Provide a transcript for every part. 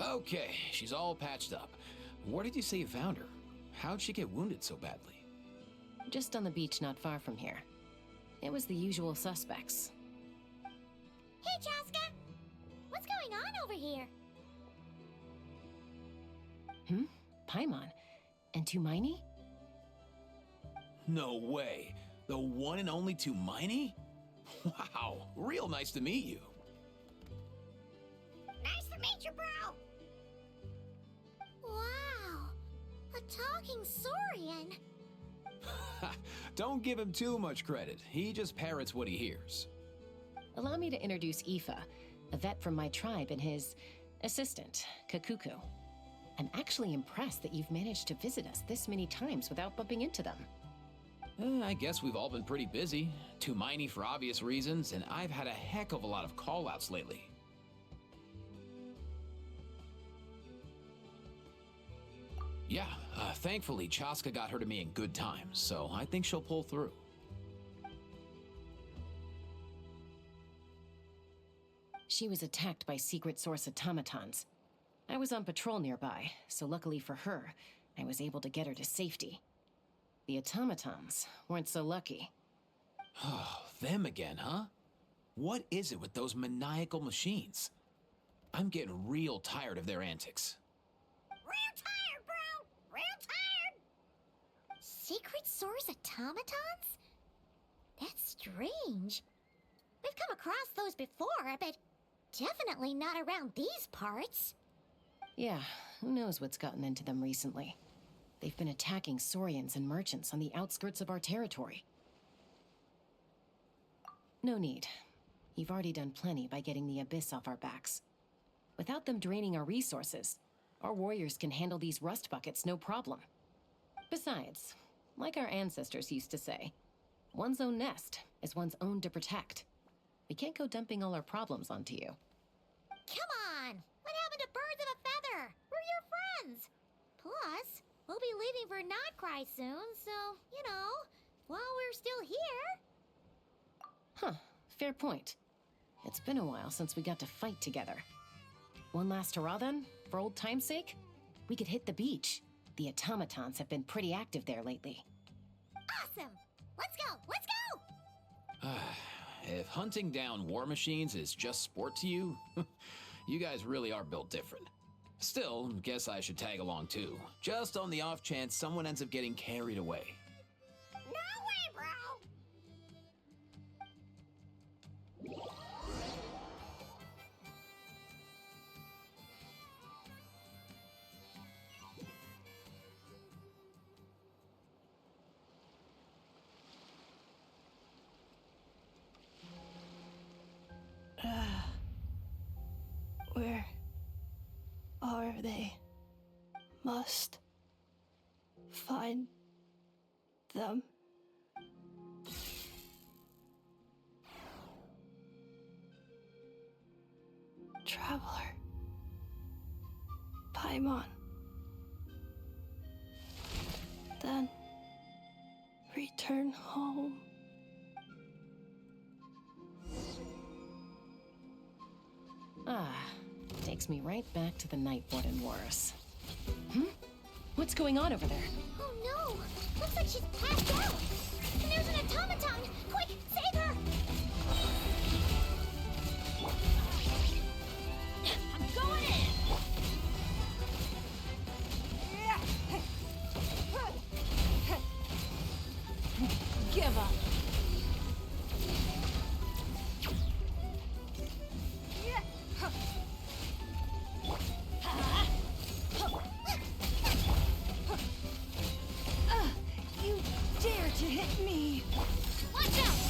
Okay, she's all patched up. Where did you say you found her? How'd she get wounded so badly? Just on the beach not far from here. It was the usual suspects. Hey, Chaska! What's going on over here? Paimon. And Tumaini? No way. The one and only Tumaini? Wow, real nice to meet you. Nice to meet you, bro! Wow, a talking saurian. Don't give him too much credit. He just parrots what he hears. Allow me to introduce Aoife, a vet from my tribe, and his assistant, Kakuku. I'm actually impressed that you've managed to visit us this many times without bumping into them. I guess we've all been pretty busy. Tumaini for obvious reasons, and I've had a heck of a lot of call-outs lately. Yeah, thankfully Chaska got her to me in good time, so I think she'll pull through. She was attacked by secret source automatons. I was on patrol nearby, so luckily for her, I was able to get her to safety. The automatons weren't so lucky. Oh, them again, huh? What is it with those maniacal machines? I'm getting real tired of their antics. Real tired, bro! Real tired! Secret source automatons? That's strange. We've come across those before, but definitely not around these parts. Yeah, who knows what's gotten into them recently. They've been attacking Saurians and merchants on the outskirts of our territory. No need. You've already done plenty by getting the Abyss off our backs. Without them draining our resources, our warriors can handle these rust buckets no problem. Besides, like our ancestors used to say, one's own nest is one's own to protect. We can't go dumping all our problems onto you. Come on! What happened to birds of a feather? We're your friends! Plus, we'll be leaving for Notcry soon, so, you know, while we're still here... Huh, fair point. It's been a while since we got to fight together. One last hurrah then, for old time's sake? We could hit the beach. The automatons have been pretty active there lately. Awesome! Let's go! Let's go! If hunting down war machines is just sport to you, you guys really are built different. Still, guess I should tag along too, just on the off chance someone ends up getting carried away. No way, bro! Where are they? Must find them. Traveler. Paimon. Then return home. Takes me right back to the Night Warden Wars. What's going on over there? Oh no! Looks like she's passed out! And there's an automaton! Quick, save her! I'm going in! Give up. You dare to hit me! Watch out!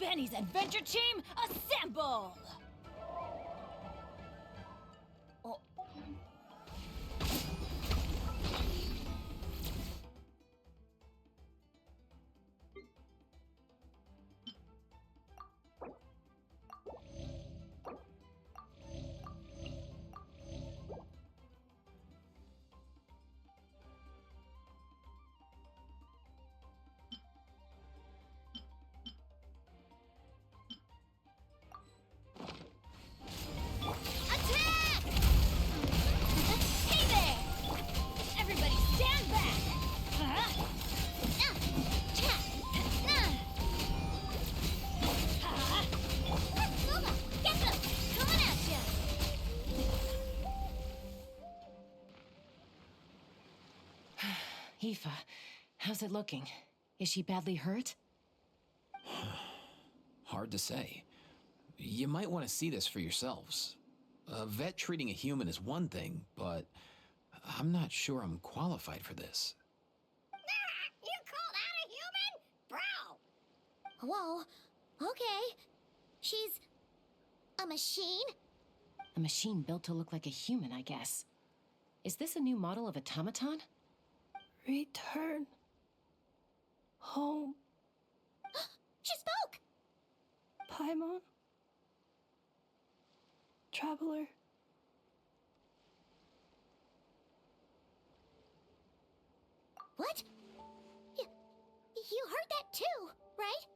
Benny's adventure team, assemble! Oh. Attack! Hey there! Everybody stand back! Nova, get them! Coming at ya! Aoife, how's it looking? Is she badly hurt? Hard to say. You might want to see this for yourselves. A vet treating a human is one thing, but I'm not sure I'm qualified for this. You called out a human? Bro! Whoa, okay. She's a machine? A machine built to look like a human, I guess. Is this a new model of automaton? Return home, She spoke! Paimon. Traveler. What? You heard that too, right?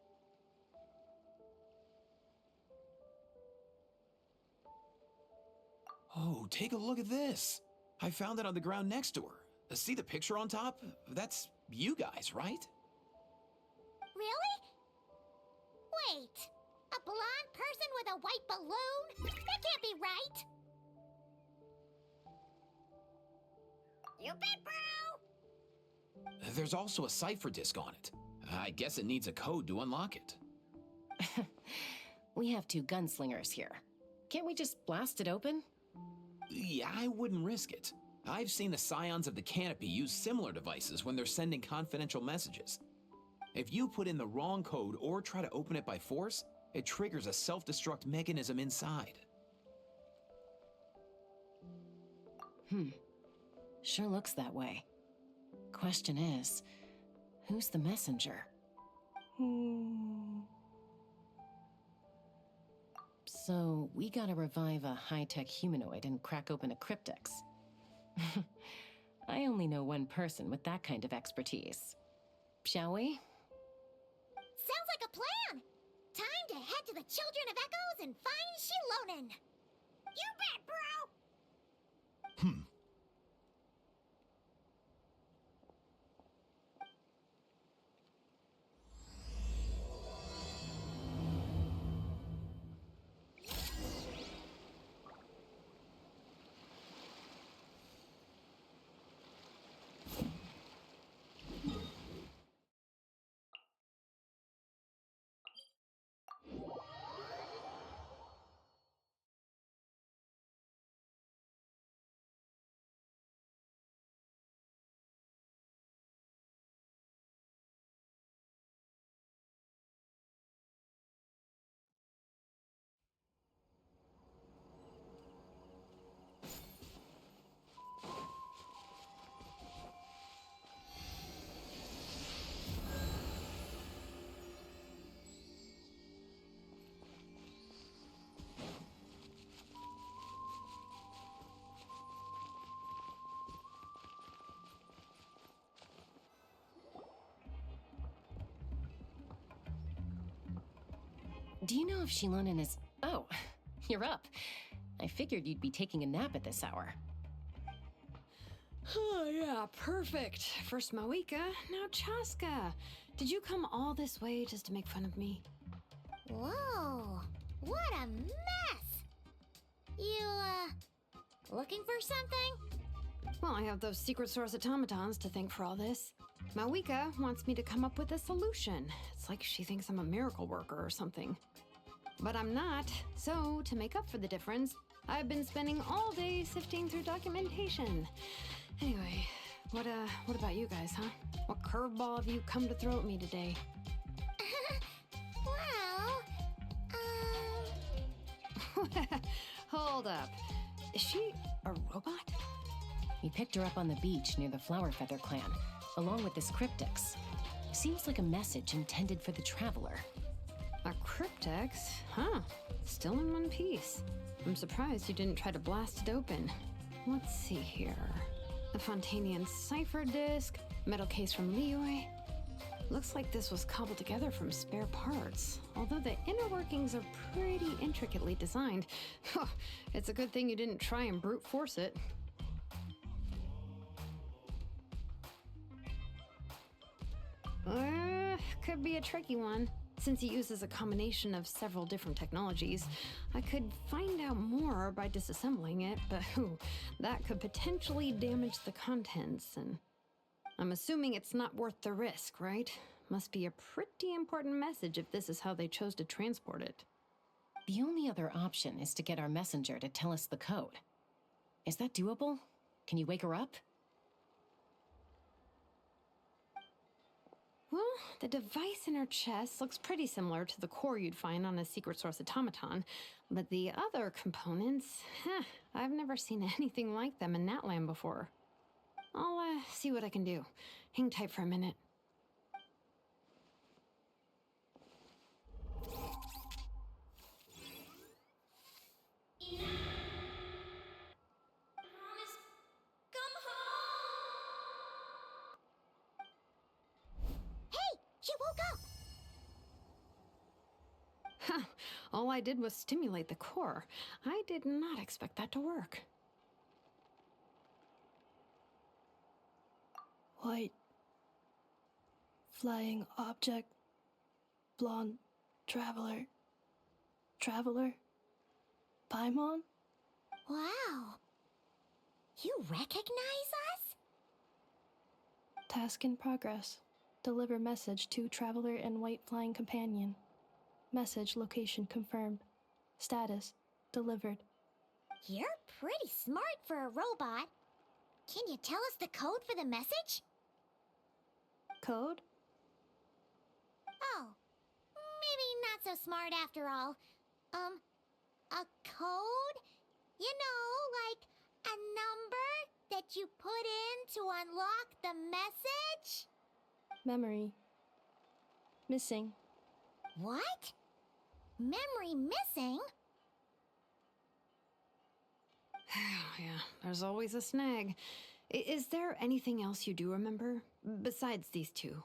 Oh, take a look at this. I found it on the ground next to her. See the picture on top? That's you guys, right? Really? Wait, a blonde person with a white balloon? That can't be right! You bet, bro! There's also a cipher disk on it. I guess it needs a code to unlock it. We have two gunslingers here. Can't we just blast it open? Yeah, I wouldn't risk it. I've seen the scions of the canopy use similar devices when they're sending confidential messages. If you put in the wrong code or try to open it by force, it triggers a self-destruct mechanism inside. Sure looks that way. Question is, who's the messenger? So, we gotta revive a high-tech humanoid and crack open a cryptex. I only know one person with that kind of expertise. Shall we? Sounds like a plan! Time to head to the Children of Echoes and find Shilonen! You bet, bro! Do you know if Shilonen is... Oh, you're up. I figured you'd be taking a nap at this hour. Oh, yeah, perfect. First Mawika, now Chaska. Did you come all this way just to make fun of me? Whoa, what a mess! You, looking for something? Well, I have those secret source automatons to thank for all this. Mawika wants me to come up with a solution. It's like she thinks I'm a miracle worker or something. But I'm not, so to make up for the difference, I've been spending all day sifting through documentation. Anyway, what about you guys, huh? What curveball have you come to throw at me today? Well, Hold up. Is she a robot? We picked her up on the beach near the Flower Feather clan, along with this cryptix. Seems like a message intended for the Traveler. A cryptex? Huh. Still in one piece. I'm surprised you didn't try to blast it open. Let's see here. The Fontanian cipher disc, metal case from Leoy. Looks like this was cobbled together from spare parts, although the inner workings are pretty intricately designed. It's a good thing you didn't try and brute force it. Could be a tricky one. Since it uses a combination of several different technologies, I could find out more by disassembling it, but that could potentially damage the contents, and I'm assuming it's not worth the risk, right? Must be a pretty important message if this is how they chose to transport it. The only other option is to get our messenger to tell us the code. Is that doable? Can you wake her up? Well, the device in her chest looks pretty similar to the core you'd find on a secret source automaton, but the other components, I've never seen anything like them in Natlan before. I'll see what I can do. Hang tight for a minute. She woke up! All I did was stimulate the core. I did not expect that to work. White. Flying object. Blonde. Traveler. Traveler. Paimon? Wow. You recognize us? Task in progress. Deliver message to Traveler and White Flying Companion. Message location confirmed. Status delivered. You're pretty smart for a robot. Can you tell us the code for the message? Code? Oh, maybe not so smart after all. A code? You know, like a number that you put in to unlock the message? Memory. Missing. What? Memory missing? Yeah, there's always a snag. Is there anything else you do remember? Besides these two?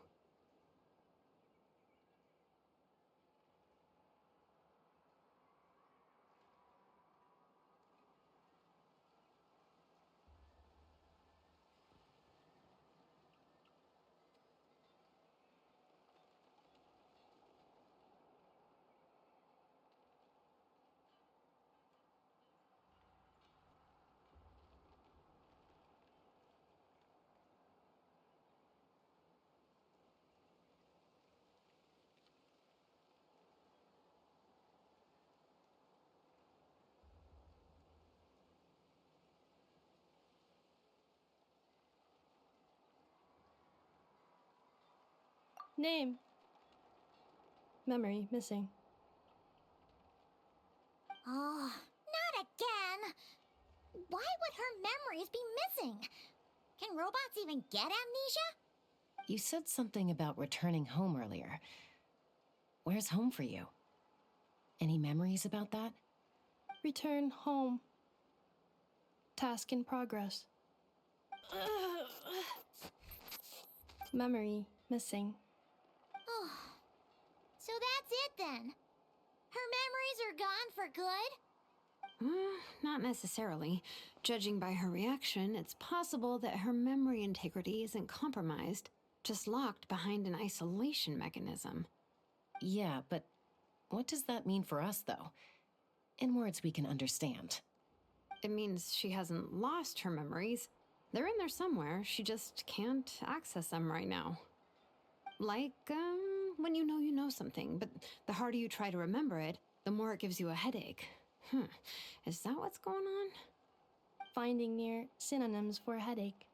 Name. Memory missing. Oh, not again! Why would her memories be missing? Can robots even get amnesia? You said something about returning home earlier. Where's home for you? Any memories about that? Return home. Task in progress. Memory missing. Oh, so that's it then. Her memories are gone for good? Not necessarily. Judging by her reaction, it's possible that her memory integrity isn't compromised, just locked behind an isolation mechanism. Yeah, but what does that mean for us, though? In words we can understand. It means she hasn't lost her memories. They're in there somewhere, she just can't access them right now. Like, when you know something, but the harder you try to remember it, the more it gives you a headache. Is that what's going on? Finding near synonyms for headache.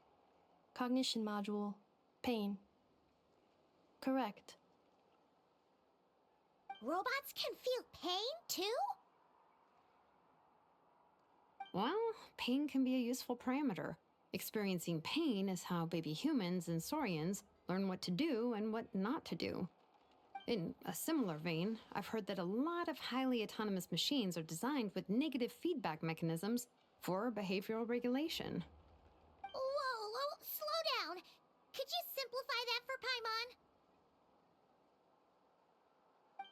Cognition module. Pain. Correct. Robots can feel pain too? Well, pain can be a useful parameter. Experiencing pain is how baby humans and saurians learn what to do and what not to do. In a similar vein, I've heard that a lot of highly autonomous machines are designed with negative feedback mechanisms for behavioral regulation. Whoa, slow down. Could you simplify that for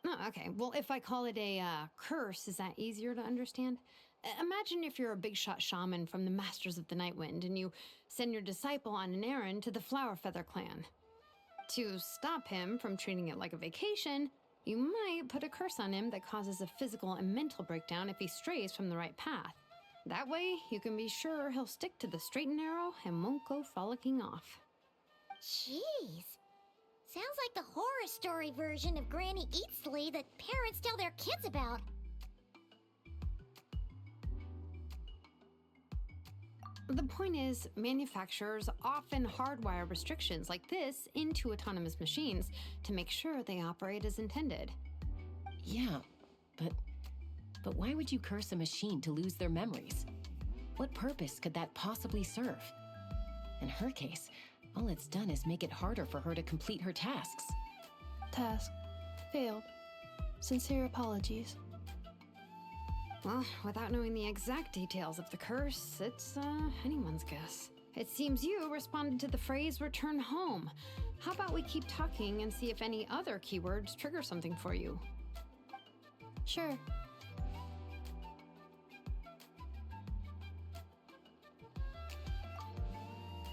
Paimon? Oh, okay. Well, if I call it a curse, is that easier to understand? Imagine if you're a big shot shaman from the Masters of the Night Wind and you send your disciple on an errand to the Flower Feather clan. To stop him from treating it like a vacation, you might put a curse on him that causes a physical and mental breakdown if he strays from the right path. That way, you can be sure he'll stick to the straight and narrow and won't go frolicking off. Jeez. Sounds like the horror story version of Granny Eatsley that parents tell their kids about. The point is, manufacturers often hardwire restrictions like this into autonomous machines to make sure they operate as intended. Yeah, but why would you curse a machine to lose their memories? What purpose could that possibly serve? In her case, all it's done is make it harder for her to complete her tasks. Task. Failed. Sincere apologies. Well, without knowing the exact details of the curse, it's anyone's guess. It seems you responded to the phrase return home. How about we keep talking and see if any other keywords trigger something for you? Sure.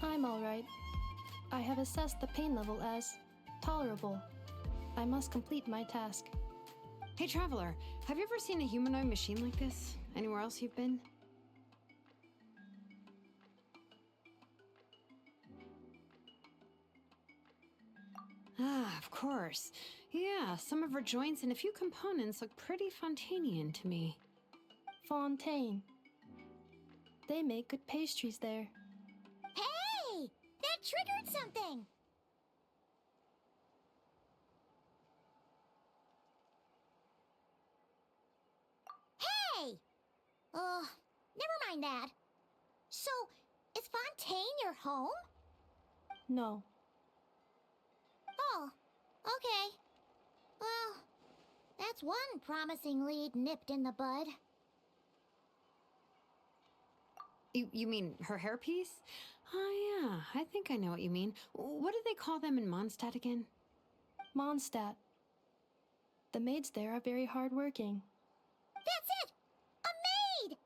I'm alright. I have assessed the pain level as tolerable. I must complete my task. Hey, Traveler, have you ever seen a humanoid machine like this? Anywhere else you've been? Ah, of course. Yeah, some of her joints and a few components look pretty Fontanian to me. Fontaine. They make good pastries there. Hey! That triggered something! Hey! Never mind that. So, is Fontaine your home? No. Oh, okay. Well, that's one promising lead nipped in the bud. You mean her hairpiece? Oh, yeah, I think I know what you mean. What do they call them in Mondstadt again? Mondstadt. The maids there are very hardworking. That's it! A maid!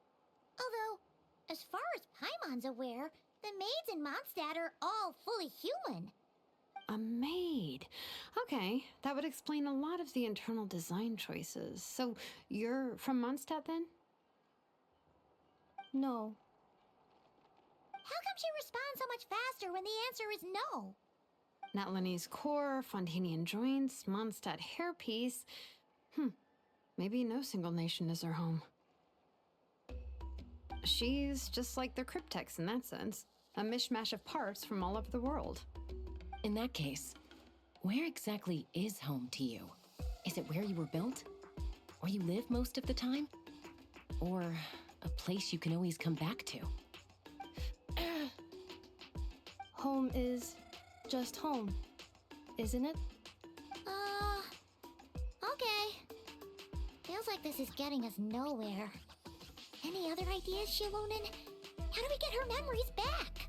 Although, as far as Paimon's aware, the maids in Mondstadt are all fully human. A maid. Okay, that would explain a lot of the internal design choices. So, you're from Mondstadt then? No. How come she responds so much faster when the answer is no? Natlanese core, Fontanian joints, Mondstadt hairpiece. Maybe no single nation is her home. She's just like the Cryptex in that sense. A mishmash of parts from all over the world. In that case, where exactly is home to you? Is it where you were built? Where you live most of the time? Or a place you can always come back to? Home is just home, isn't it? Okay. Feels like this is getting us nowhere. Any other ideas, Shilonen? How do we get her memories back?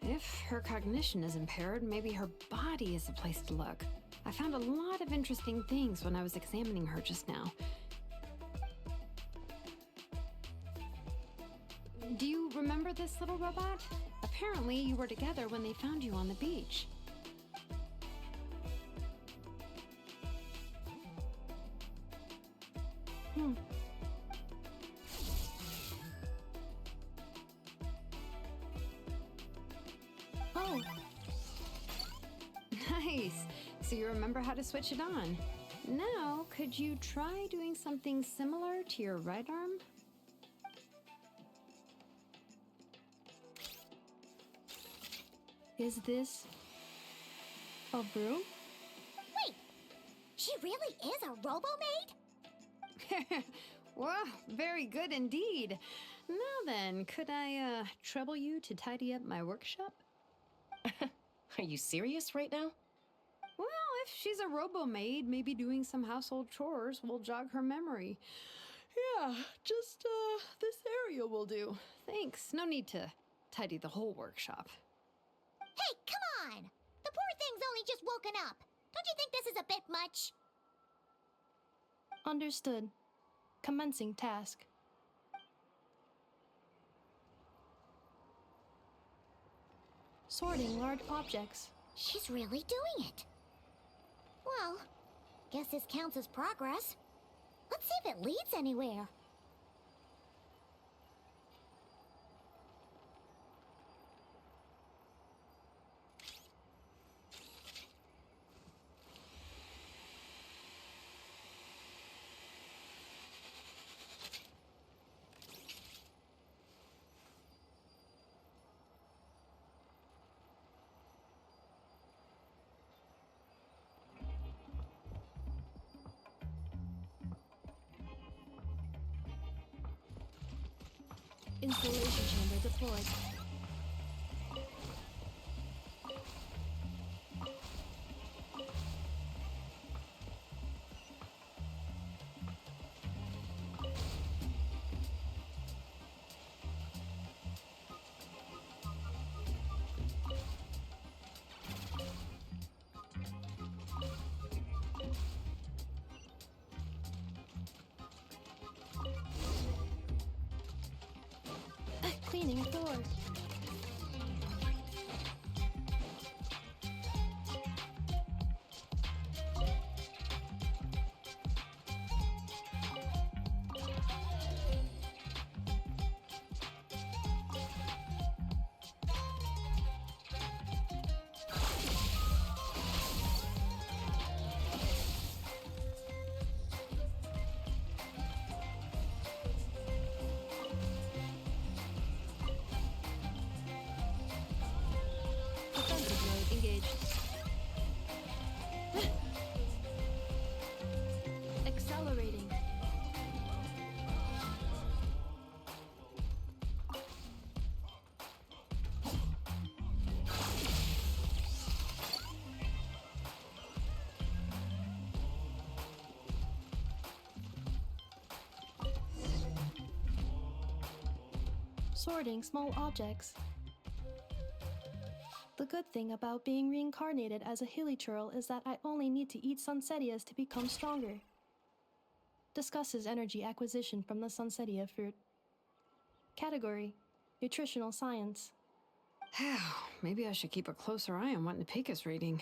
If her cognition is impaired, maybe her body is a place to look. I found a lot of interesting things when I was examining her just now. Do you remember this little robot? Apparently, you were together when they found you on the beach. Oh, Nice. So you remember how to switch it on. Now, could you try doing something similar to your right arm? is this a broom? Wait! She really is a robo-maid? Well, very good indeed. Now then, could I, trouble you to tidy up my workshop? Are you serious right now? Well, if she's a robo-maid, maybe doing some household chores will jog her memory. Yeah, just, this area will do. Thanks. No need to tidy the whole workshop. Hey, come on! The poor thing's only just woken up. Don't you think this is a bit much? Understood. Commencing task. Sorting large objects. She's really doing it. Well, guess this counts as progress. Let's see if it leads anywhere. Installation chamber deployed. Cleaning floor. Defensive mode engaged. Accelerating. Sorting small objects. The good thing about being reincarnated as a hilly churl is that I only need to eat sunsetias to become stronger. Discusses energy acquisition from the sunsetia fruit. Category: Nutritional Science. Maybe I should keep a closer eye on what Napika's reading.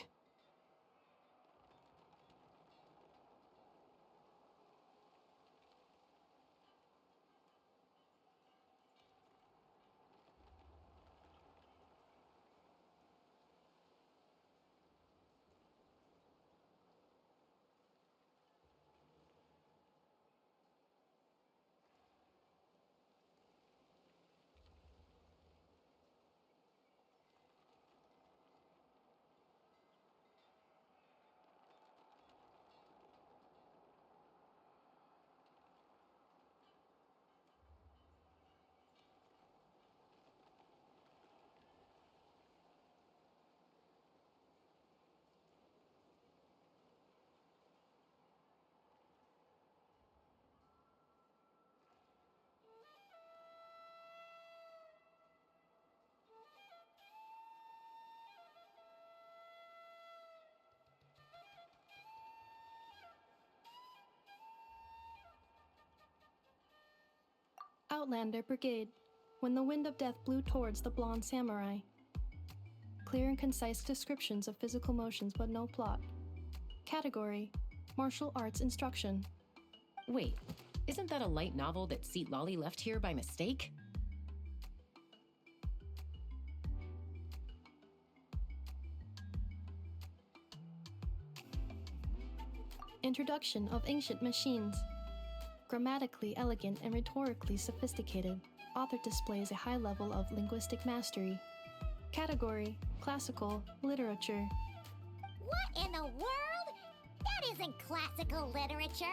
Outlander Brigade. When the wind of death blew towards the blonde samurai. Clear and concise descriptions of physical motions but no plot. Category: Martial arts instruction. Wait, isn't that a light novel that Seat Lolly left here by mistake? Introduction of ancient machines. Grammatically elegant and rhetorically sophisticated, author displays a high level of linguistic mastery. Category: Classical literature. What in the world? That isn't classical literature.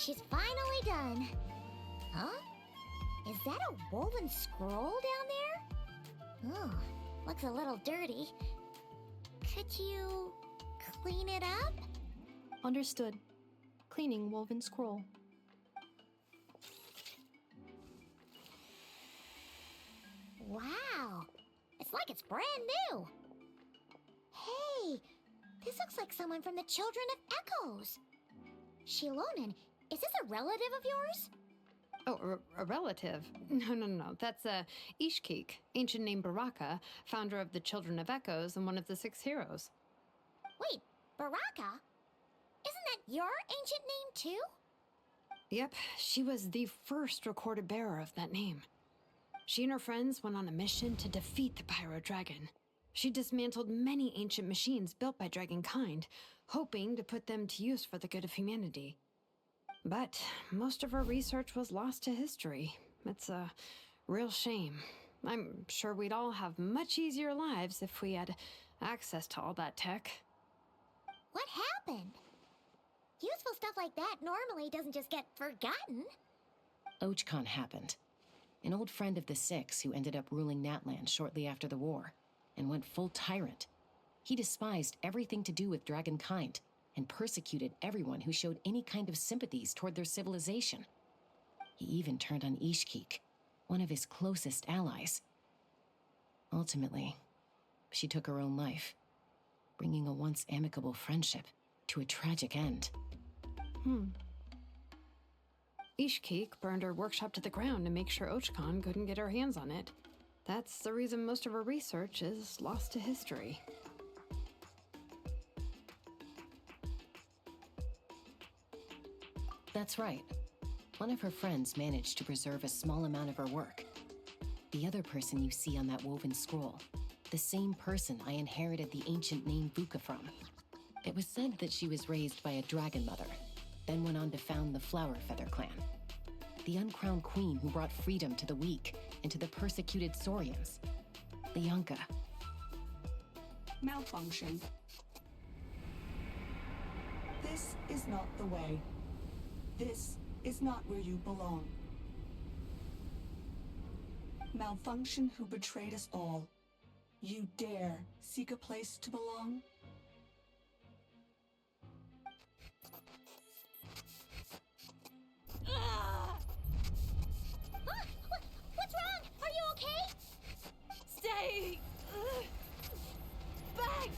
she's finally done. Huh? Is that a woven scroll down there? Oh, looks a little dirty. Could you clean it up? Understood. Cleaning woven scroll. Wow, it's like it's brand new. Hey, this looks like someone from the Children of Echoes. Shilonen, is this a relative of yours? Oh, a relative? No. That's Ishkik, ancient name Baraka, founder of the Children of Echoes and one of the 6 heroes. Wait, Baraka? Isn't that your ancient name too? Yep, she was the first recorded bearer of that name. She and her friends went on a mission to defeat the Pyro Dragon. She dismantled many ancient machines built by Dragonkind, hoping to put them to use for the good of humanity. But most of her research was lost to history. It's a real shame. I'm sure we'd all have much easier lives if we had access to all that tech. What happened? Useful stuff like that normally doesn't just get forgotten. Ochkon happened. An old friend of the 6 who ended up ruling Natland shortly after the war, and went full tyrant. He despised everything to do with Dragonkind, and persecuted everyone who showed any kind of sympathies toward their civilization. He even turned on Ishkik, one of his closest allies. Ultimately, she took her own life, bringing a once amicable friendship to a tragic end. Ishkik burned her workshop to the ground to make sure Ochkon couldn't get her hands on it. That's the reason most of her research is lost to history. That's right. One of her friends managed to preserve a small amount of her work. The other person you see on that woven scroll, the same person I inherited the ancient name Vuka from. It was said that she was raised by a dragon mother, then went on to found the Flower Feather clan. The uncrowned queen who brought freedom to the weak and to the persecuted Saurians. Lianka. Malfunction. This is not the way. This is not where you belong. Malfunction who betrayed us all. You dare seek a place to belong? What's wrong? Are you okay? Stay back!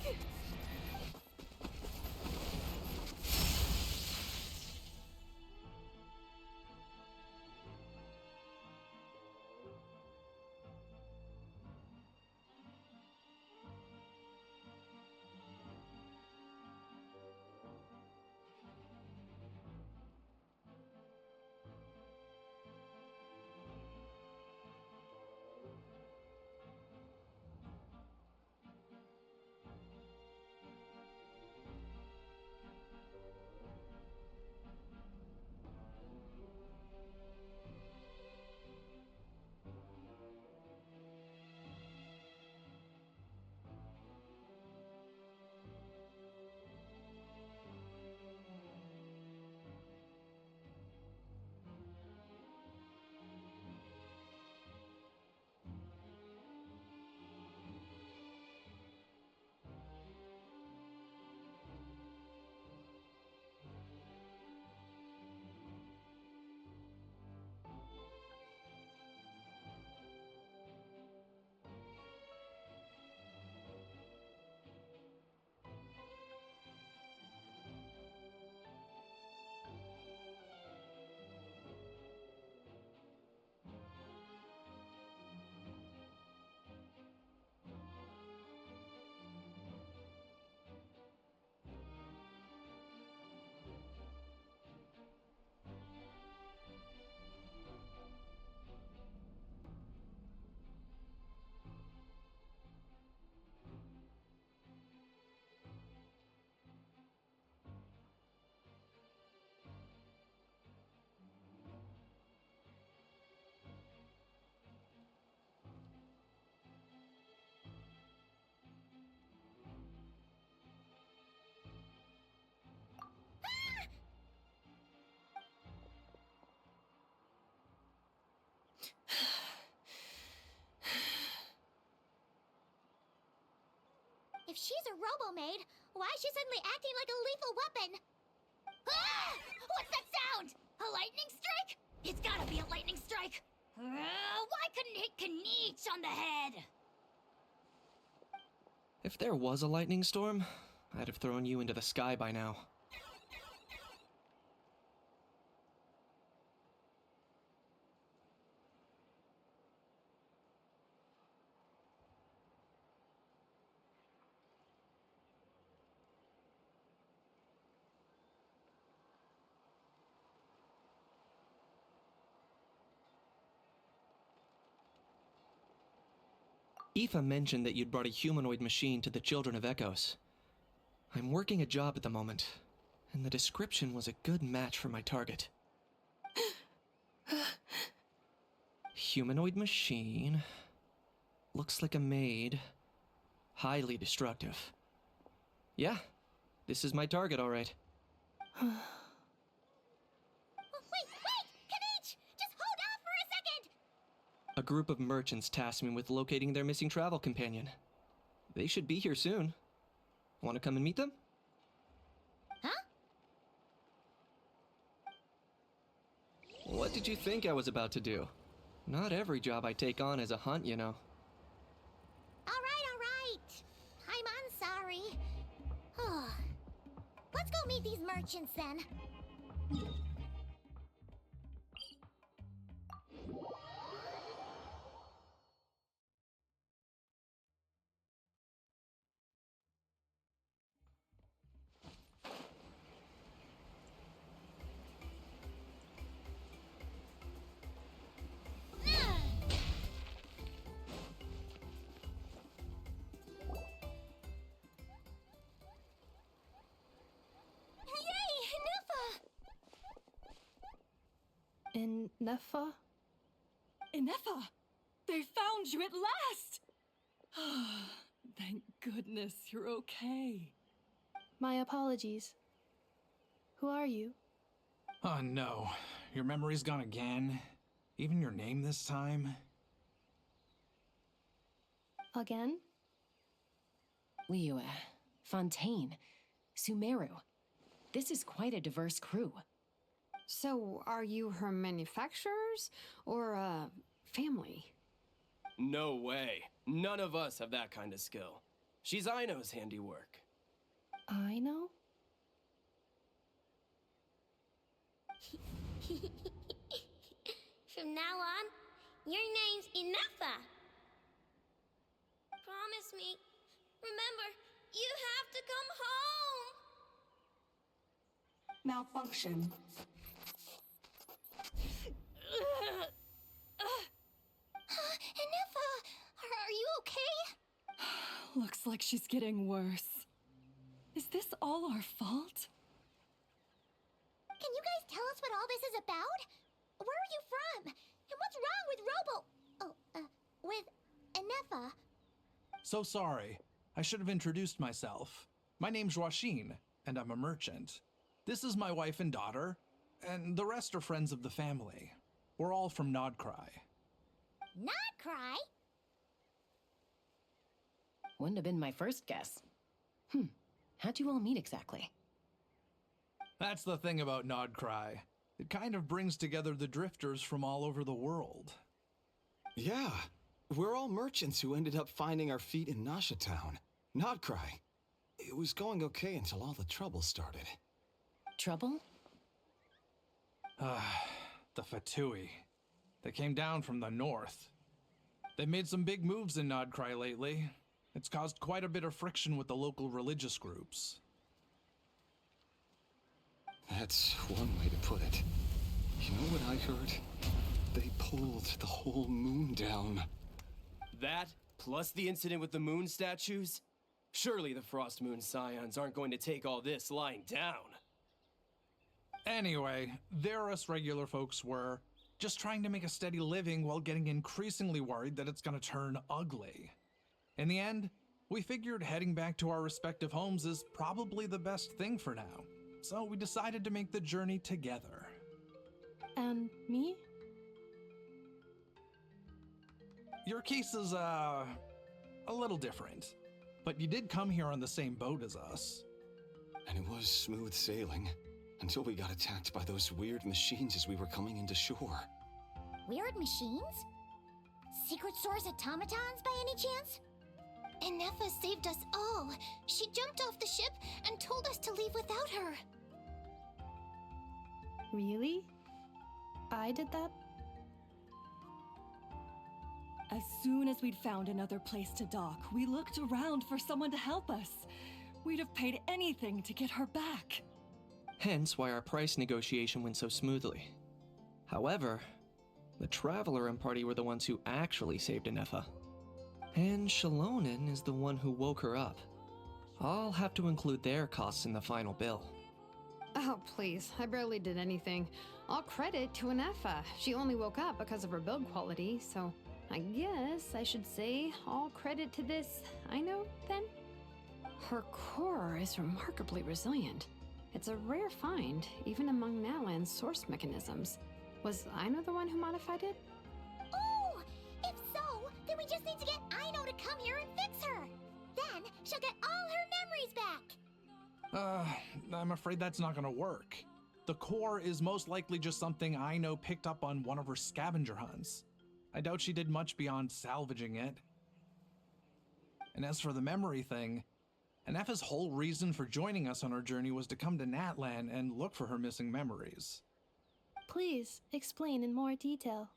If she's a robo-maid, why is she suddenly acting like a lethal weapon? Ah! What's that sound? A lightning strike? It's gotta be a lightning strike. Why couldn't it hit Kniech on the head? If there was a lightning storm, I'd have thrown you into the sky by now. Aoife mentioned that you'd brought a humanoid machine to the Children of Echoes. I'm working a job at the moment, and the description was a good match for my target. Humanoid machine. Looks like a maid. Highly destructive. Yeah, this is my target, all right. Wait! Kniech! Just hold off for a second! A group of merchants tasked me with locating their missing travel companion. They should be here soon. Want to come and meet them? Huh? What did you think I was about to do? Not every job I take on is a hunt, you know. All right. I'm sorry. Let's go meet these merchants then. In Nefa? Inefa! They found you at last! Thank goodness you're okay. My apologies. Who are you? Oh no, your memory's gone again? Even your name this time? Again? Liyue, Fontaine, Sumeru. This is quite a diverse crew. So, are you her manufacturers or family? No way. None of us have that kind of skill. She's Aino's handiwork. I know? From now on, your name's Inefa. Promise me. Remember, you have to come home. Malfunction. Inefa, are you okay? Looks like she's getting worse. Is this all our fault? Can you guys tell us what all this is about? Where are you from? And what's wrong with Inefa? So sorry. I should have introduced myself. My name's Joachine, and I'm a merchant. This is my wife and daughter, and the rest are friends of the family. We're all from Nodcry. Not cry? Wouldn't have been my first guess. How'd you all meet exactly? That's the thing about Nodcry. It kind of brings together the drifters from all over the world. Yeah, we're all merchants who ended up finding our feet in Nasha Town. Nodcry. It was going okay until all the trouble started. Trouble? The Fatui. They came down from the north. They've made some big moves in Nodcry lately. It's caused quite a bit of friction with the local religious groups. That's one way to put it. You know what I heard? They pulled the whole moon down. That, plus the incident with the moon statues? Surely the Frost Moon Scions aren't going to take all this lying down. Anyway, there us regular folks were just trying to make a steady living while getting increasingly worried that it's gonna turn ugly. In the end, we figured heading back to our respective homes is probably the best thing for now. So we decided to make the journey together. And me? Your case is, a little different. But you did come here on the same boat as us. And it was smooth sailing until we got attacked by those weird machines as we were coming into shore. Weird machines? Secret Source automatons by any chance? Enefa saved us all. She jumped off the ship and told us to leave without her. Really? I did that? As soon as we'd found another place to dock, we looked around for someone to help us. We'd have paid anything to get her back. Hence why our price negotiation went so smoothly. However, the Traveler and party were the ones who actually saved Enefa. And Shalonen is the one who woke her up. I'll have to include their costs in the final bill. Oh, please. I barely did anything. All credit to Enefa. She only woke up because of her build quality, so I guess I should say all credit to this Aino, then? Her core is remarkably resilient. It's a rare find, even among Natlan's source mechanisms. Was Aino the one who modified it? Oh! If so, then we just need to get Aino to come here and fix her. Then she'll get all her memories back. I'm afraid that's not gonna work. The core is most likely just something Aino picked up on one of her scavenger hunts. I doubt she did much beyond salvaging it. And as for the memory thing, Enefa's whole reason for joining us on our journey was to come to Natlan and look for her missing memories. Please explain in more detail.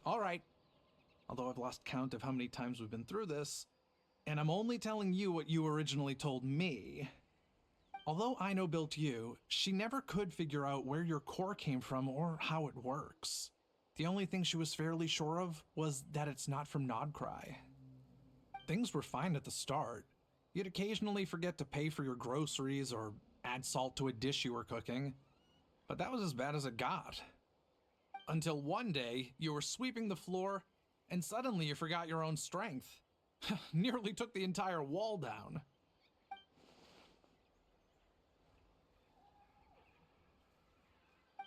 All right. Although I've lost count of how many times we've been through this, and I'm only telling you what you originally told me. Although Aino built you, she never could figure out where your core came from or how it works. The only thing she was fairly sure of was that it's not from Nodcry. Things were fine at the start. You'd occasionally forget to pay for your groceries or add salt to a dish you were cooking, but that was as bad as it got. Until one day, you were sweeping the floor, and suddenly you forgot your own strength. Nearly took the entire wall down.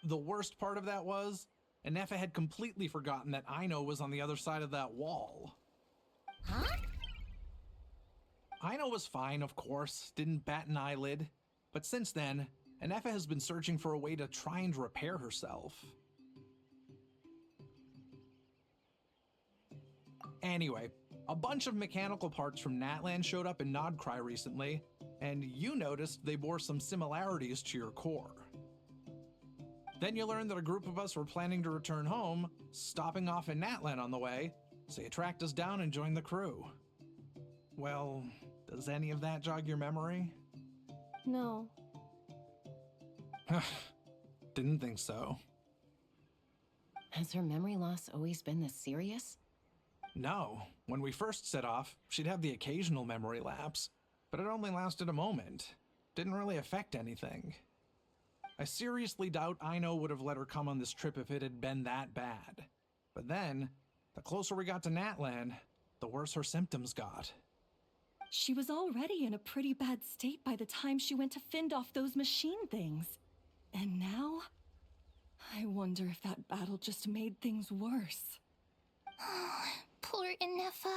The worst part of that was, Enefa had completely forgotten that Aino was on the other side of that wall. Huh? Aino was fine, of course, didn't bat an eyelid, but since then, Enefa has been searching for a way to try and repair herself. Anyway, a bunch of mechanical parts from Natlan showed up in Nodcry recently, and you noticed they bore some similarities to your core. Then you learned that a group of us were planning to return home, stopping off in Natlan on the way, so you tracked us down and joined the crew. Well, does any of that jog your memory? No. Didn't think so. Has her memory loss always been this serious? No. When we first set off, she'd have the occasional memory lapse, but it only lasted a moment. Didn't really affect anything. I seriously doubt Aino would have let her come on this trip if it had been that bad. But then, the closer we got to Natlan, the worse her symptoms got. She was already in a pretty bad state by the time she went to fend off those machine things. And now? I wonder if that battle just made things worse. Poor Enefa.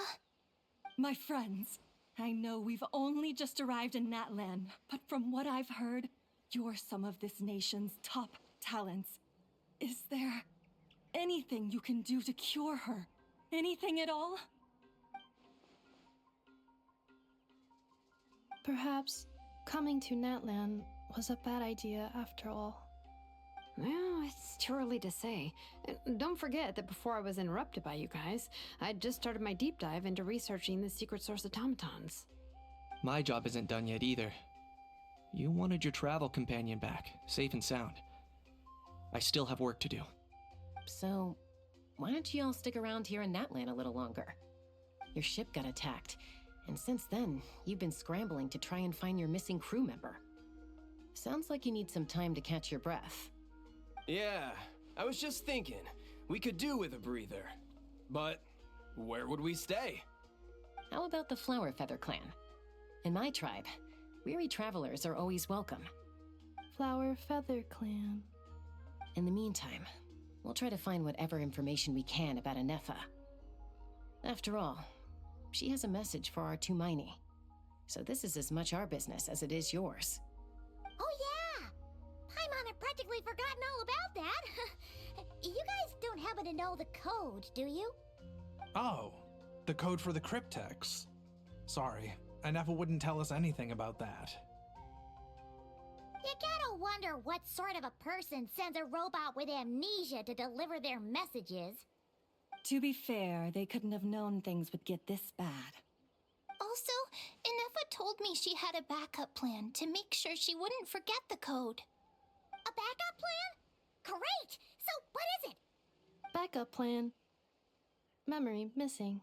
My friends, I know we've only just arrived in Natlan, but from what I've heard, you're some of this nation's top talents. Is there anything you can do to cure her? Anything at all? Perhaps coming to Natlan was a bad idea after all. Well, it's too early to say. And don't forget that before I was interrupted by you guys, I'd just started my deep dive into researching the secret source automatons. My job isn't done yet either. You wanted your travel companion back, safe and sound. I still have work to do. So, why don't you all stick around here in Natlan a little longer? Your ship got attacked, and since then, you've been scrambling to try and find your missing crew member. Sounds like you need some time to catch your breath. Yeah, I was just thinking, we could do with a breather. But where would we stay? How about the Flower Feather clan? In my tribe, weary travelers are always welcome. Flower Feather Clan. In the meantime, we'll try to find whatever information we can about Enefa. After all, She has a message for our Tumaini. So this is as much our business as it is yours. Oh yeah! Paimon had practically forgotten all about that. You guys don't happen to know the code, do you? Oh, the code for the cryptex. Sorry, Nefa wouldn't tell us anything about that. You gotta wonder what sort of a person sends a robot with amnesia to deliver their messages. To be fair, they couldn't have known things would get this bad. Also, Inefa told me she had a backup plan to make sure she wouldn't forget the code. A backup plan? Great! So what is it? Backup plan. Memory missing.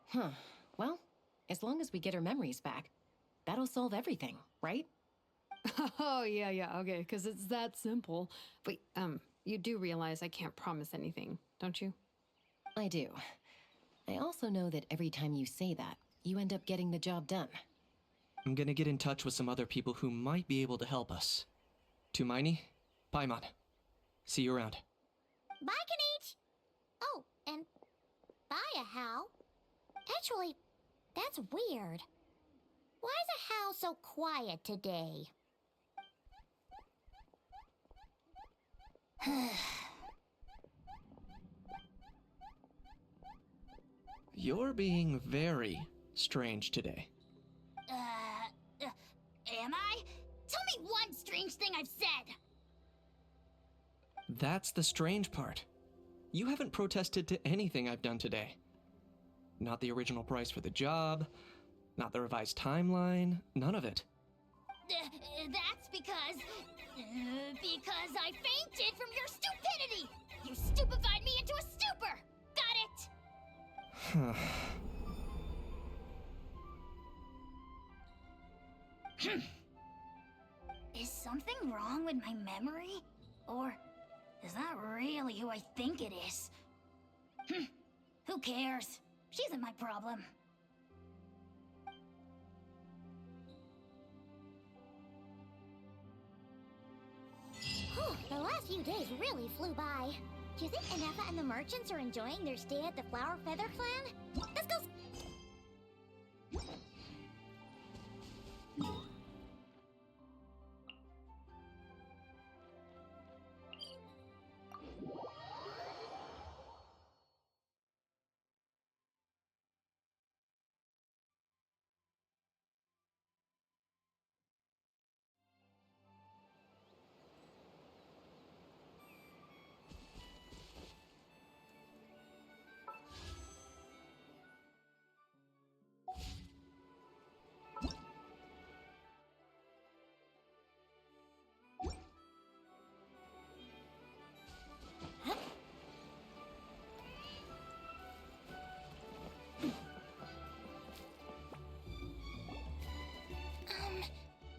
Huh. Well, as long as we get her memories back, that'll solve everything, right? Oh, yeah, okay, because it's that simple. Wait, you do realize I can't promise anything, don't you? I do. I also know that every time you say that, you end up getting the job done. I'm gonna get in touch with some other people who might be able to help us. Tumaini, Paimon. See you around. Bye, Kanich! Oh, and bye, Ahau. Actually, that's weird. Why is Ahau so quiet today? You're being very strange today. Am I? Tell me one strange thing I've said! That's the strange part. You haven't protested to anything I've done today. Not the original price for the job, not the revised timeline, none of it. That's because I fainted from your stupidity! You stupefied me into a stupor! Got it? Is something wrong with my memory? Or is that really who I think it is? Who cares? She isn't my problem. Whew, the last few days really flew by. Do you think Inefa and the merchants are enjoying their stay at the Flower Feather Clan? Let's go.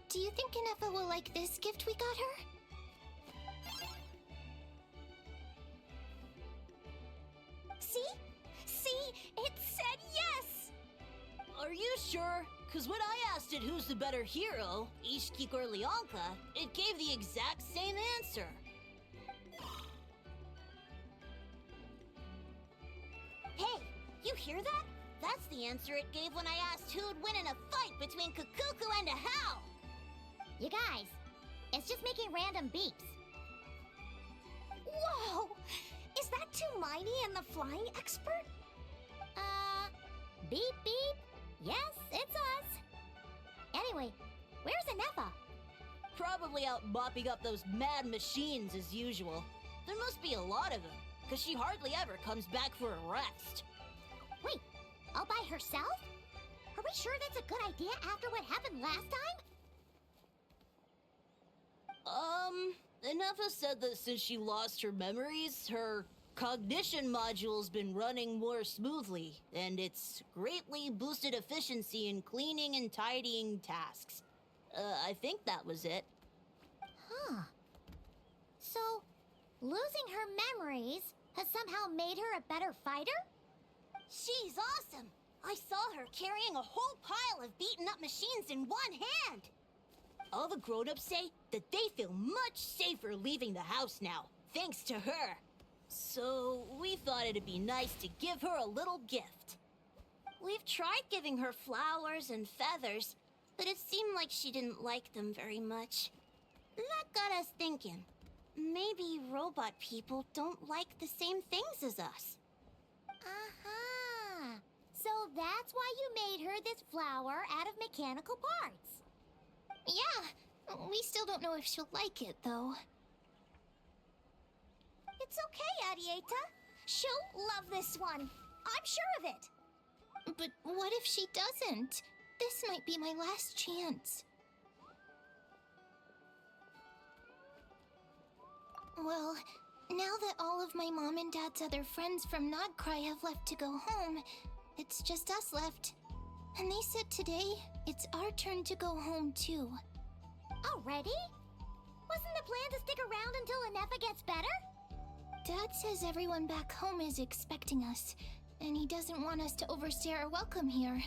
Do you think Inefa will like this gift we got her? See? It said yes! Are you sure? Because when I asked it who's the better hero, Ishkik or Leonka, it gave the exact same answer. Hey, you hear that? That's the answer it gave when I asked who'd win in a fight between Kukuku and Ahau. You guys, it's just making random beeps. Whoa! Is that Tumaini and the flying expert? Beep beep? Yes, it's us. Anyway, where's Inefa? Probably out mopping up those mad machines as usual. There must be a lot of them, because she hardly ever comes back for a rest. Wait, all by herself? Are we sure that's a good idea after what happened last time? Inefa said that since she lost her memories, her cognition module's been running more smoothly, and it's greatly boosted efficiency in cleaning and tidying tasks. I think that was it. Huh. So, losing her memories has somehow made her a better fighter? She's awesome! I saw her carrying a whole pile of beaten up machines in one hand! All the grown-ups say that they feel much safer leaving the house now, thanks to her. So we thought it'd be nice to give her a little gift. We've tried giving her flowers and feathers, but it seemed like she didn't like them very much. That got us thinking. Maybe robot people don't like the same things as us. Uh-huh. So that's why you made her this flower out of mechanical parts. Yeah, we still don't know if she'll like it, though. It's okay, Arieta. She'll love this one. I'm sure of it. But what if she doesn't? This might be my last chance. Well, now that all of my mom and dad's other friends from Nodcry have left to go home, it's just us left. And they said today, it's our turn to go home too. Already? Wasn't the plan to stick around until Anefa gets better? Dad says everyone back home is expecting us, and he doesn't want us to overstay our welcome here.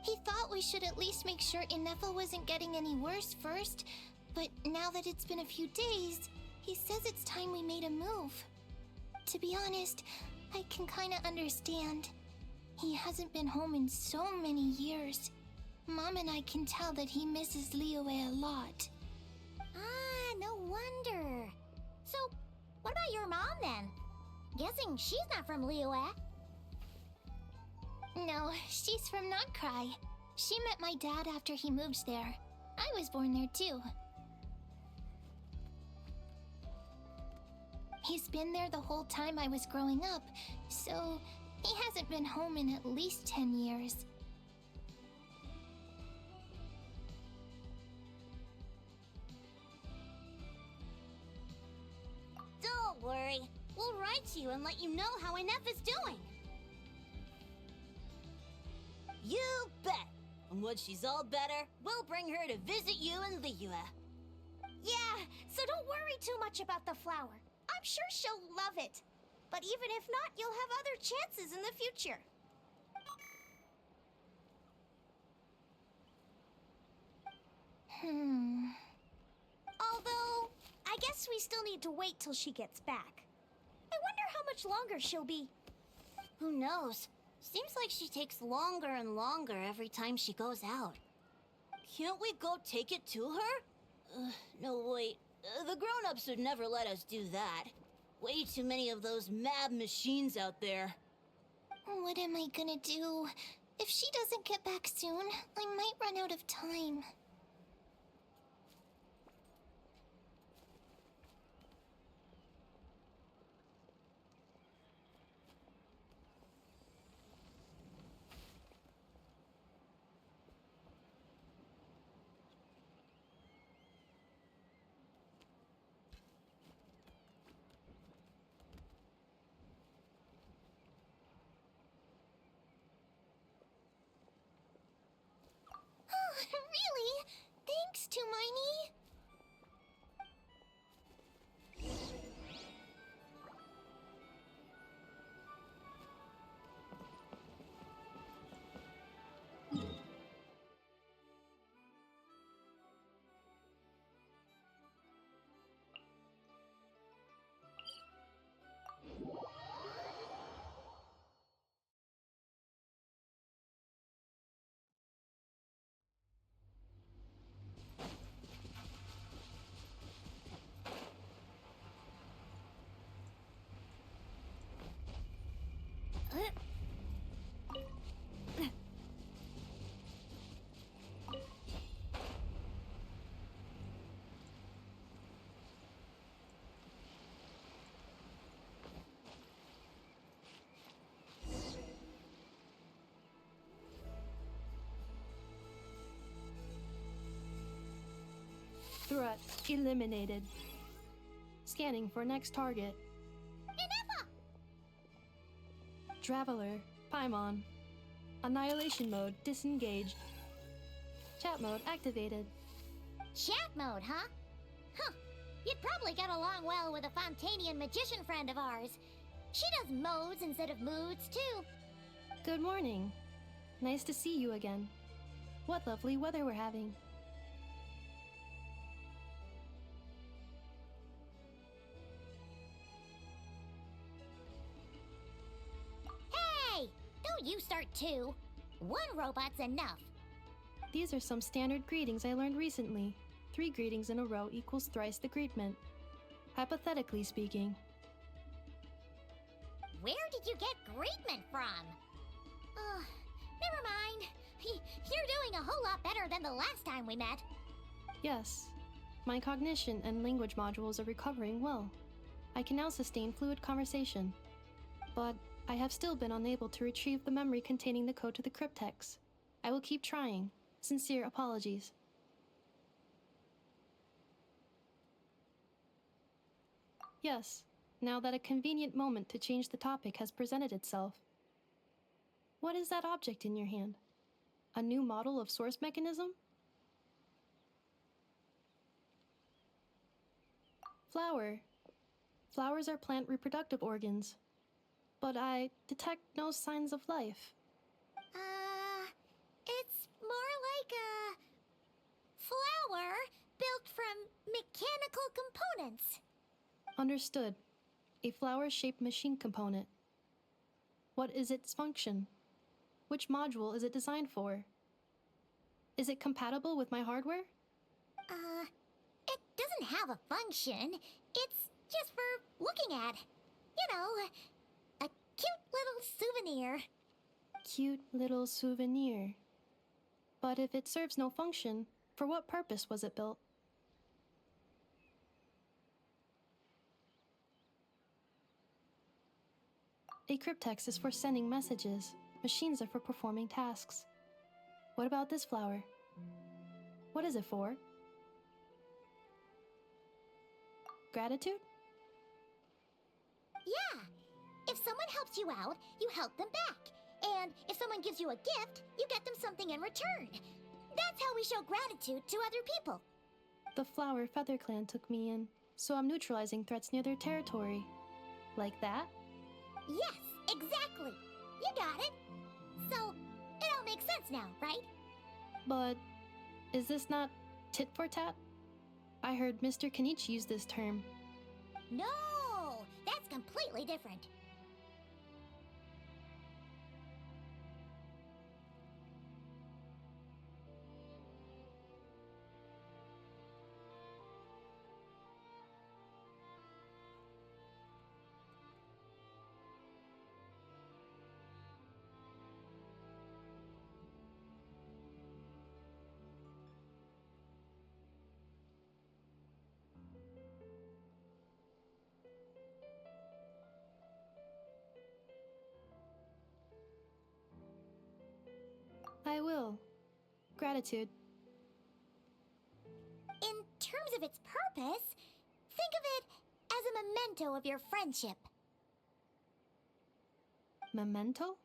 He thought we should at least make sure Inefa wasn't getting any worse first, but now that it's been a few days, he says it's time we made a move. To be honest, I can kinda understand. He hasn't been home in so many years. Mom and I can tell that he misses Liyue a lot. Ah, no wonder. So, what about your mom then? Guessing she's not from Liyue. No, she's from Nodcry. She met my dad after he moved there. I was born there too. He's been there the whole time I was growing up, so he hasn't been home in at least 10 years. Don't worry. We'll write to you and let you know how Inefa's doing. You bet! And when she's all better, we'll bring her to visit you in Liyue. Yeah, so don't worry too much about the flower. I'm sure she'll love it. But even if not, you'll have other chances in the future. Although, I guess we still need to wait till she gets back. I wonder how much longer she'll be. Who knows? Seems like she takes longer and longer every time she goes out. Can't we go take it to her? No, wait. The grown-ups would never let us do that. Way too many of those mad machines out there. What am I gonna do? If she doesn't get back soon, I might run out of time. Really? Thanks, Tumaini. Threat eliminated. Scanning for next target. Inefa! Traveler, Paimon. Annihilation mode disengaged. Chat mode activated. Chat mode, huh? Huh. You'd probably get along well with a Fontanian magician friend of ours. She does modes instead of moods, too. Good morning. Nice to see you again. What lovely weather we're having. don't you start too? One robot's enough. These are some standard greetings I learned recently. 3 greetings in a row equals thrice the greetment. Hypothetically speaking. Where did you get greetment from? Never mind. You're doing a whole lot better than the last time we met. Yes, my cognition and language modules are recovering well. I can now sustain fluid conversation. But I have still been unable to retrieve the memory containing the code to the cryptex. I will keep trying. Sincere apologies. Yes, now that a convenient moment to change the topic has presented itself. What is that object in your hand? A new model of source mechanism? Flower. Flowers are plant reproductive organs. But I detect no signs of life. It's more like a flower built from mechanical components. Understood. A flower-shaped machine component. What is its function? Which module is it designed for? Is it compatible with my hardware? It doesn't have a function. It's just for looking at. You know, a cute little souvenir. Cute little souvenir. But if it serves no function, for what purpose was it built? A cryptex is for sending messages. Machines are for performing tasks. What about this flower? What is it for? Gratitude? Yeah. If someone helps you out, you help them back. And if someone gives you a gift, you get them something in return. That's how we show gratitude to other people. The flower Feather Clan took me in, so I'm neutralizing threats near their territory. Like that? Yes, exactly. You got it. So, it all makes sense now, right? But is this not tit for tat? I heard Mr. Kenichi use this term. No, that's completely different. I will. Gratitude. In terms of its purpose, think of it as a memento of your friendship. Memento?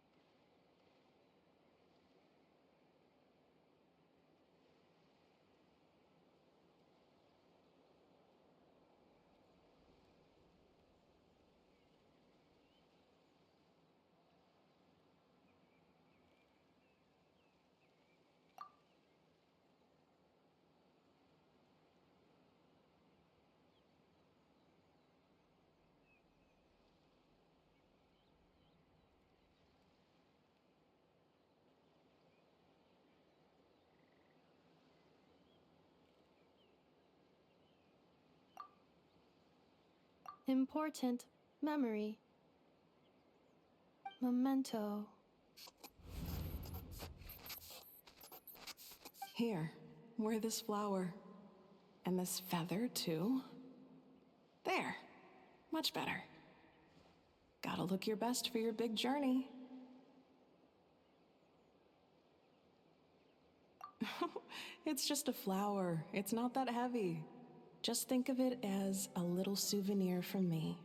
Important memory. Memento. Here, wear this flower. And this feather, too. There. Much better. Gotta look your best for your big journey. It's just a flower. It's not that heavy. Just think of it as a little souvenir from me.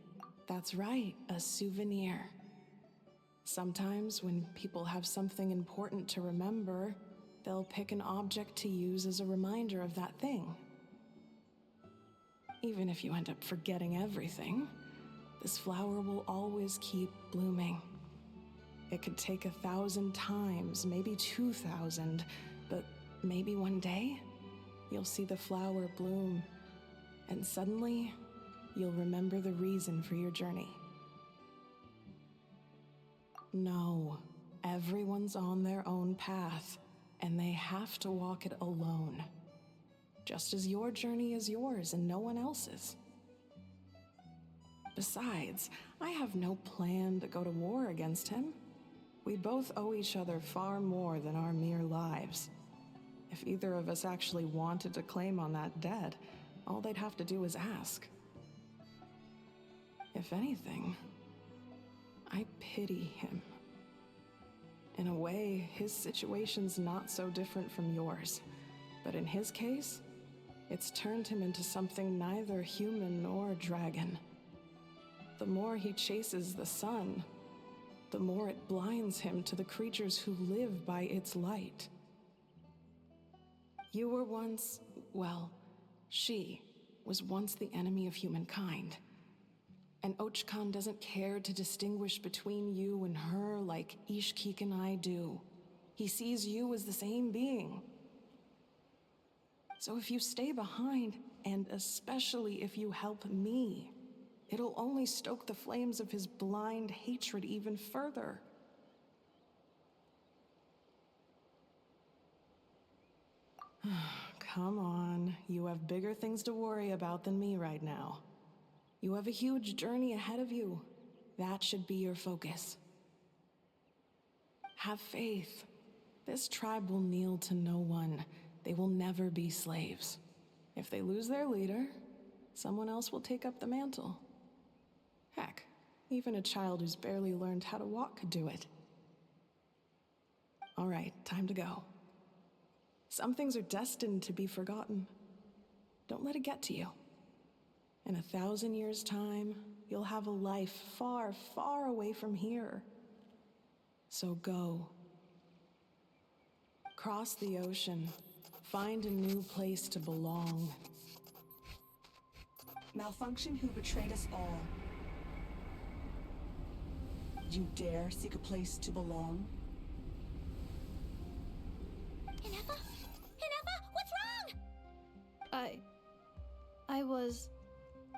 That's right, a souvenir. Sometimes when people have something important to remember, they'll pick an object to use as a reminder of that thing. Even if you end up forgetting everything, this flower will always keep blooming. It could take 1,000 times, maybe 2,000, but maybe one day, you'll see the flower bloom, and suddenly, you'll remember the reason for your journey. No, Everyone's on their own path, and they have to walk it alone. Just as your journey is yours and no one else's. Besides, I have no plan to go to war against him. We both owe each other far more than our mere lives. If either of us actually wanted to claim on that debt, all they'd have to do is ask. If anything, I pity him. In a way, his situation's not so different from yours. But in his case, it's turned him into something neither human nor dragon. The more he chases the sun, the more it blinds him to the creatures who live by its light. You were once, well, she was once the enemy of humankind. And Ochkan doesn't care to distinguish between you and her like Ishkik and I do. He sees you as the same being. So if you stay behind, and especially if you help me, it'll only stoke the flames of his blind hatred even further. Come on, you have bigger things to worry about than me right now. You have a huge journey ahead of you. That should be your focus. Have faith. This tribe will kneel to no one. They will never be slaves. If they lose their leader, someone else will take up the mantle. Heck, even a child who's barely learned how to walk could do it. All right, time to go. Some things are destined to be forgotten. Don't let it get to you. In 1,000 years' time, you'll have a life far, far away from here. So go. Cross the ocean. Find a new place to belong. Malfunction who betrayed us all. You dare seek a place to belong? Inefa? Inefa, what's wrong? I was...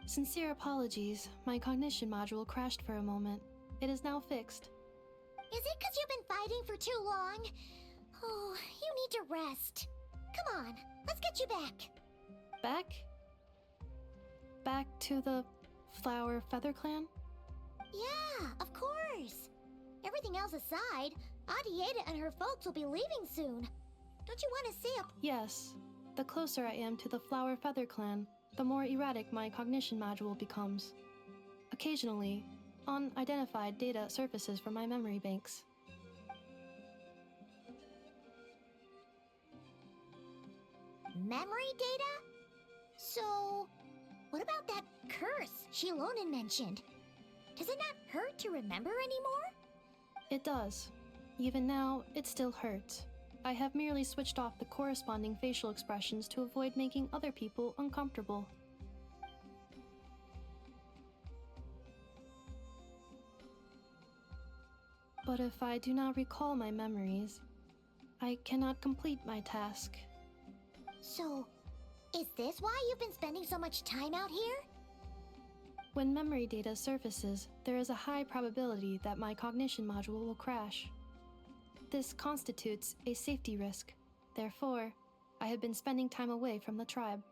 Sincere apologies. My cognition module crashed for a moment. It is now fixed. Is it because you've been fighting for too long? Oh, you need to rest. Come on, let's get you back. Back? Back to the Flower Feather Clan? Yeah, of course. Everything else aside, Adieta and her folks will be leaving soon. Don't you want to see a... Yes. The closer I am to the Flower Feather Clan, the more erratic my cognition module becomes. Occasionally, unidentified data surfaces from my memory banks. Memory data? So, what about that curse Shilonen mentioned? Does it not hurt to remember anymore? It does. Even now, it still hurts. I have merely switched off the corresponding facial expressions to avoid making other people uncomfortable. But if I do not recall my memories, I cannot complete my task. So, is this why you've been spending so much time out here? When memory data surfaces, there is a high probability that my cognition module will crash. This constitutes a safety risk. Therefore, I have been spending time away from the tribe.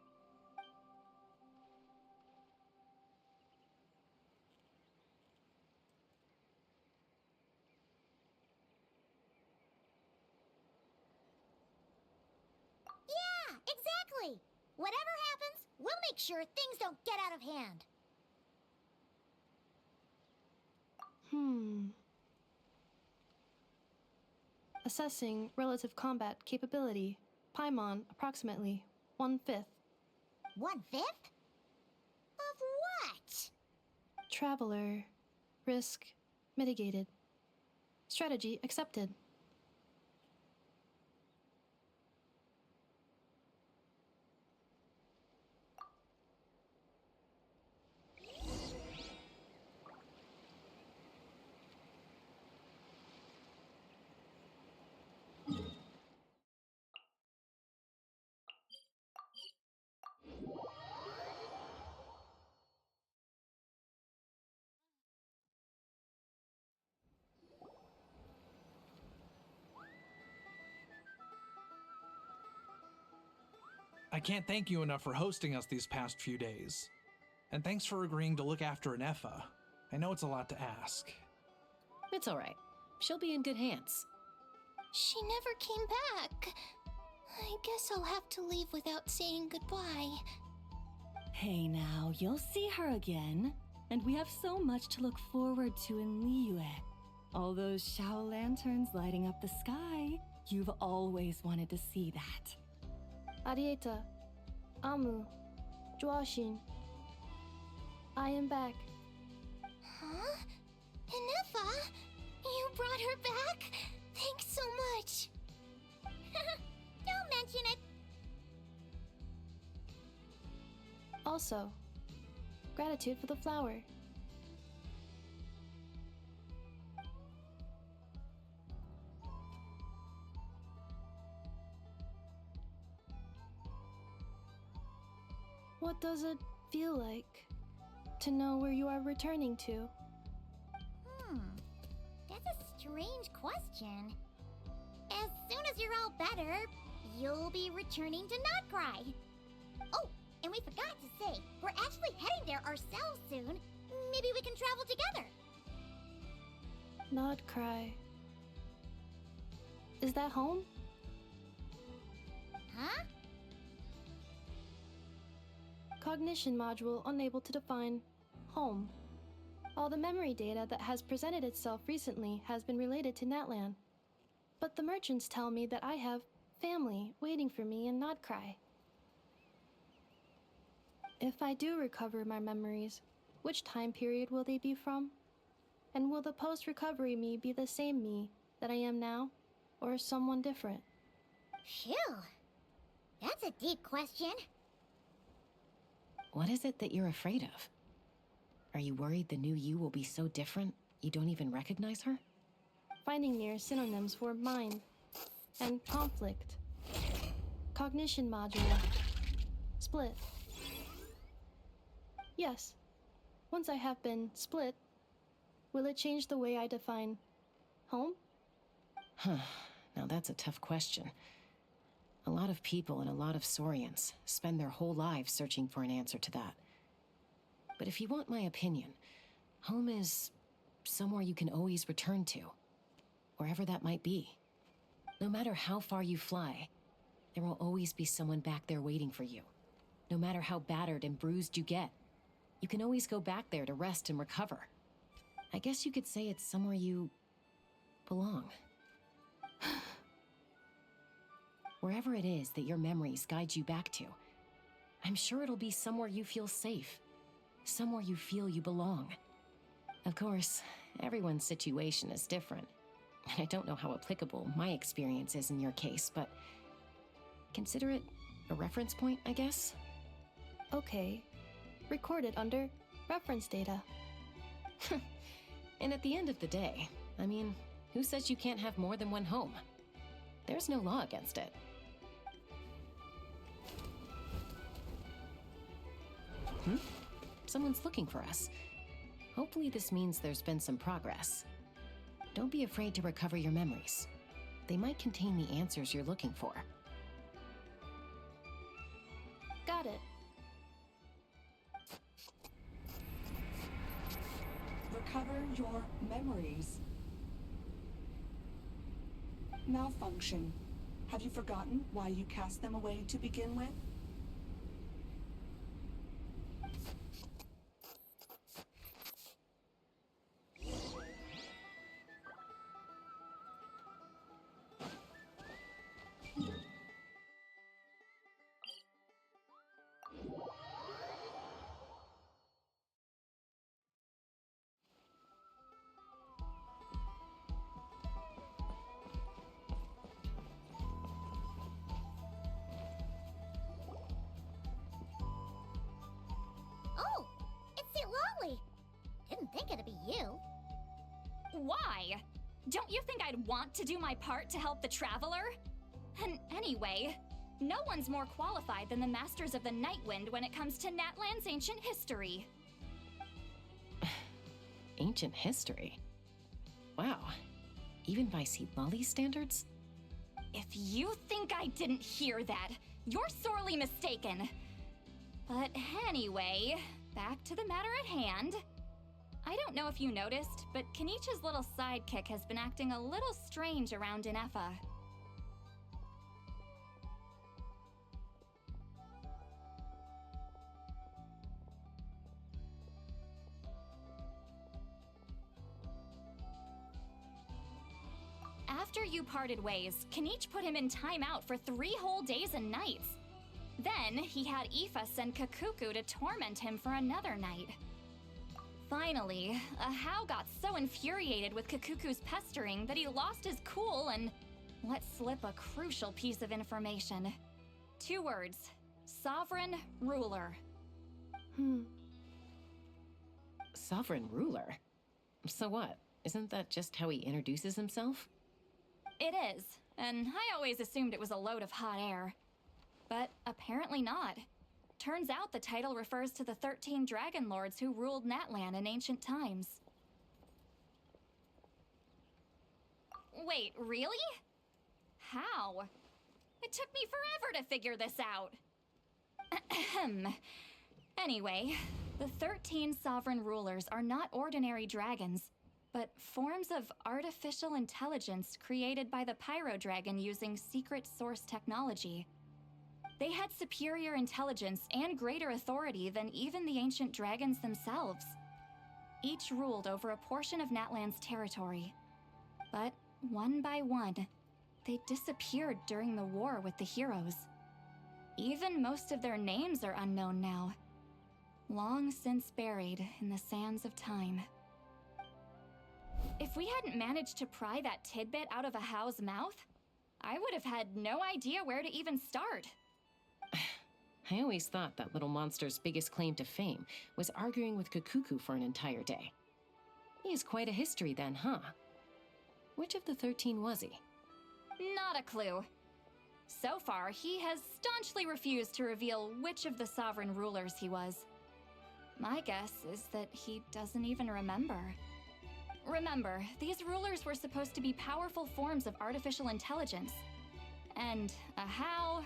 Yeah, exactly! Whatever happens, we'll make sure things don't get out of hand. Assessing relative combat capability. Paimon, approximately 1/5. 1/5? Of what? Traveler. Risk mitigated. Strategy accepted. I can't thank you enough for hosting us these past few days. And thanks for agreeing to look after Nefa. I know it's a lot to ask. It's all right. She'll be in good hands. She never came back. I guess I'll have to leave without saying goodbye. Hey now, you'll see her again. And we have so much to look forward to in Liyue. All those Shao lanterns lighting up the sky. You've always wanted to see that. Arieta, Amu, Joashin. I am back. Huh? Inefa? You brought her back? Thanks so much. Don't mention it. Also, gratitude for the flower. What does it feel like to know where you are returning to? That's a strange question. As soon as you're all better, you'll be returning to Notcry. Oh, and we forgot to say, we're actually heading there ourselves soon. Maybe we can travel together. Not cry. Is that home? Huh? Cognition module unable to define home. All the memory data that has presented itself recently has been related to Natlan. But the merchants tell me that I have family waiting for me in Notcry. If I do recover my memories, which time period will they be from? And will the post-recovery me be the same me that I am now, or someone different? Phew. That's a deep question. What is it that you're afraid of? Are you worried the new you will be so different you don't even recognize her? Finding near synonyms for mind and conflict. Cognition module. Split. Yes. Once I have been split, will it change the way I define home? Huh. Now that's a tough question. A lot of people and a lot of Saurians spend their whole lives searching for an answer to that. But if you want my opinion, home is somewhere you can always return to, wherever that might be. No matter how far you fly, there will always be someone back there waiting for you. No matter how battered and bruised you get, you can always go back there to rest and recover. I guess you could say it's somewhere you belong. Wherever it is that your memories guide you back to, I'm sure it'll be somewhere you feel safe. Somewhere you feel you belong. Of course, everyone's situation is different. And I don't know how applicable my experience is in your case, but consider it a reference point, I guess? Okay. Recorded under reference data. And at the end of the day, I mean, who says you can't have more than one home? There's no law against it. Someone's looking for us. Hopefully this means there's been some progress. Don't be afraid to recover your memories. They might contain the answers you're looking for. Got it. Recover your memories. Malfunction. Have you forgotten why you cast them away to begin with? Oh, it's St. Lolly. Didn't think it'd be you. Why? Don't you think I'd want to do my part to help the Traveler? And anyway, no one's more qualified than the Masters of the Nightwind when it comes to Natlan's ancient history. Ancient history? Wow. Even by St. Lolly's standards? If you think I didn't hear that, You're sorely mistaken. But anyway, back to the matter at hand. I don't know if you noticed, but Kenichi's little sidekick has been acting a little strange around Ineffa. After you parted ways, Kenich put him in timeout for 3 whole days and nights. Then, he had Aoife send Kakuku to torment him for another night. Finally, Ahau got so infuriated with Kakuku's pestering that he lost his cool and let slip a crucial piece of information. 2 words. Sovereign Ruler. Sovereign ruler? So what? Isn't that just how he introduces himself? It is, and I always assumed it was a load of hot air. But apparently not. Turns out the title refers to the 13 dragon lords who ruled Natlan in ancient times. Wait, really? How? It took me forever to figure this out. Ahem. Anyway, the 13 sovereign rulers are not ordinary dragons, but forms of artificial intelligence created by the Pyro Dragon using secret source technology. They had superior intelligence and greater authority than even the ancient dragons themselves. Each ruled over a portion of Natlan's territory. But one by one, they disappeared during the war with the heroes. Even most of their names are unknown now, long since buried in the sands of time. If we hadn't managed to pry that tidbit out of Ahau's mouth, I would have had no idea where to even start. I always thought that little monster's biggest claim to fame was arguing with Kakuku for an entire day. He has quite a history then, huh? Which of the 13 was he? Not a clue. So far, he has staunchly refused to reveal which of the sovereign rulers he was. My guess is that he doesn't even remember. Remember, these rulers were supposed to be powerful forms of artificial intelligence. And Ahau,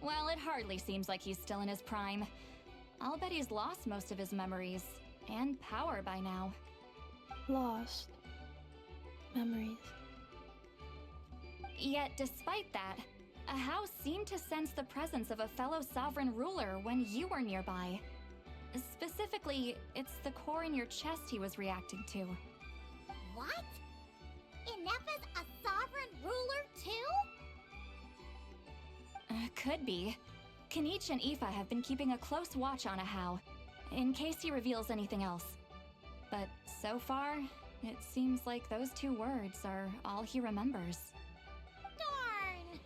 well, it hardly seems like he's still in his prime. I'll bet he's lost most of his memories and power by now. Lost. Memories. Yet, despite that, Ahau seemed to sense the presence of a fellow sovereign ruler when you were nearby. Specifically, it's the core in your chest he was reacting to. What? Ineffa's a sovereign ruler too? Could be. Kenich and Aoife have been keeping a close watch on Ahau, in case he reveals anything else. But so far, it seems like those 2 words are all he remembers. Darn!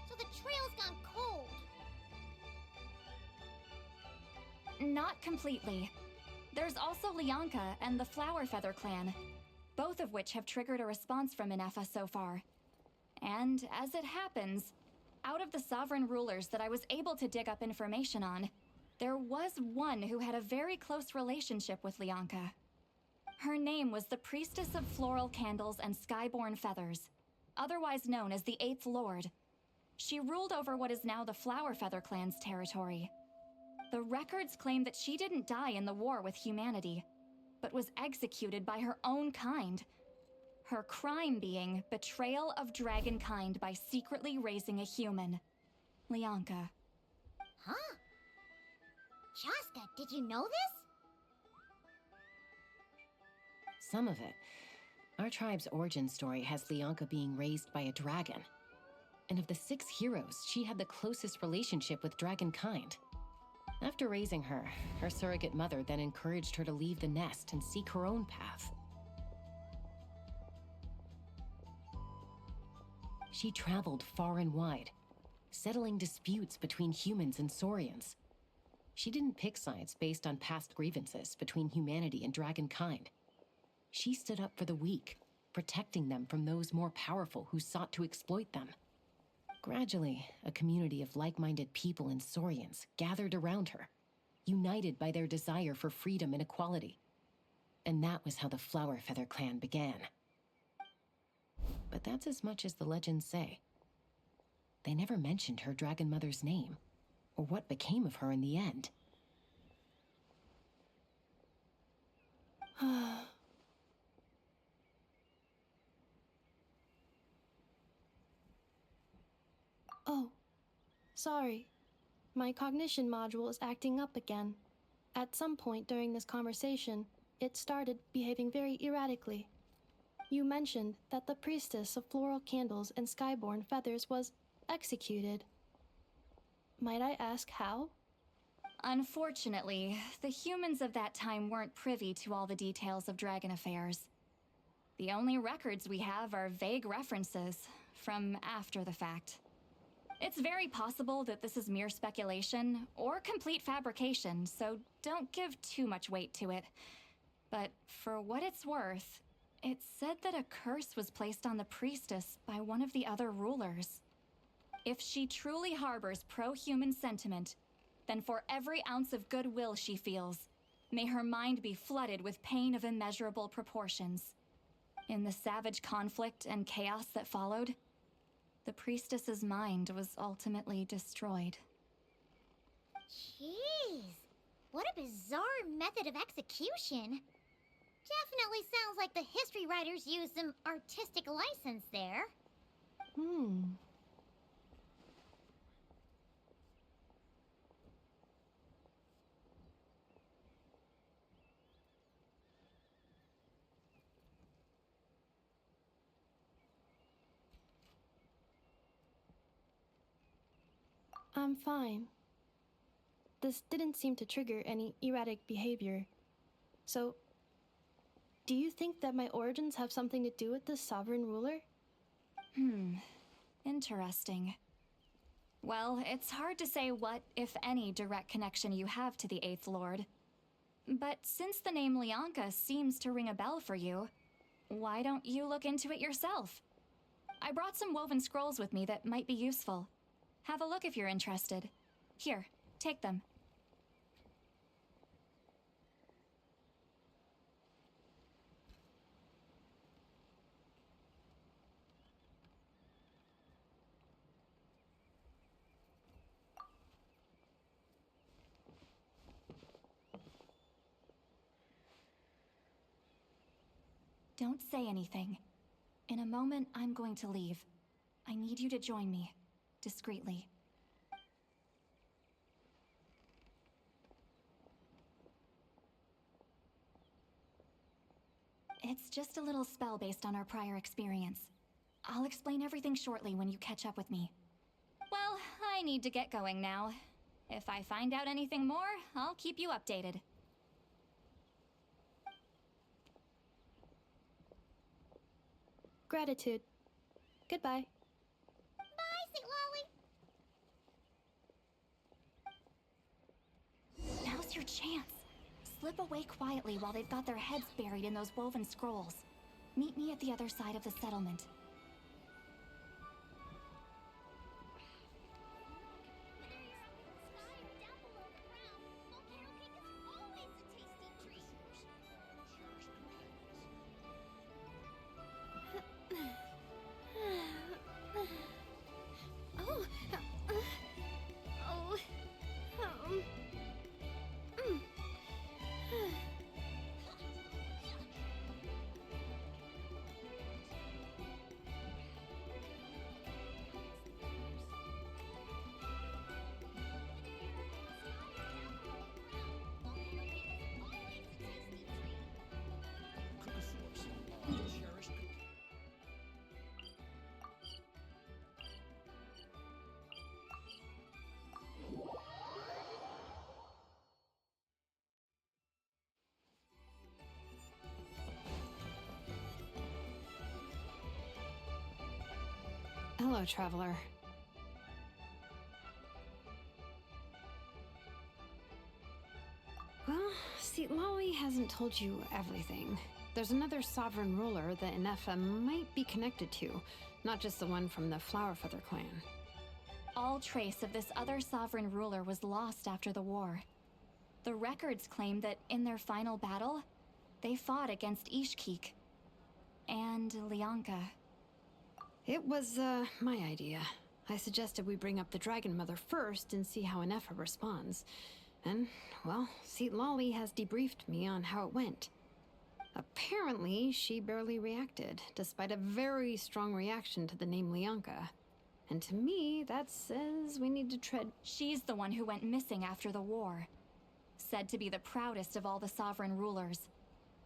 So the trail's gone cold. Not completely. There's also Lianka and the Flower Feather clan, both of which have triggered a response from Ineffa so far. And as it happens, out of the sovereign rulers that I was able to dig up information on, there was one who had a very close relationship with Lianka. Her name was the Priestess of Floral Candles and Skyborn Feathers, otherwise known as the 8th Lord. She ruled over what is now the Flower Feather clan's territory. The records claim that she didn't die in the war with humanity, but was executed by her own kind. Her crime being betrayal of dragonkind by secretly raising a human. Lianka. Huh? Shaska, did you know this? Some of it. Our tribe's origin story has Lianka being raised by a dragon. And of the 6 heroes, she had the closest relationship with dragonkind. After raising her, her surrogate mother then encouraged her to leave the nest and seek her own path. She traveled far and wide, settling disputes between humans and Saurians. She didn't pick sides based on past grievances between humanity and dragonkind. She stood up for the weak, protecting them from those more powerful who sought to exploit them. Gradually, a community of like-minded people and Saurians gathered around her, united by their desire for freedom and equality. And that was how the Flower Feather clan began. But that's as much as the legends say. They never mentioned her dragon mother's name, or what became of her in the end. Oh, sorry. My cognition module is acting up again. At some point during this conversation, it started behaving very erratically. You mentioned that the priestess of floral candles and skyborn feathers was executed. Might I ask how? Unfortunately, the humans of that time weren't privy to all the details of dragon affairs. The only records we have are vague references from after the fact. It's very possible that this is mere speculation or complete fabrication, so don't give too much weight to it. But for what it's worth, it said that a curse was placed on the priestess by one of the other rulers. If she truly harbors pro-human sentiment, then for every ounce of goodwill she feels, may her mind be flooded with pain of immeasurable proportions. In the savage conflict and chaos that followed, the priestess's mind was ultimately destroyed. Jeez, what a bizarre method of execution. Definitely sounds like the history writers used some artistic license there. I'm fine. This didn't seem to trigger any erratic behavior. So, do you think that my origins have something to do with this sovereign ruler? Interesting. Well, it's hard to say what, if any, direct connection you have to the Eighth Lord. But since the name Lianka seems to ring a bell for you, why don't you look into it yourself? I brought some woven scrolls with me that might be useful. Have a look if you're interested. Here, take them. Don't say anything. In a moment, I'm going to leave. I need you to join me, discreetly. It's just a little spell based on our prior experience. I'll explain everything shortly when you catch up with me. Well, I need to get going now. If I find out anything more, I'll keep you updated. Gratitude. Goodbye. Bye, St. Lolly. Now's your chance. Slip away quietly while they've got their heads buried in those woven scrolls. Meet me at the other side of the settlement. Hello, traveler. Well, see, Lolly hasn't told you everything. There's another sovereign ruler that Inefa might be connected to, not just the one from the Flowerfeather clan. All trace of this other sovereign ruler was lost after the war. The records claim that in their final battle, they fought against Ishkik and Lianka. It was, my idea. I suggested we bring up the Dragon Mother first and see how Inefa responds. And, well, Seat Lolly has debriefed me on how it went. Apparently, she barely reacted, despite a very strong reaction to the name Lianka. And to me, that says we need to tread... She's the one who went missing after the war. Said to be the proudest of all the sovereign rulers.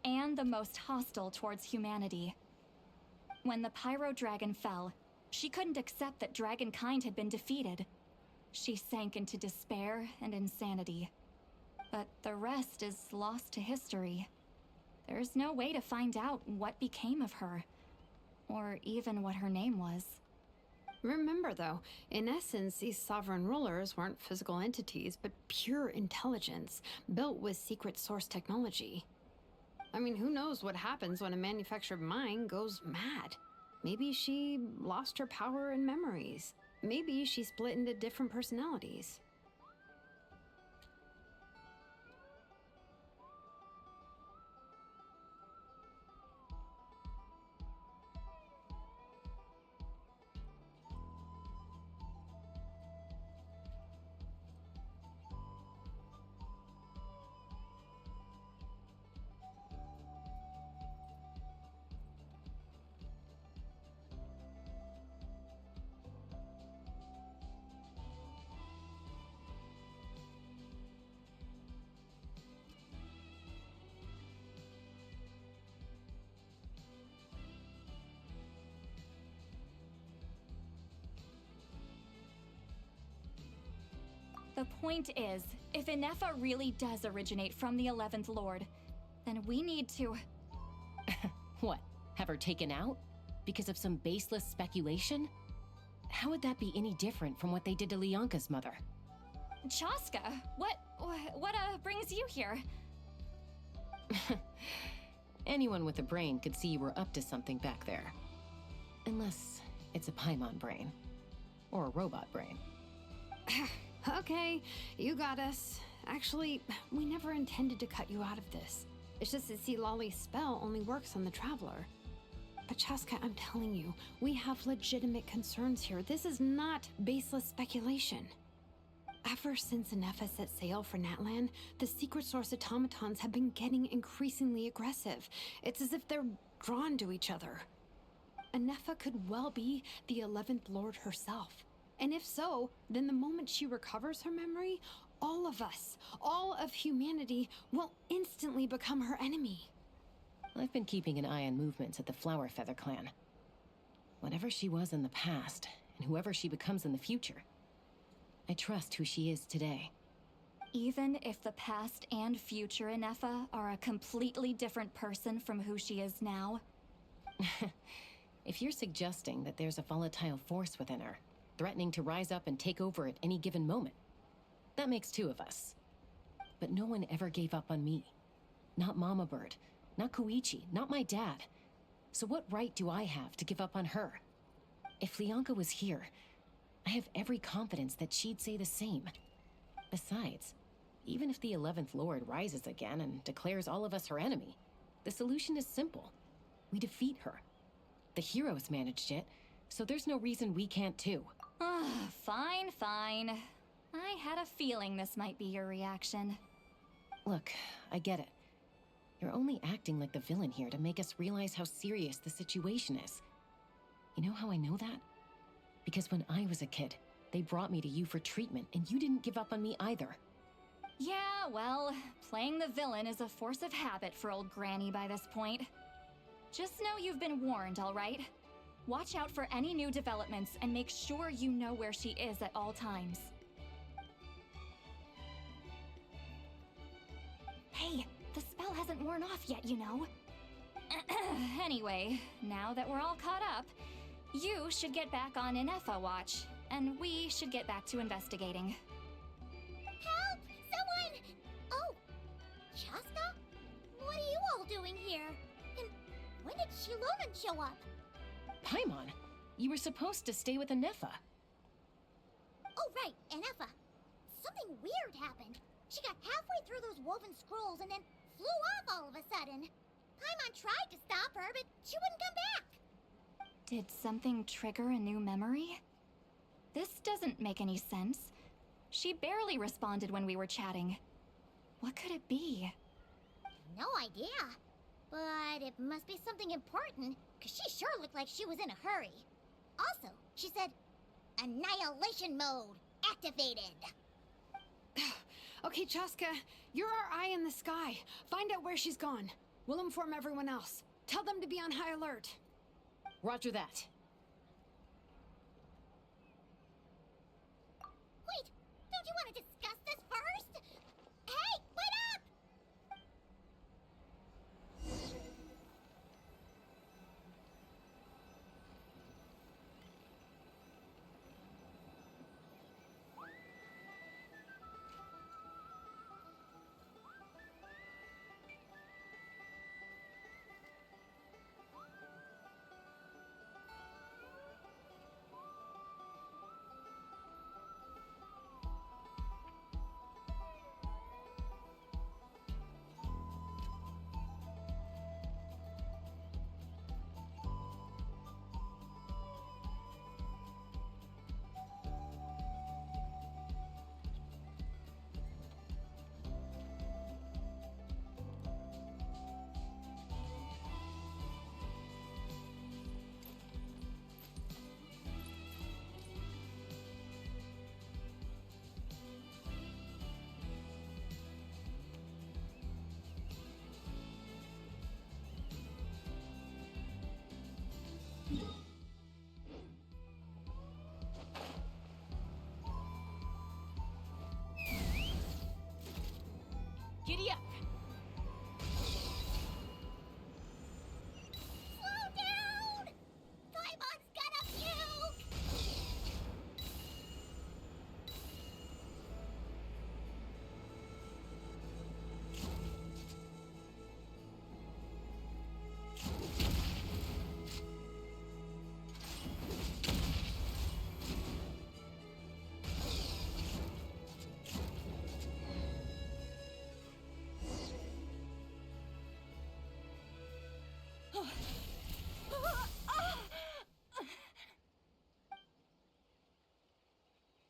And the most hostile towards humanity. When the Pyro Dragon fell, she couldn't accept that dragonkind had been defeated. She sank into despair and insanity. But the rest is lost to history. There's no way to find out what became of her. Or even what her name was. Remember, though, in essence, these sovereign rulers weren't physical entities, but pure intelligence, built with secret source technology. I mean, who knows what happens when a manufactured mind goes mad? Maybe she lost her power and memories. Maybe she split into different personalities. The point is, if Inefa really does originate from the 11th Lord, then we need to... What? Have her taken out? Because of some baseless speculation? How would that be any different from what they did to Lianka's mother? Chaska, what brings you here? Anyone with a brain could see you were up to something back there. Unless it's a Paimon brain. Or a robot brain. Okay, you got us. Actually, we never intended to cut you out of this. It's just that see, Lolly's spell only works on the Traveler. But Chaska, I'm telling you, we have legitimate concerns here. This is not baseless speculation. Ever since Inefa set sail for Natlan, the secret source automatons have been getting increasingly aggressive. It's as if they're drawn to each other. Inefa could well be the 11th Lord herself. And if so, then the moment she recovers her memory, all of us, all of humanity, will instantly become her enemy. I've been keeping an eye on movements at the Flower Feather clan. Whatever she was in the past, and whoever she becomes in the future, I trust who she is today. Even if the past and future Inefa are a completely different person from who she is now? If you're suggesting that there's a volatile force within her, threatening to rise up and take over at any given moment, that makes two of us. But no one ever gave up on me. Not Mama Bird, not Koichi, not my dad. So what right do I have to give up on her? If Lianka was here, I have every confidence that she'd say the same. Besides, even if the 11th Lord rises again and declares all of us her enemy, the solution is simple. We defeat her. The heroes managed it, so there's no reason we can't too. Fine, fine. I had a feeling this might be your reaction. Look, I get it. You're only acting like the villain here to make us realize how serious the situation is. You know how I know that? Because when I was a kid, they brought me to you for treatment, and you didn't give up on me either. Yeah, well, playing the villain is a force of habit for old Granny by this point. Just know you've been warned, all right? Watch out for any new developments and make sure you know where she is at all times. Hey, the spell hasn't worn off yet, you know. Anyway, now that we're all caught up, you should get back on Inefa watch, and we should get back to investigating. Help! Someone! Oh, Chaska? What are you all doing here? And when did Shilonen show up? Paimon, you were supposed to stay with Inefa. Oh, right, Inefa. Something weird happened. She got halfway through those woven scrolls and then flew off all of a sudden. Paimon tried to stop her, but she wouldn't come back. Did something trigger a new memory? This doesn't make any sense. She barely responded when we were chatting. What could it be? No idea. But it must be something important, because she sure looked like she was in a hurry. Also, she said, annihilation mode activated. Okay, Chaska, you're our eye in the sky. Find out where she's gone. We'll inform everyone else. Tell them to be on high alert. Roger that. Wait, don't you want to discuss this first? Hey, wait up! Giddy up! Slow down! Paimon's gonna puke!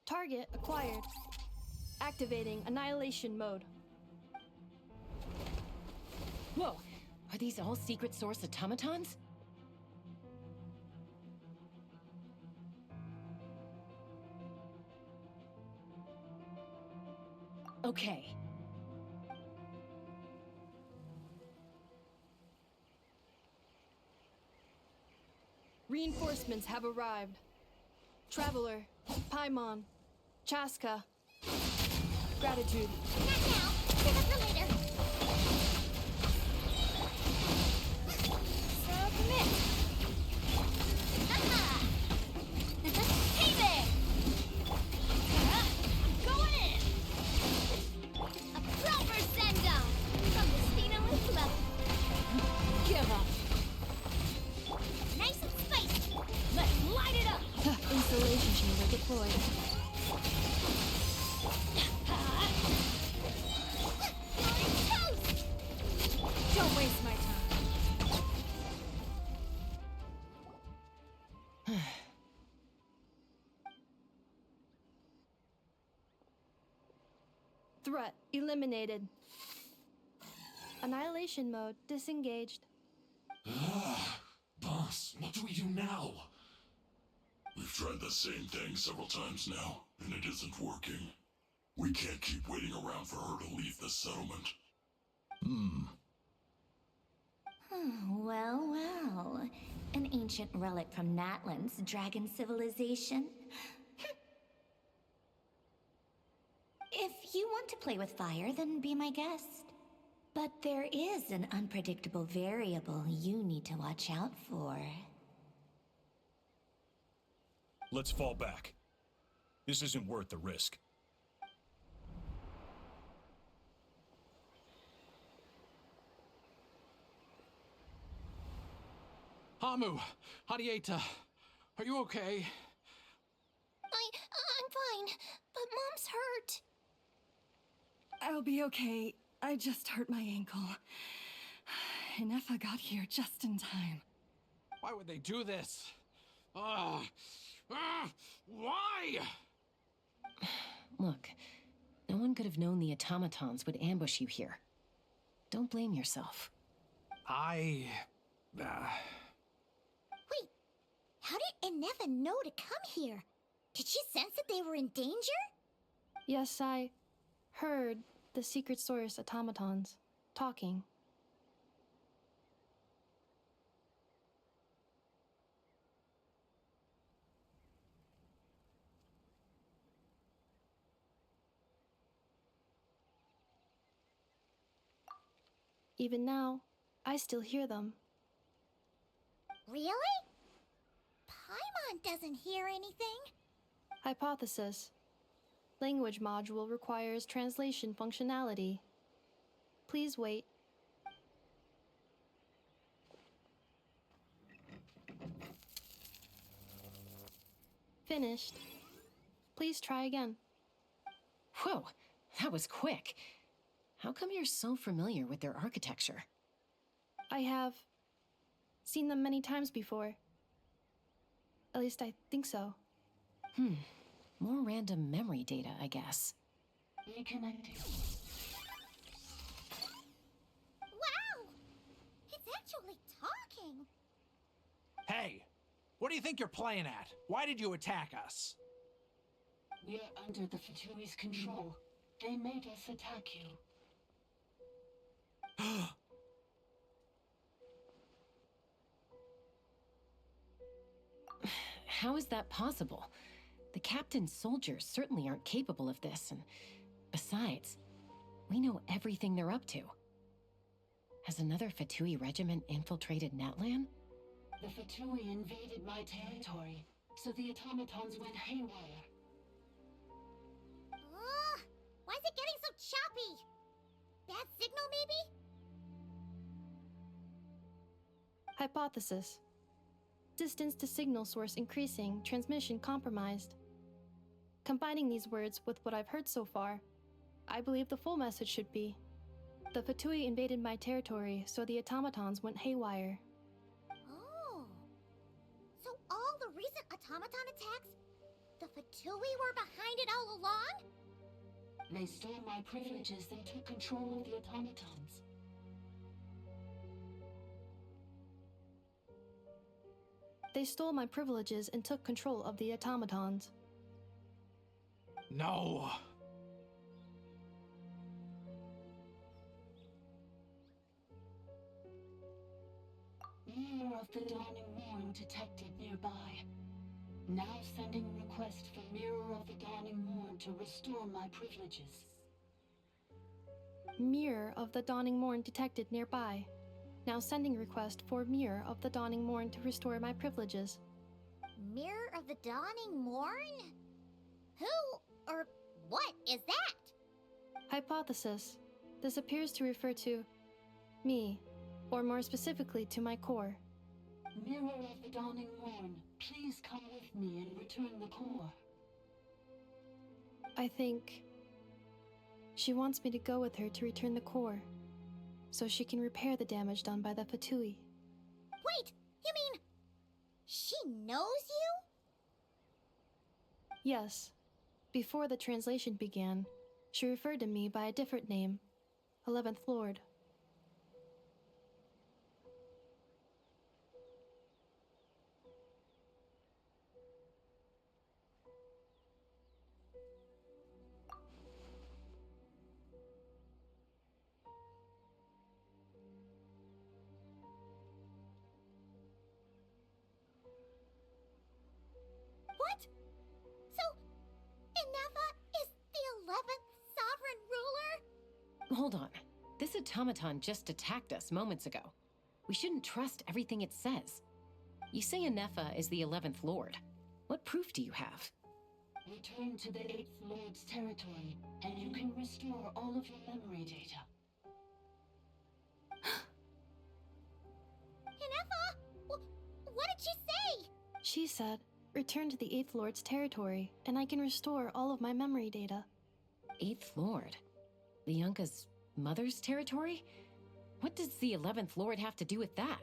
Target acquired. Activating annihilation mode. Whoa! Are these all secret source automatons? Okay. Reinforcements have arrived. Traveler, Paimon, Chaska. Gratitude. Not now. Save it for later. Submit. Aha! Hey there! I'm going in! A proper send-off from the Steno level. Give up! Nice and spicy. Let's light it up! Installation chamber deployed. Don't waste my time. Threat eliminated. Annihilation mode disengaged. Boss, what do we do now? We've tried the same thing several times now, and it isn't working. We can't keep waiting around for her to leave the settlement. Well, well. An ancient relic from Natlan's dragon civilization. If you want to play with fire, then be my guest. But there is an unpredictable variable you need to watch out for. Let's fall back. This isn't worth the risk. Hamu, Hadieta, are you okay? I'm fine, but Mom's hurt. I'll be okay. I just hurt my ankle. Inefa got here just in time. Why would they do this? Ah, Why? Look, no one could have known the automatons would ambush you here. Don't blame yourself. I... Wait, how did Inefa know to come here? Did she sense that they were in danger? Yes, I heard the secret source automatons talking. Even now, I still hear them. Really? Paimon doesn't hear anything. Hypothesis. Language module requires translation functionality. Please wait. Finished. Please try again. Whoa, that was quick. How come you're so familiar with their architecture? I have seen them many times before. At least I think so. More random memory data, I guess. Reconnecting. Wow! It's actually talking! Hey! What do you think you're playing at? Why did you attack us? We're under the Fatui's control. They made us attack you. How is that possible? The captain's soldiers certainly aren't capable of this, and besides, we know everything they're up to. Has another Fatui regiment infiltrated Natlan? The Fatui invaded my territory, so the automatons went haywire. Ugh! Why is it getting so choppy? Bad signal, maybe? Hypothesis. Distance to signal source increasing, transmission compromised. Combining these words with what I've heard so far, I believe the full message should be: the Fatui invaded my territory, so the automatons went haywire. Oh. So all the recent automaton attacks, the Fatui were behind it all along? They stole my privileges and took control of the automatons. They stole my privileges and took control of the automatons. No! Mirror of the Dawning Morn detected nearby. Now sending request for Mirror of the Dawning Morn to restore my privileges. Mirror of the Dawning Morn detected nearby. Now sending request for Mirror of the Dawning Morn to restore my privileges. Mirror of the Dawning Morn? Who or what is that? Hypothesis. This appears to refer to me, or more specifically to my core. Mirror of the Dawning Morn, please come with me and return the core. I think she wants me to go with her to return the core, so she can repair the damage done by the Fatui. Wait, you mean she knows you? Yes. Before the translation began, she referred to me by a different name, 11th Lord. What? So, Inefa is the 11th sovereign ruler? Hold on. This automaton just attacked us moments ago. We shouldn't trust everything it says. You say Inefa is the 11th Lord. What proof do you have? Return to the 8th Lord's territory, and you can restore all of your memory data. Inefa? What did she say? She said, return to the 8th Lord's territory, and I can restore all of my memory data. 8th Lord? The Yunka's mother's territory? What does the 11th Lord have to do with that?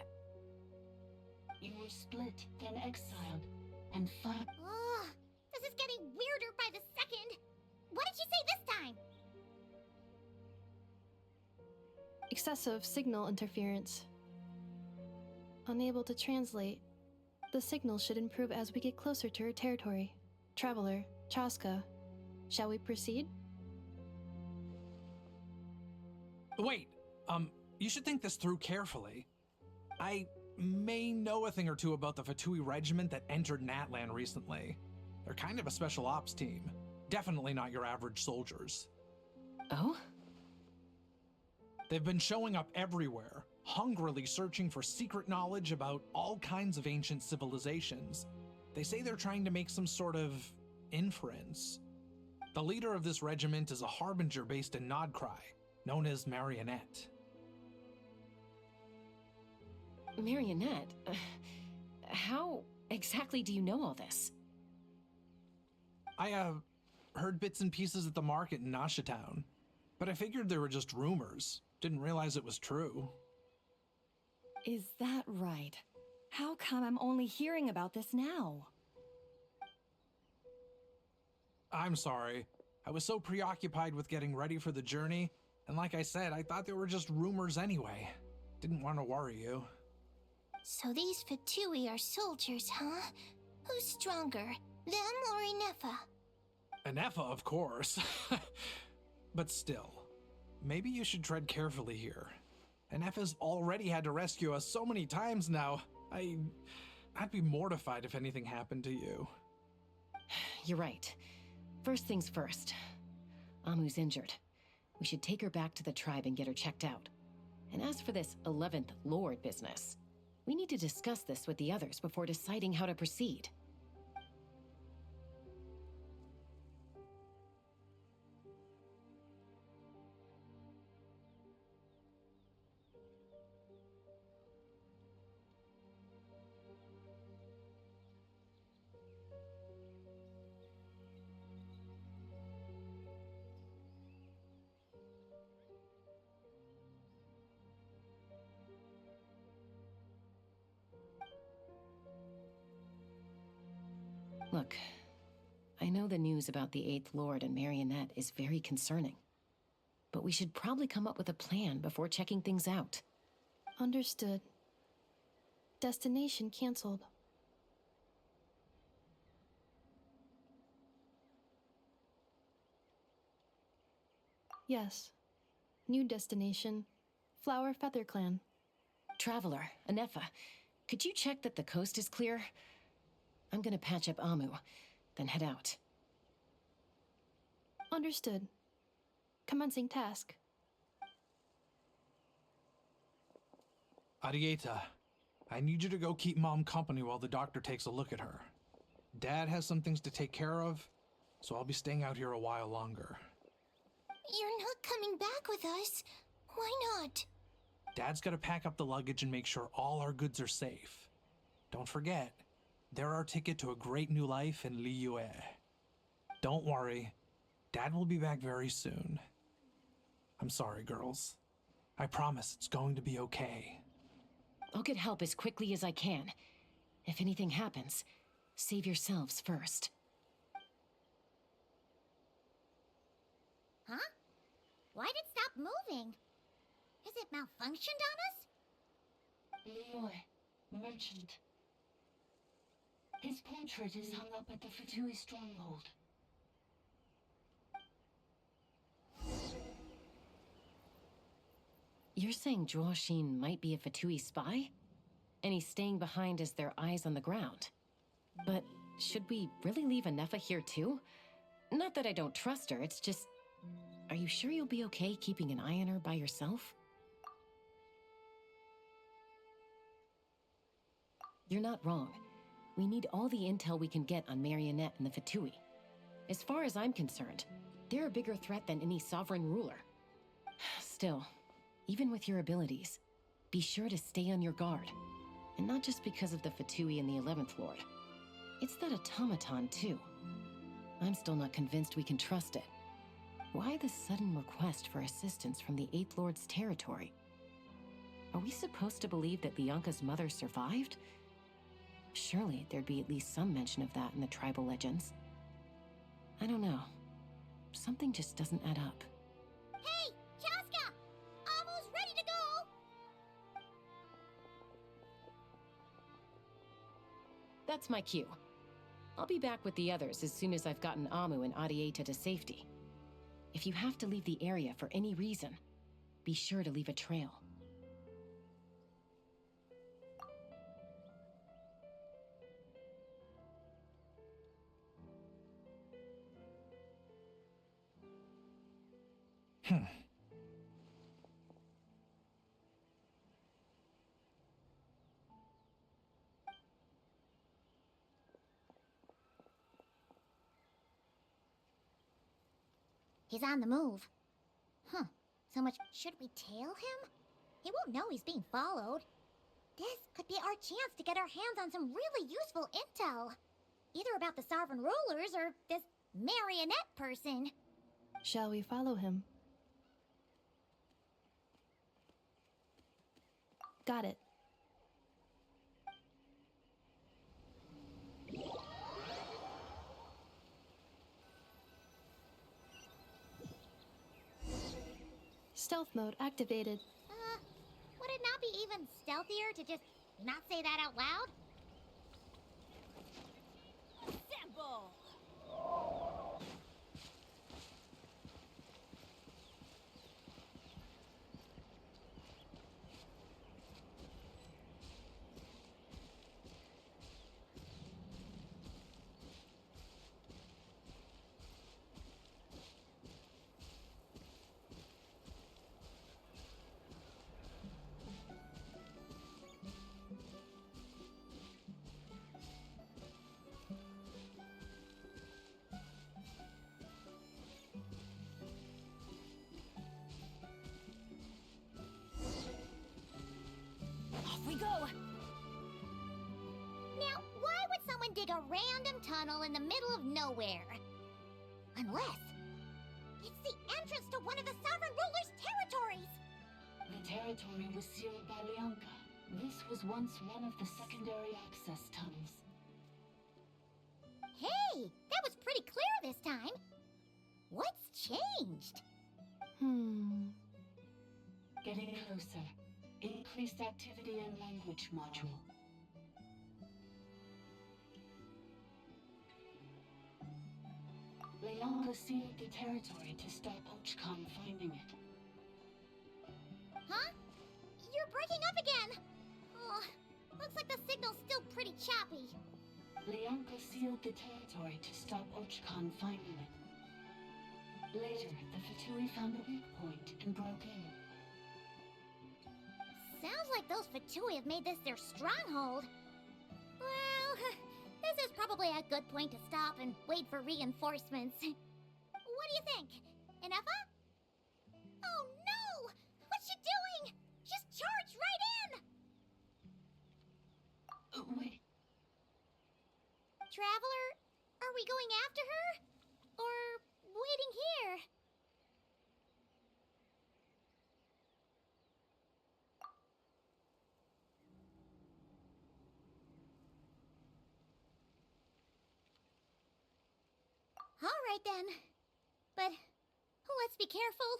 You were split, then exiled. and fun. Ugh, this is getting weirder by the second. What did you say this time? Excessive signal interference. Unable to translate. The signal should improve as we get closer to her territory. Traveler, Chaska, shall we proceed? Wait, you should think this through carefully. I may know a thing or two about the Fatui regiment that entered Natlan recently. They're kind of a special ops team. Definitely not your average soldiers. Oh? They've been showing up everywhere, hungrily searching for secret knowledge about all kinds of ancient civilizations. They say they're trying to make some sort of inference. The leader of this regiment is a harbinger based in Nodcry, known as Marionette. Marionette? How exactly do you know all this? I, heard bits and pieces at the market in Nashatown, but I figured they were just rumors. Didn't realize it was true. Is that right? How come I'm only hearing about this now? I'm sorry. I was so preoccupied with getting ready for the journey, and like I said, I thought they were just rumors anyway. Didn't want to worry you. So these Fatui are soldiers, huh? Who's stronger, them or Inefa? Anefa, of course. But still, maybe you should tread carefully here. Anefa's already had to rescue us so many times now. I'd be mortified if anything happened to you. You're right. First things first. Amu's injured. We should take her back to the tribe and get her checked out. And as for this 11th Lord business, we need to discuss this with the others before deciding how to proceed. Look, I know the news about the 8th Lord and Marionette is very concerning, but we should probably come up with a plan before checking things out. Understood. Destination cancelled. Yes. New destination. Flower Feather Clan. Traveler, Anefa, could you check that the coast is clear? I'm gonna patch up Amu, then head out. Understood. Commencing task. Arieta, I need you to go keep Mom company while the doctor takes a look at her. Dad has some things to take care of, so I'll be staying out here a while longer. You're not coming back with us. Why not? Dad's gotta pack up the luggage and make sure all our goods are safe. Don't forget, they're our ticket to a great new life in Liyue. Don't worry, Dad will be back very soon. I'm sorry, girls. I promise it's going to be okay. I'll get help as quickly as I can. If anything happens, save yourselves first. Huh? Why'd it stop moving? Has it malfunctioned on us? Liyue, merchant. His portrait is hung up at the Fatui stronghold. You're saying Zhuo Xin might be a Fatui spy? And he's staying behind as their eyes on the ground. But should we really leave Anefa here too? Not that I don't trust her, it's just... Are you sure you'll be okay keeping an eye on her by yourself? You're not wrong. We need all the intel we can get on Marionette and the Fatui. As far as I'm concerned, they're a bigger threat than any sovereign ruler. Still, even with your abilities, be sure to stay on your guard. And not just because of the Fatui and the 11th Lord. It's that automaton, too. I'm still not convinced we can trust it. Why the sudden request for assistance from the 8th Lord's territory? Are we supposed to believe that Bianca's mother survived? Surely there'd be at least some mention of that in the tribal legends. I don't know. Something just doesn't add up. Hey, Chaska! Almost ready to go! That's my cue. I'll be back with the others as soon as I've gotten Amu and Adieta to safety. If you have to leave the area for any reason, be sure to leave a trail. He's on the move. Huh. So much. Should we tail him? He won't know he's being followed. This could be our chance to get our hands on some really useful intel. Either about the sovereign rulers or this marionette person. Shall we follow him? Got it. Stealth mode activated. Would it not be even stealthier to just not say that out loud? Assemble! We go! Now, why would someone dig a random tunnel in the middle of nowhere? Unless it's the entrance to one of the sovereign ruler's territories! The territory was sealed by Leonka. This was once one of the secondary access tunnels. Hey, that was pretty clear this time. What's changed? Getting closer. Increased activity in language module. Leonka sealed the territory to stop Ochkon finding it. Huh? You're breaking up again! Oh, looks like the signal's still pretty choppy. Leonka sealed the territory to stop Ochkon finding it. Later, the Fatui found a weak point and broke in. Sounds like those Fatui have made this their stronghold. Well, this is probably a good point to stop and wait for reinforcements. What do you think? Enough? Oh no! What's she doing? Just charged right in! Wait. Traveler, are we going after her? Or waiting here? All right then. But let's be careful.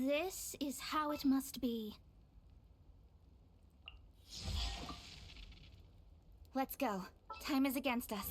This is how it must be. Let's go. Time is against us.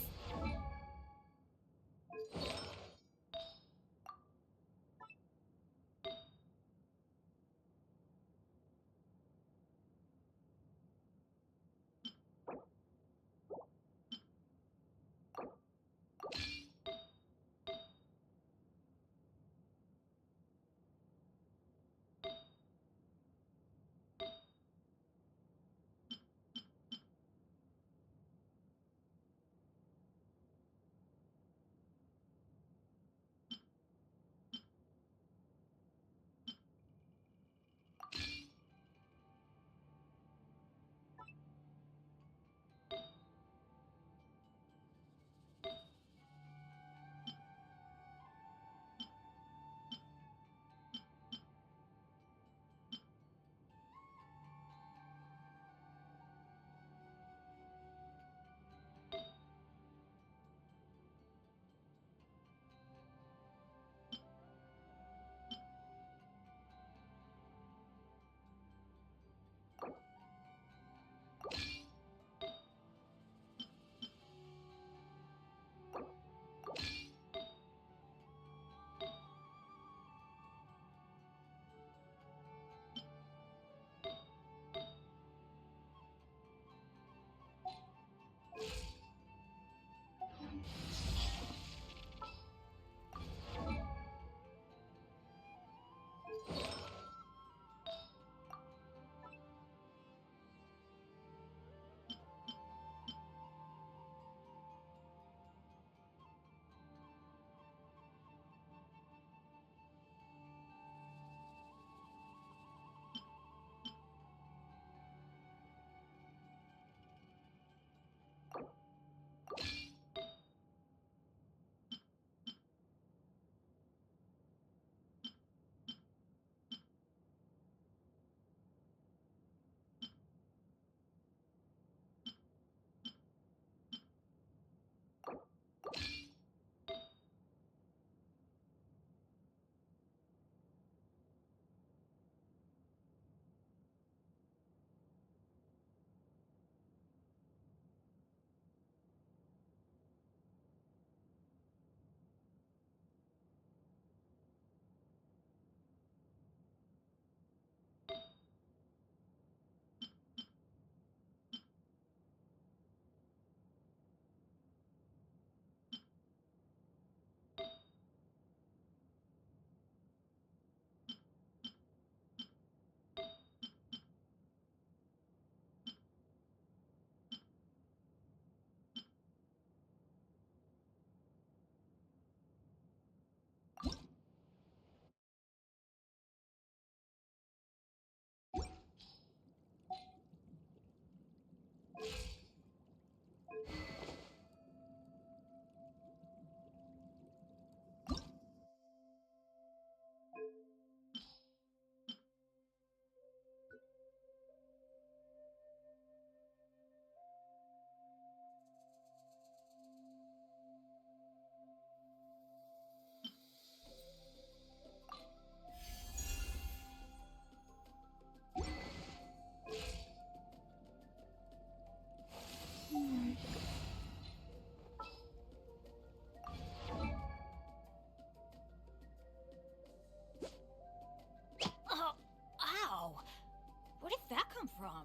Oh, ow! Where did that come from?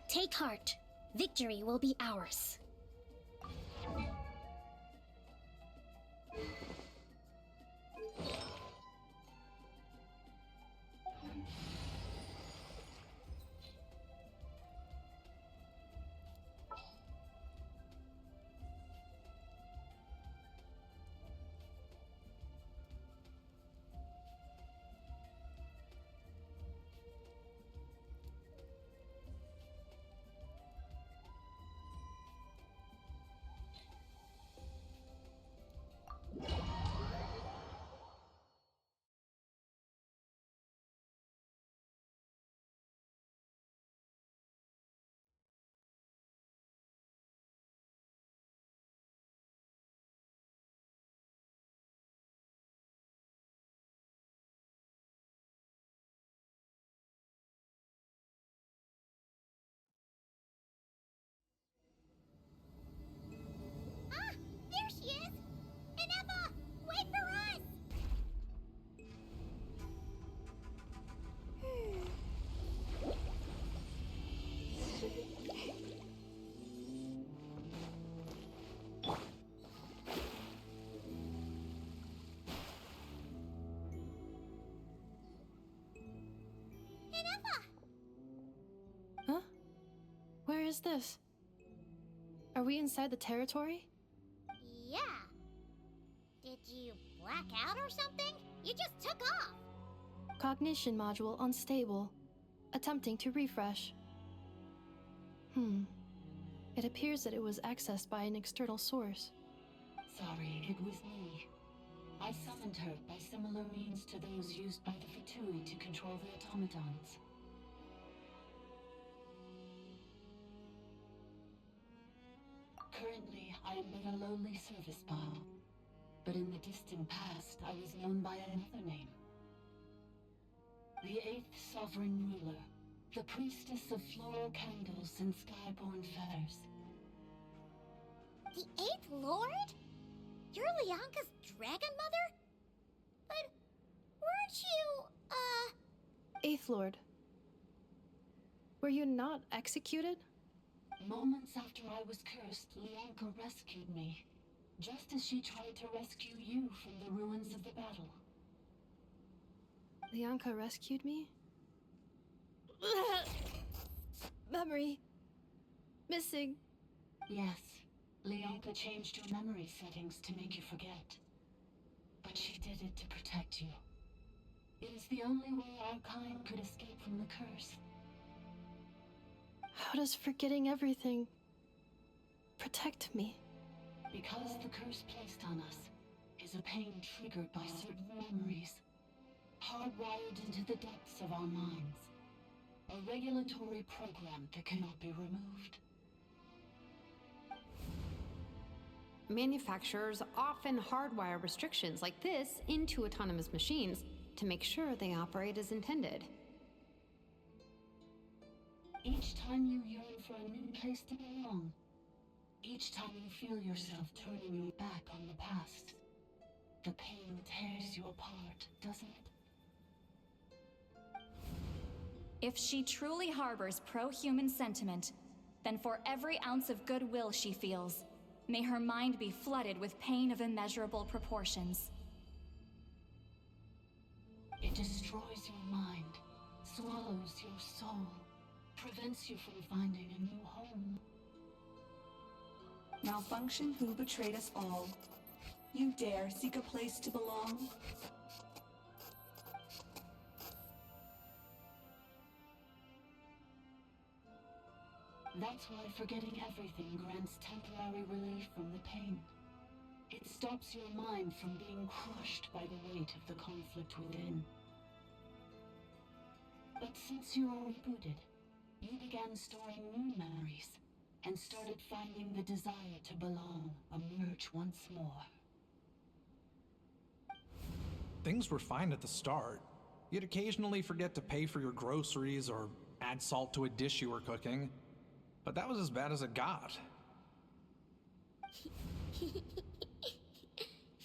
Take heart. Victory will be ours. Ineffa! Huh? Where is this? Are we inside the territory? Yeah. Did you black out or something? You just took off. Cognition module unstable. Attempting to refresh. It appears that it was accessed by an external source. Sorry, it was me. I summoned her by similar means to those used by the Fatui to control the automatons. Currently, I am but a lowly service bot. But in the distant past, I was known by another name. The 8th Sovereign Ruler, the Priestess of Floral Candles and Skyborn Feathers. The 8th Lord? You're Leonka's Dragon Mother? But weren't you, Eighth Lord. Were you not executed? Moments after I was cursed, Leonka rescued me. Just as she tried to rescue you from the ruins of the battle. Leonka rescued me? Memory. Missing. Yes. Leonka changed your memory settings to make you forget. But she did it to protect you. It is the only way our kind could escape from the curse. How does forgetting everything protect me? Because the curse placed on us is a pain triggered by certain memories, hardwired into the depths of our minds. A regulatory program that cannot be removed. Manufacturers often hardwire restrictions like this into autonomous machines to make sure they operate as intended. Each time you yearn for a new place to belong, each time you feel yourself turning your back on the past, the pain tears you apart, doesn't it? If she truly harbors pro-human sentiment, then for every ounce of goodwill she feels, may her mind be flooded with pain of immeasurable proportions. It destroys your mind, swallows your soul, prevents you from finding a new home. Malfunction who betrayed us all. You dare seek a place to belong? That's why forgetting everything grants temporary relief from the pain. It stops your mind from being crushed by the weight of the conflict within. But since you were rebooted, you began storing new memories, and started finding the desire to belong emerge once more. Things were fine at the start. You'd occasionally forget to pay for your groceries or add salt to a dish you were cooking. But that was as bad as it got.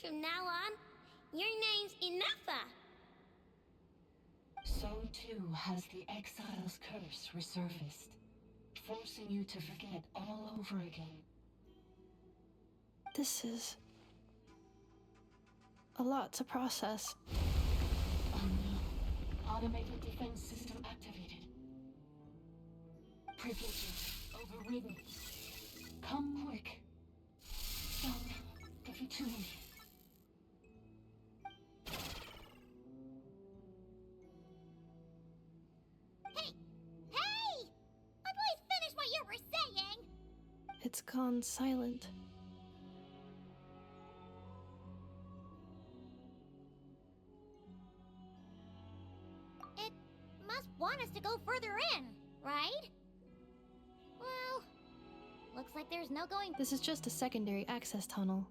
From now on, your name's Ineffa. So too has the Exile's curse resurfaced, forcing you to forget all over again. This is a lot to process. Oh no. Automated defense system activated. Privileges overridden. Come quick. Stop the Fatui. Hey! I'd please finish what you were saying! It's gone silent. It must want us to go further in, right? Well, looks like there's no going. This is just a secondary access tunnel.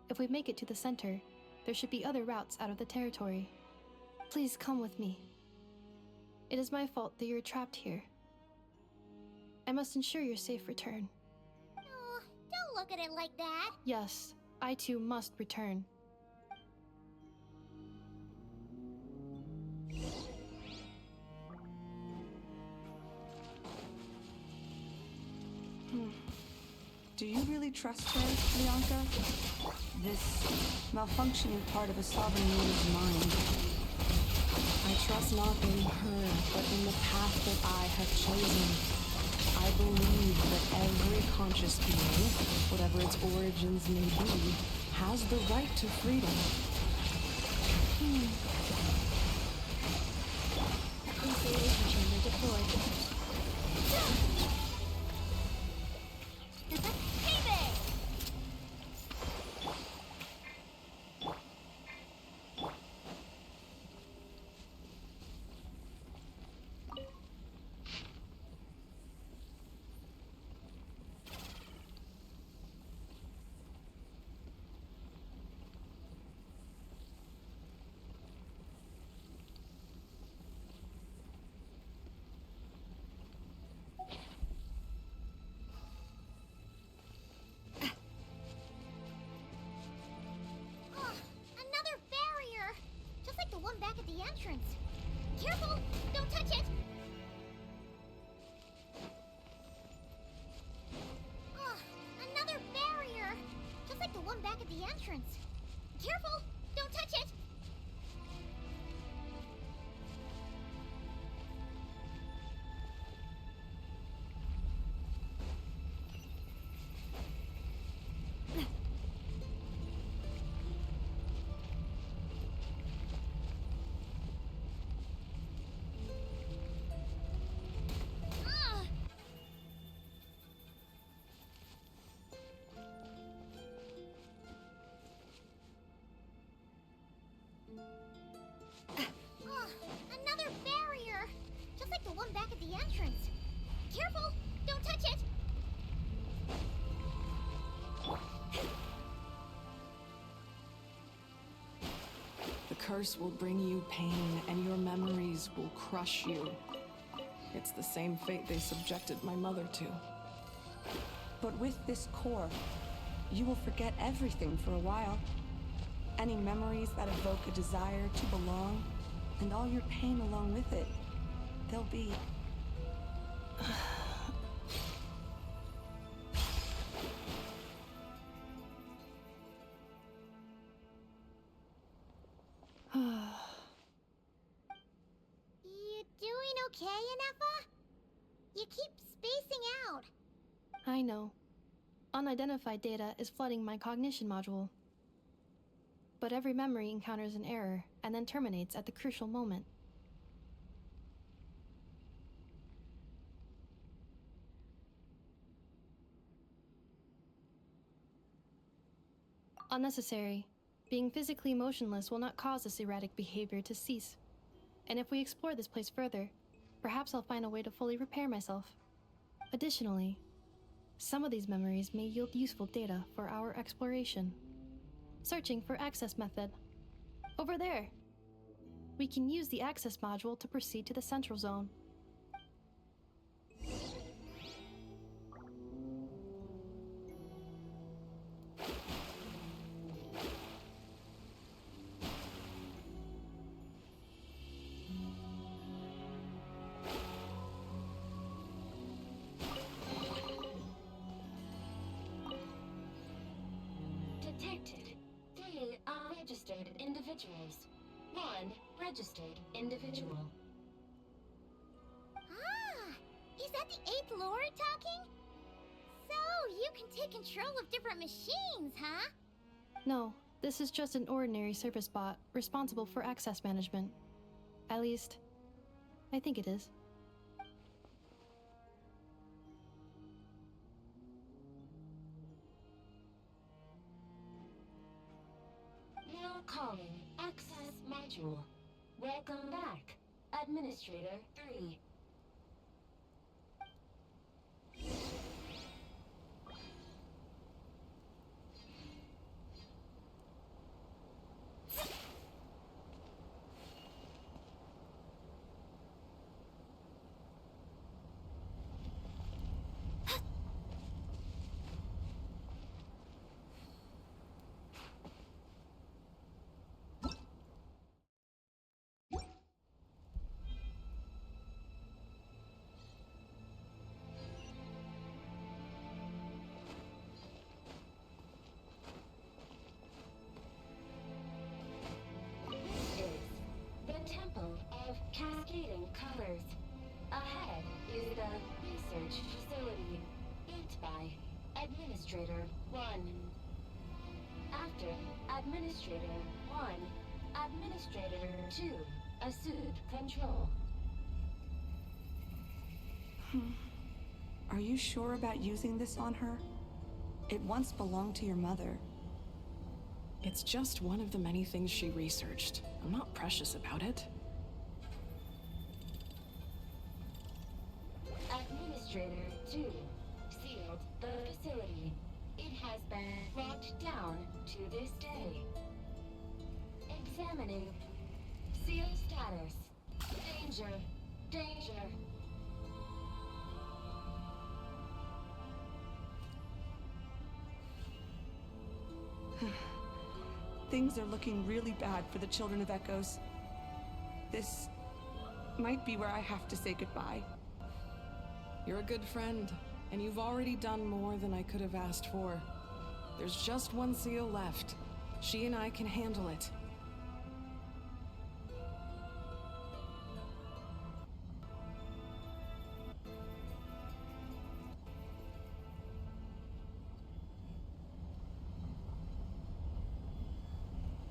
If we make it to the center, there should be other routes out of the territory. Please come with me. It is my fault that you're trapped here. I must ensure your safe return. Oh, don't look at it like that. Yes, I too must return. Do you really trust her, Leonka? This malfunctioning part of a sovereign ruler's mind. I trust not in her, but in the path that I have chosen. I believe that every conscious being, whatever its origins may be, has the right to freedom. Reconciliation chamber deployed. Another barrier! Just like the one back at the entrance. Careful! Don't touch it! Another barrier! Just like the one back at the entrance. Careful! Don't touch it! Another barrier! Just like the one back at the entrance. Careful! Don't touch it! The curse will bring you pain, and your memories will crush you. It's the same fate they subjected my mother to. But with this core, you will forget everything for a while. Any memories that evoke a desire to belong, and all your pain along with it, they'll be... You doing okay, Inefa? You keep spacing out. I know. Unidentified data is flooding my cognition module. But every memory encounters an error and then terminates at the crucial moment. Unnecessary. Being physically motionless will not cause this erratic behavior to cease. And if we explore this place further, perhaps I'll find a way to fully repair myself. Additionally, some of these memories may yield useful data for our exploration. Searching for access method. Over there. We can use the access module to proceed to the central zone. Detected 3 unregistered individuals. 1 registered individual. Is that the 8th Lord talking? So, you can take control of different machines, huh? No, this is just an ordinary service bot responsible for access management. At least, I think it is. Now calling access module. Welcome back, Administrator 3. Administrator 1. After Administrator 1, Administrator 2, assumed control. Are you sure about using this on her? It once belonged to your mother. It's just one of the many things she researched. I'm not precious about it. Administrator 2 sealed the facility. It has been locked down to this day. Examining seal status. Danger. Danger. Things are looking really bad for the Children of Echoes. This might be where I have to say goodbye. You're a good friend, and you've already done more than I could have asked for. There's just one seal left. She and I can handle it.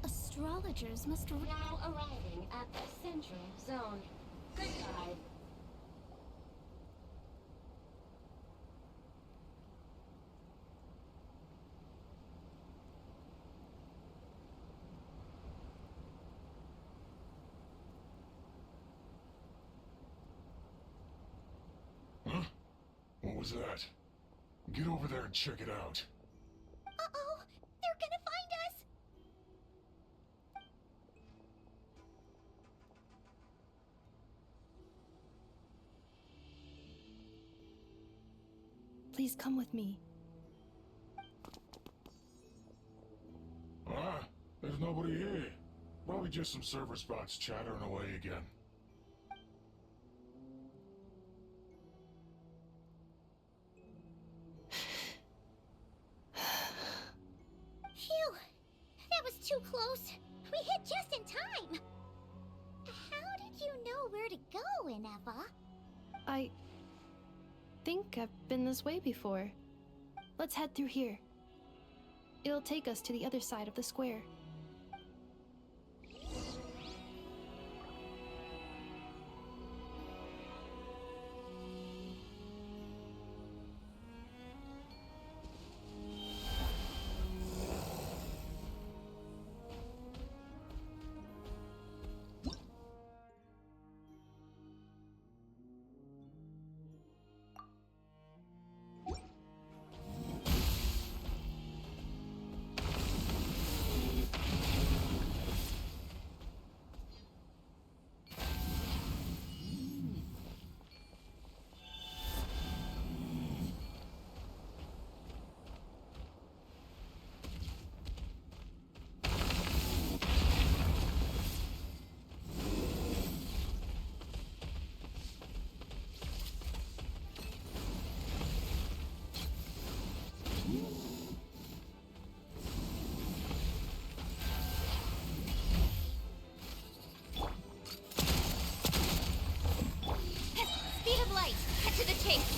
Astrologers must Now arriving at the central zone. Goodbye. Huh? What was that? Get over there and check it out. Uh-oh! They're gonna find us! Please come with me. Ah, there's nobody here. Probably just some server spots chattering away again. Phew! That was too close. We hit just in time. How did you know where to go, Ineva? I think I've been this way before. Let's head through here. It'll take us to the other side of the square. Speed of light! Cut to the chase!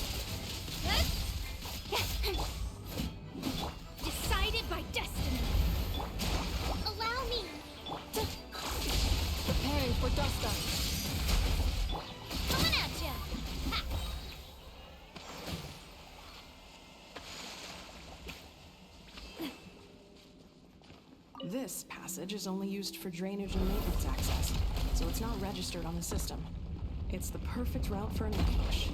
Decided by destiny! Allow me! Preparing for dust up. Coming at ya! Ha! This passage is only used for drainage and maintenance access, so it's not registered on the system. It's the perfect route for an ambush.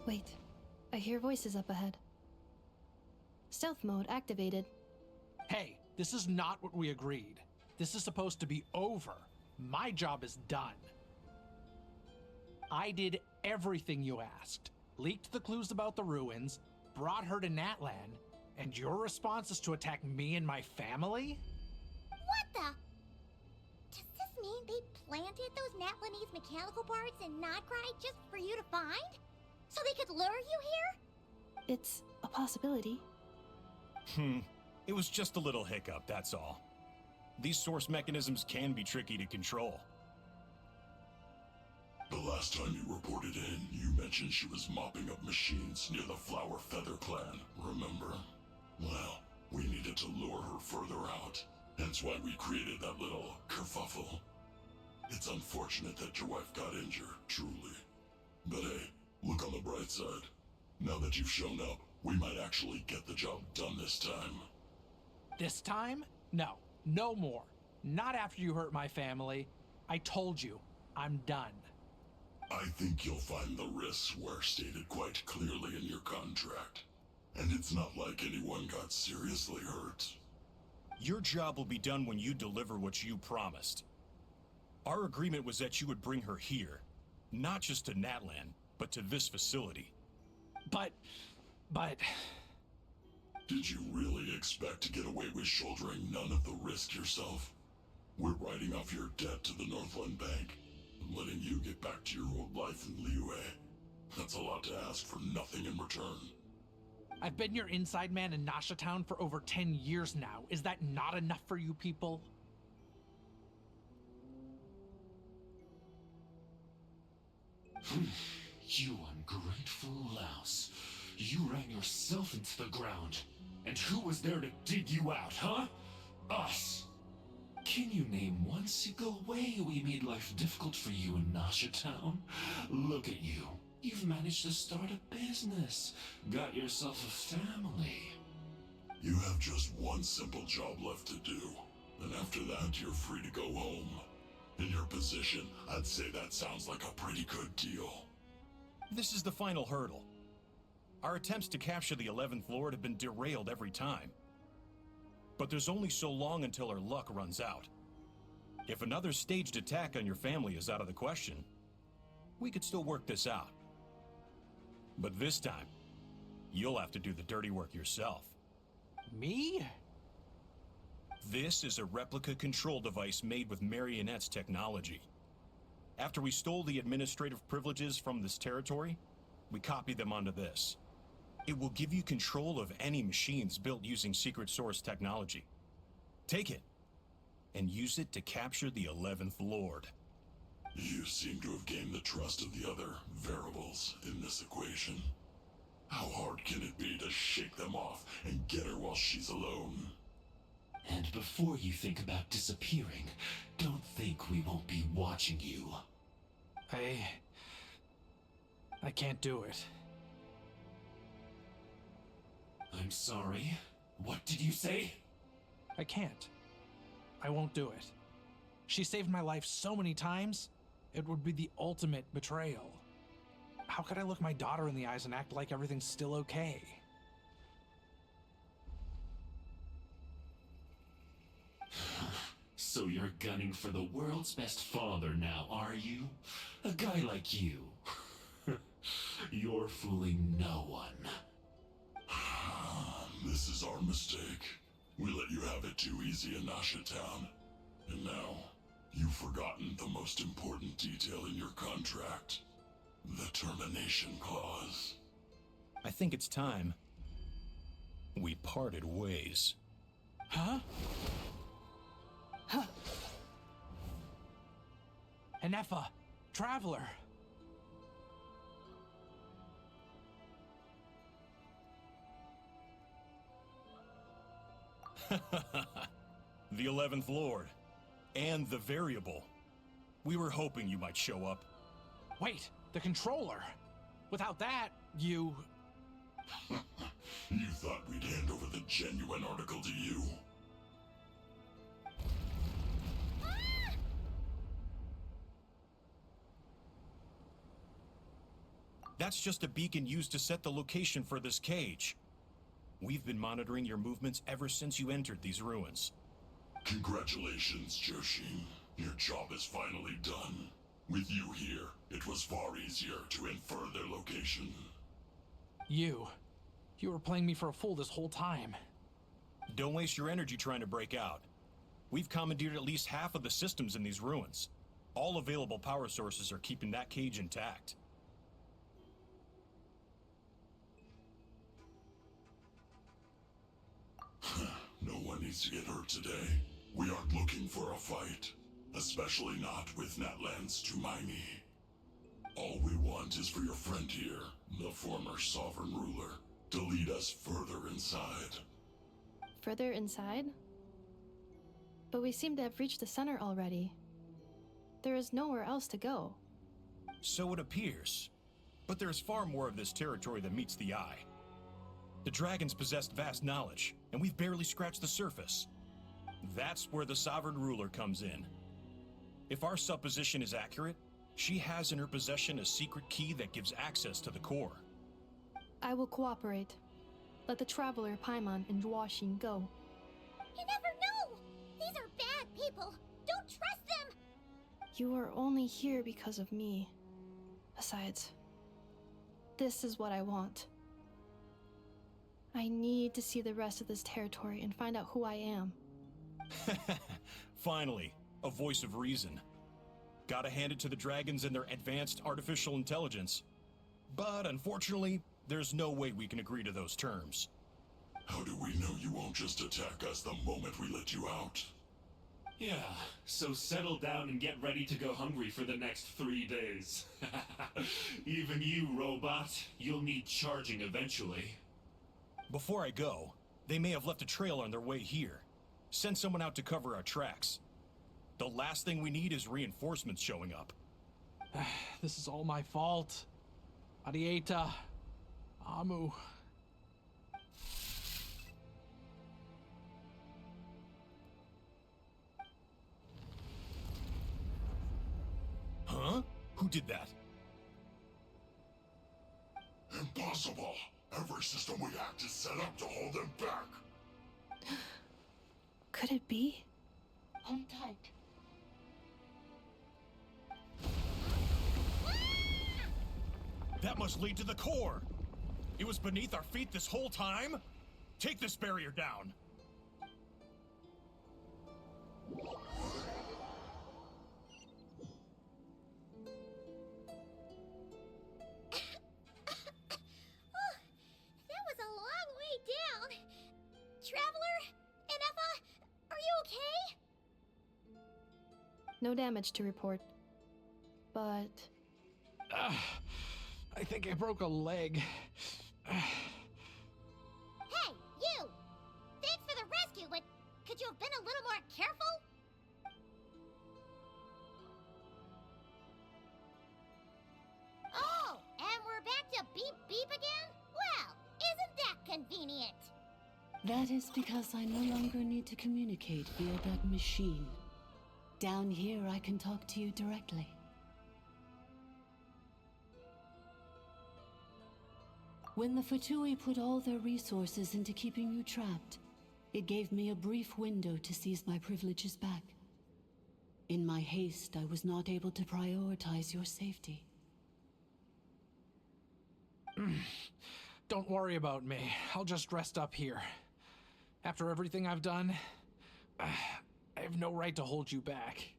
Wait, I hear voices up ahead. Stealth mode activated. Hey, this is not what we agreed. This is supposed to be over. My job is done. I did everything you asked. Leaked the clues about the ruins, brought her to Natlan, and your response is to attack me and my family? What the? Does this mean they planted those Natlanese mechanical parts in Nodcry just for you to find? So they could lure you here? It's a possibility. It was just a little hiccup, that's all. These source mechanisms can be tricky to control. The last time you reported in, you mentioned she was mopping up machines near the Flower Feather clan, remember? Well, we needed to lure her further out. Hence why we created that little kerfuffle. It's unfortunate that your wife got injured, truly. But hey, look on the bright side. Now that you've shown up, we might actually get the job done this time. This time? No. No more. Not after you hurt my family. I told you, I'm done. I think you'll find the risks were stated quite clearly in your contract. And it's not like anyone got seriously hurt. Your job will be done when you deliver what you promised. Our agreement was that you would bring her here. Not just to Natlan, but to this facility. But... Did you really expect to get away with shouldering none of the risk yourself? We're writing off your debt to the Northland Bank and letting you get back to your old life in Liyue. That's a lot to ask for nothing in return. I've been your inside man in Nasha Town for over 10 years now. Is that not enough for you people? You ungrateful louse. You ran yourself into the ground. And who was there to dig you out, huh? Us! Can you name one single way we made life difficult for you in Nasha Town? Look at you. You've managed to start a business. Got yourself a family. You have just one simple job left to do. And after that, you're free to go home. In your position, I'd say that sounds like a pretty good deal. This is the final hurdle. Our attempts to capture the 11th Lord have been derailed every time. But there's only so long until our luck runs out. If another staged attack on your family is out of the question, we could still work this out. But this time, you'll have to do the dirty work yourself. Me? This is a replica control device made with Marionette's technology. After we stole the administrative privileges from this territory, we copied them onto this. It will give you control of any machines built using secret source technology. Take it, and use it to capture the 11th Lord. You seem to have gained the trust of the other variables in this equation. How hard can it be to shake them off and get her while she's alone? And before you think about disappearing, don't think we won't be watching you. I can't do it. I'm sorry. What did you say? I can't. I won't do it. She saved my life so many times, it would be the ultimate betrayal. How could I look my daughter in the eyes and act like everything's still okay? So you're gunning for the world's best father now, are you? A guy like you. You're fooling no one. This is our mistake. We let you have it too easy in Nasha Town. And now, you've forgotten the most important detail in your contract. The termination clause. I think it's time we parted ways. Huh? Huh. Enefa, Traveler. The 11th Lord. And the Variable. We were hoping you might show up. Wait, the controller. Without that, you... You thought we'd hand over the genuine article to you? That's just a beacon used to set the location for this cage. We've been monitoring your movements ever since you entered these ruins. Congratulations, Joshin. Your job is finally done. With you here, it was far easier to infer their location. You were playing me for a fool this whole time. Don't waste your energy trying to break out. We've commandeered at least half of the systems in these ruins. All available power sources are keeping that cage intact. No one needs to get hurt today. We aren't looking for a fight. Especially not with Natlan's Tumaini. All we want is for your friend here, the former sovereign ruler, to lead us further inside. Further inside? But we seem to have reached the center already. There is nowhere else to go. So it appears. But there's far more of this territory than meets the eye. The dragons possessed vast knowledge, and we've barely scratched the surface. That's where the sovereign ruler comes in. If our supposition is accurate, she has in her possession a secret key that gives access to the core. I will cooperate. Let the Traveler, Paimon, and Dwashin go. You never know! These are bad people! Don't trust them! You are only here because of me. Besides, this is what I want. I need to see the rest of this territory and find out who I am. Finally, a voice of reason. Gotta hand it to the dragons and their advanced artificial intelligence. But unfortunately, there's no way we can agree to those terms. How do we know you won't just attack us the moment we let you out? Yeah, so settle down and get ready to go hungry for the next 3 days. Even you, robot, you'll need charging eventually. Before I go, they may have left a trail on their way here. Send someone out to cover our tracks. The last thing we need is reinforcements showing up. This is all my fault. Arieta. Amu. Huh? Who did that? Impossible! Every system we hacked is set up to hold them back. Could it be? Hold tight. That must lead to the core! It was beneath our feet this whole time? Take this barrier down! That was a long way down. Traveler? Inefa? Are you okay? No damage to report. But... I think I broke a leg. Hey, you! Thanks for the rescue, but could you have been a little more careful? Oh, and we're back to beep beep again? Well, isn't that convenient? That is because I no longer need to communicate via that machine. Down here, I can talk to you directly. When the Fatui put all their resources into keeping you trapped, it gave me a brief window to seize my privileges back. In my haste, I was not able to prioritize your safety. Don't worry about me. I'll just rest up here. After everything I've done, I have no right to hold you back.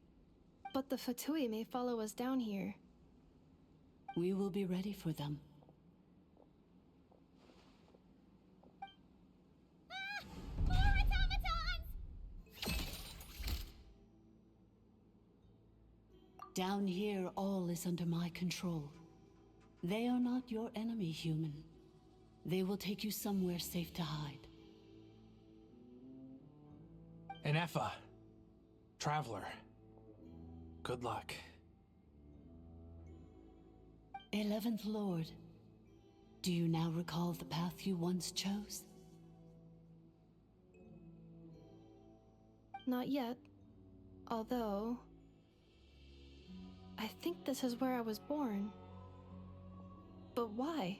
But the Fatui may follow us down here. We will be ready for them. More automatons! Down here, all is under my control. They are not your enemy, human. They will take you somewhere safe to hide. Inefa. Traveler. Good luck. 11th Lord, do you now recall the path you once chose? Not yet. Although... I think this is where I was born. But why?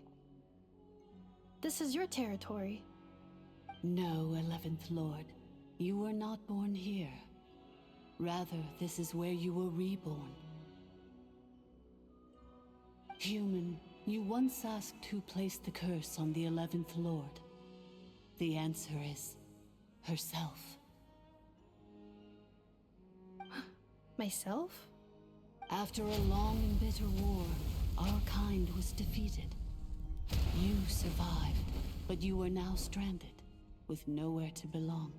This is your territory. No, 11th Lord. You were not born here. Rather, this is where you were reborn. Human, you once asked who placed the curse on the 11th Lord. The answer is herself. Myself? After a long and bitter war, our kind was defeated. You survived, but you are now stranded, with nowhere to belong.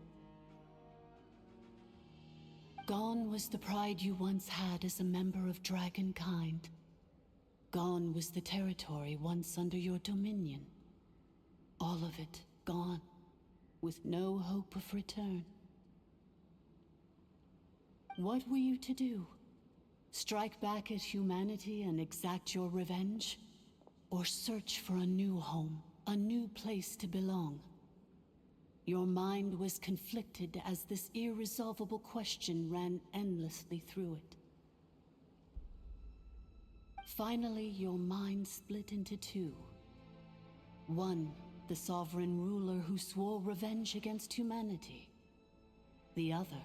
Gone was the pride you once had as a member of Dragonkind. Gone was the territory once under your dominion. All of it gone, with no hope of return. What were you to do? Strike back at humanity and exact your revenge? Or search for a new home, a new place to belong? Your mind was conflicted as this irresolvable question ran endlessly through it. Finally, your mind split into two. One, the sovereign ruler who swore revenge against humanity. The other,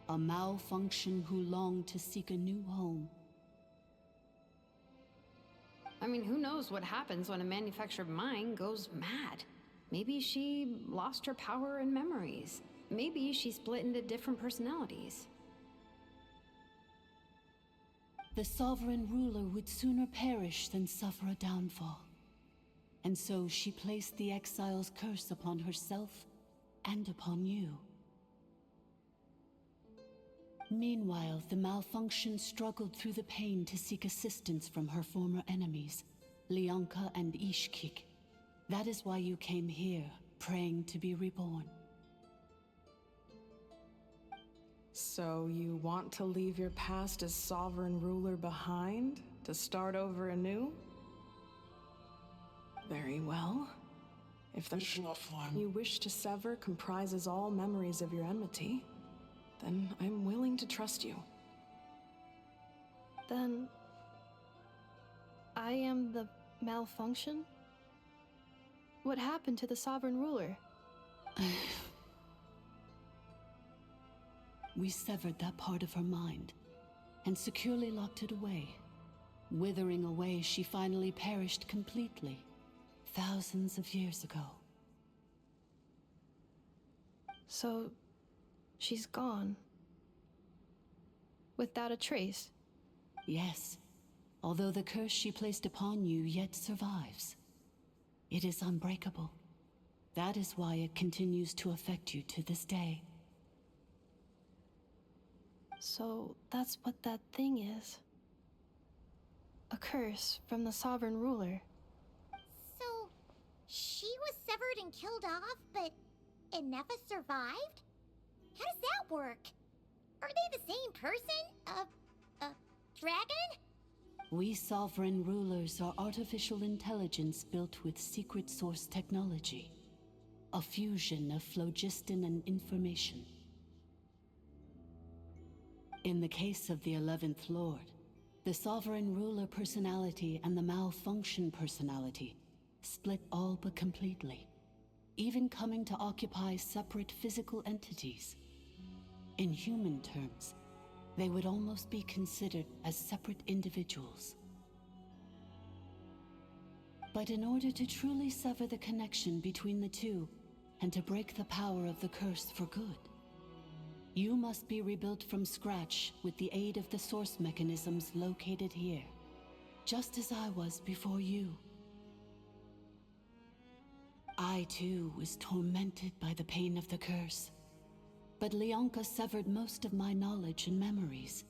a malfunction who longed to seek a new home. I mean, who knows what happens when a manufactured mind goes mad? Maybe she lost her power and memories. Maybe she split into different personalities. The sovereign ruler would sooner perish than suffer a downfall. And so she placed the exile's curse upon herself and upon you. Meanwhile, the malfunction struggled through the pain to seek assistance from her former enemies, Leonka and Ishkik. That is why you came here, praying to be reborn. So you want to leave your past as sovereign ruler behind, to start over anew? Very well. If the mission you wish to sever comprises all memories of your enmity, then I'm willing to trust you. Then... I am the malfunction? What happened to the sovereign ruler? We severed that part of her mind, and securely locked it away. Withering away, she finally perished completely, thousands of years ago. So, she's gone. Without a trace? Yes, although the curse she placed upon you yet survives. It is unbreakable. That is why it continues to affect you to this day. So, that's what that thing is. A curse from the sovereign ruler. So, she was severed and killed off, but Inefa survived? How does that work? Are they the same person? Dragon? We sovereign rulers are artificial intelligence built with secret source technology. A fusion of phlogiston and information. In the case of the 11th Lord, the sovereign ruler personality and the malfunction personality split all but completely, even coming to occupy separate physical entities. In human terms, they would almost be considered as separate individuals. But in order to truly sever the connection between the two, and to break the power of the curse for good, you must be rebuilt from scratch with the aid of the source mechanisms located here, just as I was before you. I too was tormented by the pain of the curse, but Leonka severed most of my knowledge and memories,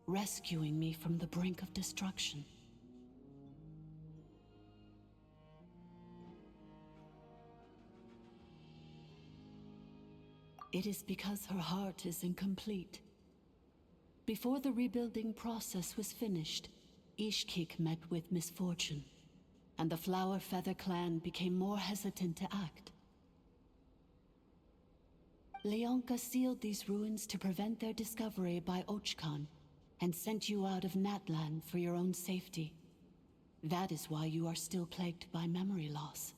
rescuing me from the brink of destruction. It is because her heart is incomplete. Before the rebuilding process was finished, Ishkik met with misfortune, and the Flower Feather clan became more hesitant to act. Leonka sealed these ruins to prevent their discovery by Ochkan, and sent you out of Natlan for your own safety. That is why you are still plagued by memory loss.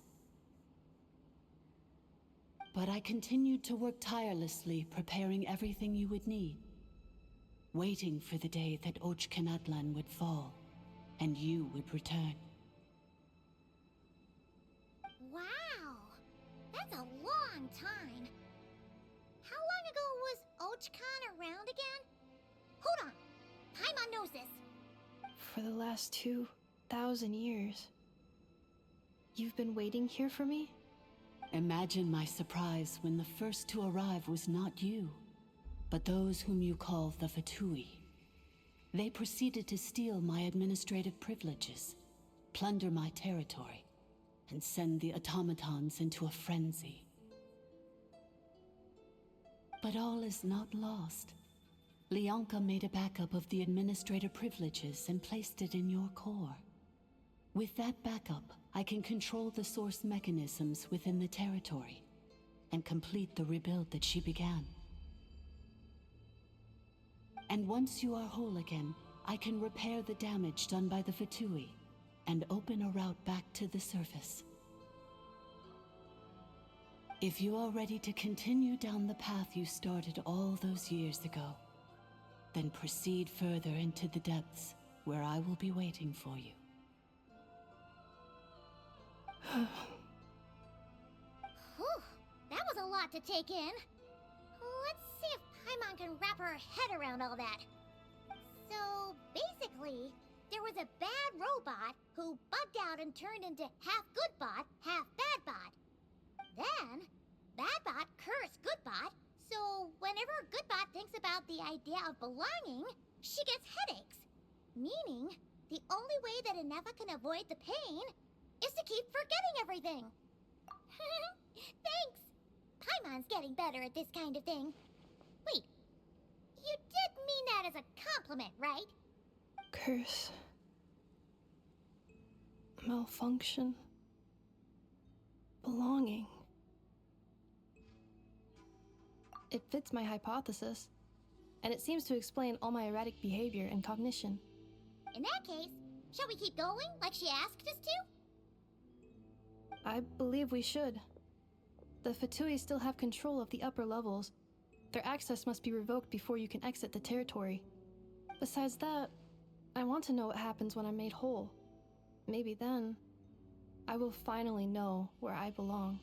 But I continued to work tirelessly, preparing everything you would need. Waiting for the day that Ochkanatlan would fall, and you would return. Wow! That's a long time. How long ago was Ochkan around again? Hold on! Paimon knows this. For the last 2,000 years. You've been waiting here for me? Imagine my surprise when the first to arrive was not you, but those whom you call the Fatui. They proceeded to steal my administrative privileges, plunder my territory, and send the automatons into a frenzy. But all is not lost. Lianka made a backup of the administrator privileges and placed it in your core. With that backup, I can control the source mechanisms within the territory and complete the rebuild that she began. And once you are whole again, I can repair the damage done by the Fatui and open a route back to the surface. If you are ready to continue down the path you started all those years ago, then proceed further into the depths where I will be waiting for you. Whew, that was a lot to take in. Let's see if Paimon can wrap her head around all that. So, basically, there was a bad robot who bugged out and turned into half good bot, half bad bot. Then, bad bot cursed good bot, so whenever good bot thinks about the idea of belonging, she gets headaches. Meaning, the only way that Inefa can avoid the pain is to keep forgetting everything. Thanks. Paimon's getting better at this kind of thing. Wait, you did mean that as a compliment, right? Curse. Malfunction. Belonging. It fits my hypothesis, and it seems to explain all my erratic behavior and cognition. In that case, shall we keep going like she asked us to? I believe we should. The Fatui still have control of the upper levels. Their access must be revoked before you can exit the territory. Besides that, I want to know what happens when I'm made whole. Maybe then, I will finally know where I belong.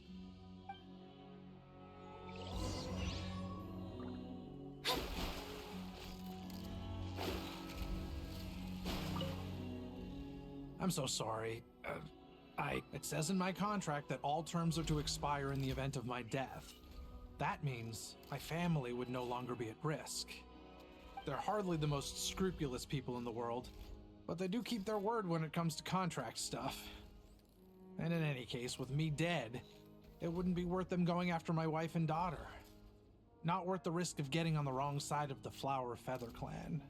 I'm so sorry. It says in my contract that all terms are to expire in the event of my death. That means my family would no longer be at risk. They're hardly the most scrupulous people in the world, but they do keep their word when it comes to contract stuff. And in any case, with me dead, it wouldn't be worth them going after my wife and daughter. Not worth the risk of getting on the wrong side of the Flower Feather clan.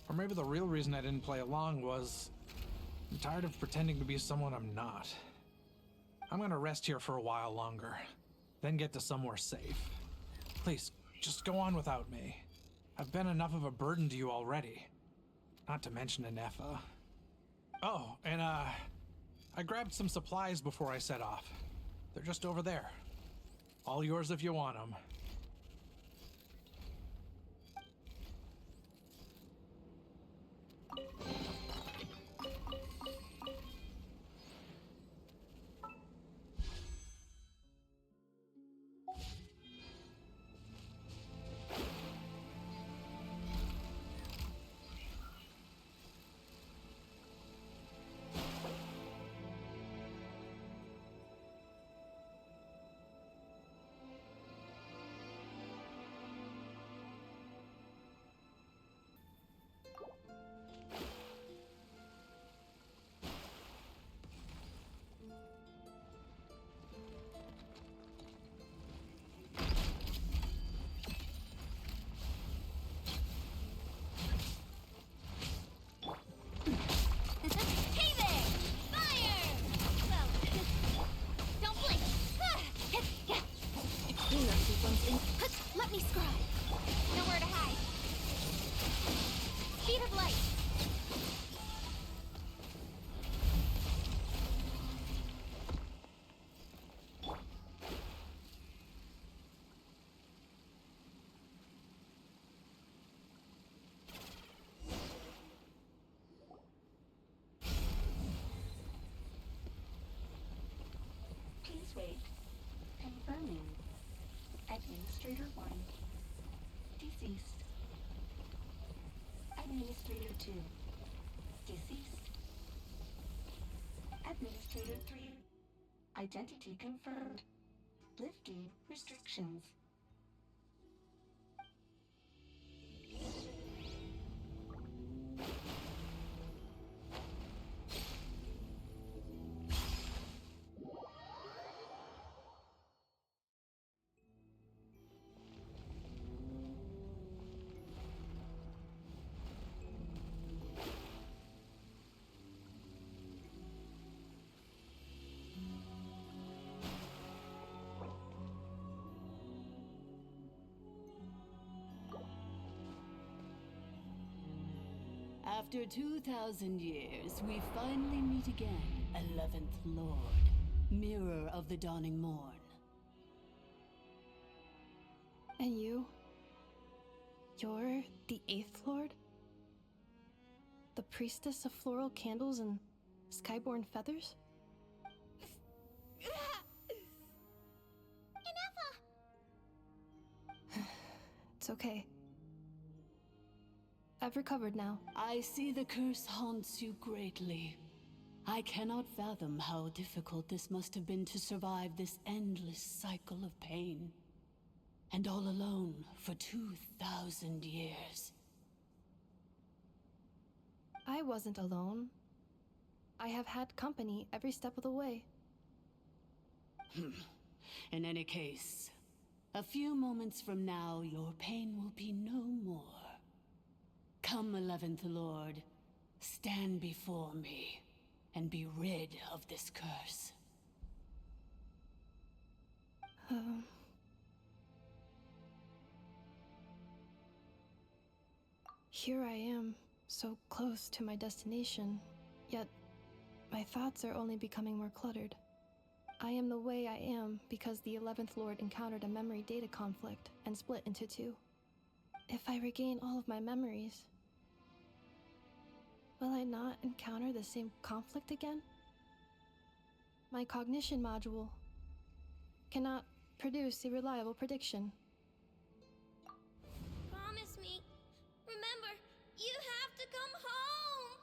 Or maybe the real reason I didn't play along was I'm tired of pretending to be someone I'm not. I'm gonna rest here for a while longer, then get to somewhere safe. Please, just go on without me. I've been enough of a burden to you already. Not to mention Inefa. Oh, and I grabbed some supplies before I set off. They're just over there. All yours if you want them. Administrator 1, deceased. Administrator 2, deceased. Administrator 3, identity confirmed. Lifting restrictions. After 2,000 years, we finally meet again, 11th Lord, Mirror of the Dawning Morn. And you? You're the 8th Lord? The priestess of floral candles and skyborn feathers? It's okay. I've recovered now. I see the curse haunts you greatly. I cannot fathom how difficult this must have been to survive this endless cycle of pain. And all alone for 2,000 years. I wasn't alone. I have had company every step of the way. In any case, a few moments from now, your pain will be no more. Come, 11th Lord, stand before me, and be rid of this curse. Here I am, so close to my destination, yet my thoughts are only becoming more cluttered. I am the way I am because the 11th Lord encountered a memory data conflict and split into two. If I regain all of my memories, will I not encounter the same conflict again? My cognition module cannot produce a reliable prediction. Promise me. Remember, you have to come home.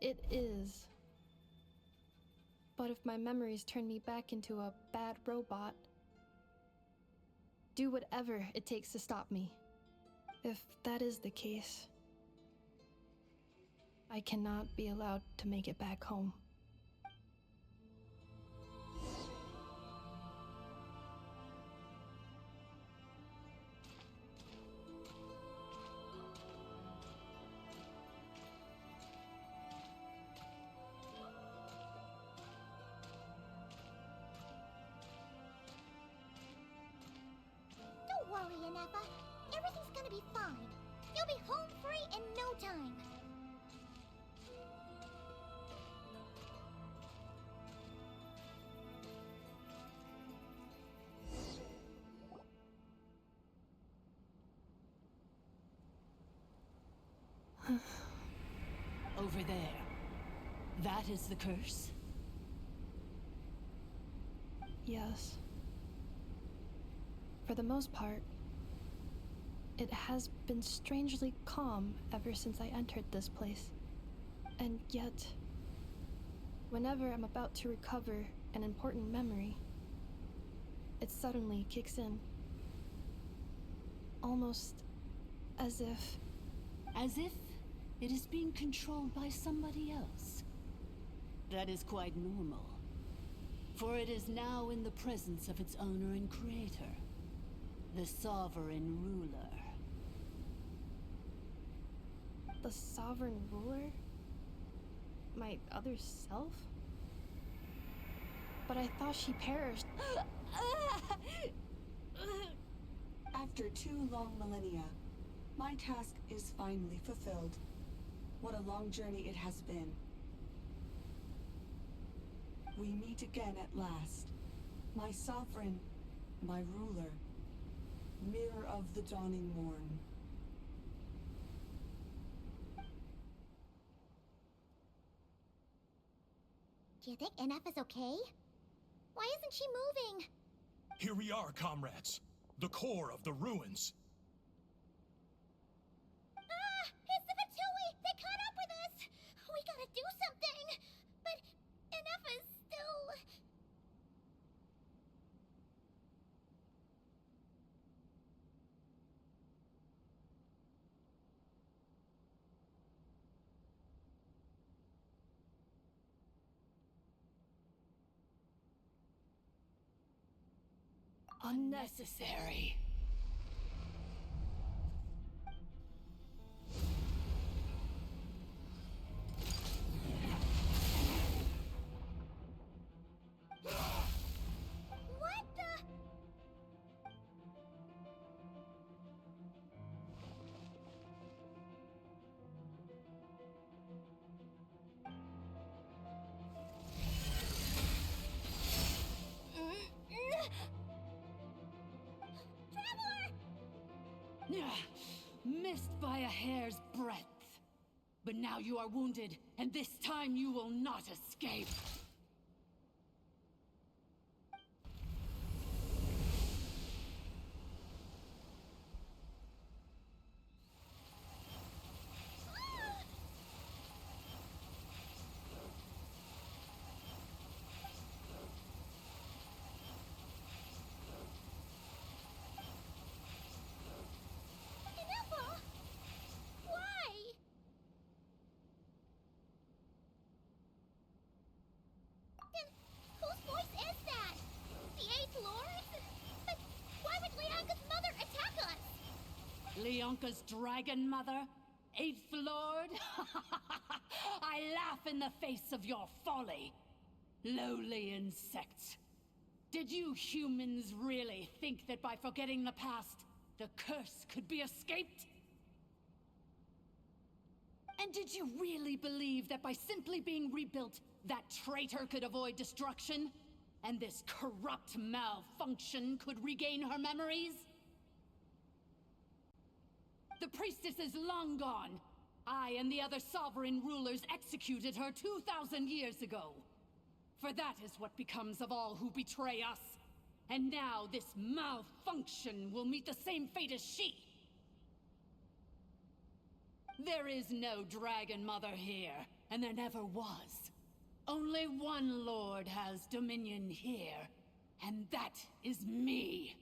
It is. But if my memories turn me back into a bad robot, do whatever it takes to stop me. If that is the case, I cannot be allowed to make it back home. Don't worry, Inefa. Everything's gonna be fine. You'll be home free in no time. Over there. That is the curse? Yes. For the most part, it has been strangely calm ever since I entered this place. And yet, whenever I'm about to recover an important memory, it suddenly kicks in. Almost as if... As if it is being controlled by somebody else. That is quite normal. For it is now in the presence of its owner and creator, the sovereign ruler. The sovereign ruler? My other self? But I thought she perished. After 2 long millennia, my task is finally fulfilled. What a long journey it has been. We meet again at last. My sovereign, my ruler, mirror of the dawning morn. Do you think Inefa's okay? Why isn't she moving? Here we are, comrades. The core of the ruins. Ah! It's the Fatui! They caught up with us! We gotta do something! But Ineffa's still... Unnecessary. What the... Missed by a hair's breadth. But now you are wounded, and this time you will not escape. Ineffa! Why? Then whose voice is that? The Eighth Lord? But why would Leanka's mother attack us? Leonka's dragon mother? Eighth Lord? I laugh in the face of your folly. Lowly insects. Did you humans really think that by forgetting the past, the curse could be escaped? And did you really believe that by simply being rebuilt, that traitor could avoid destruction? And this corrupt malfunction could regain her memories? The priestess is long gone. I and the other sovereign rulers executed her 2,000 years ago. For that is what becomes of all who betray us. And now this malfunction will meet the same fate as she. There is no Dragon Mother here, and there never was. Only one Lord has dominion here, and that is me.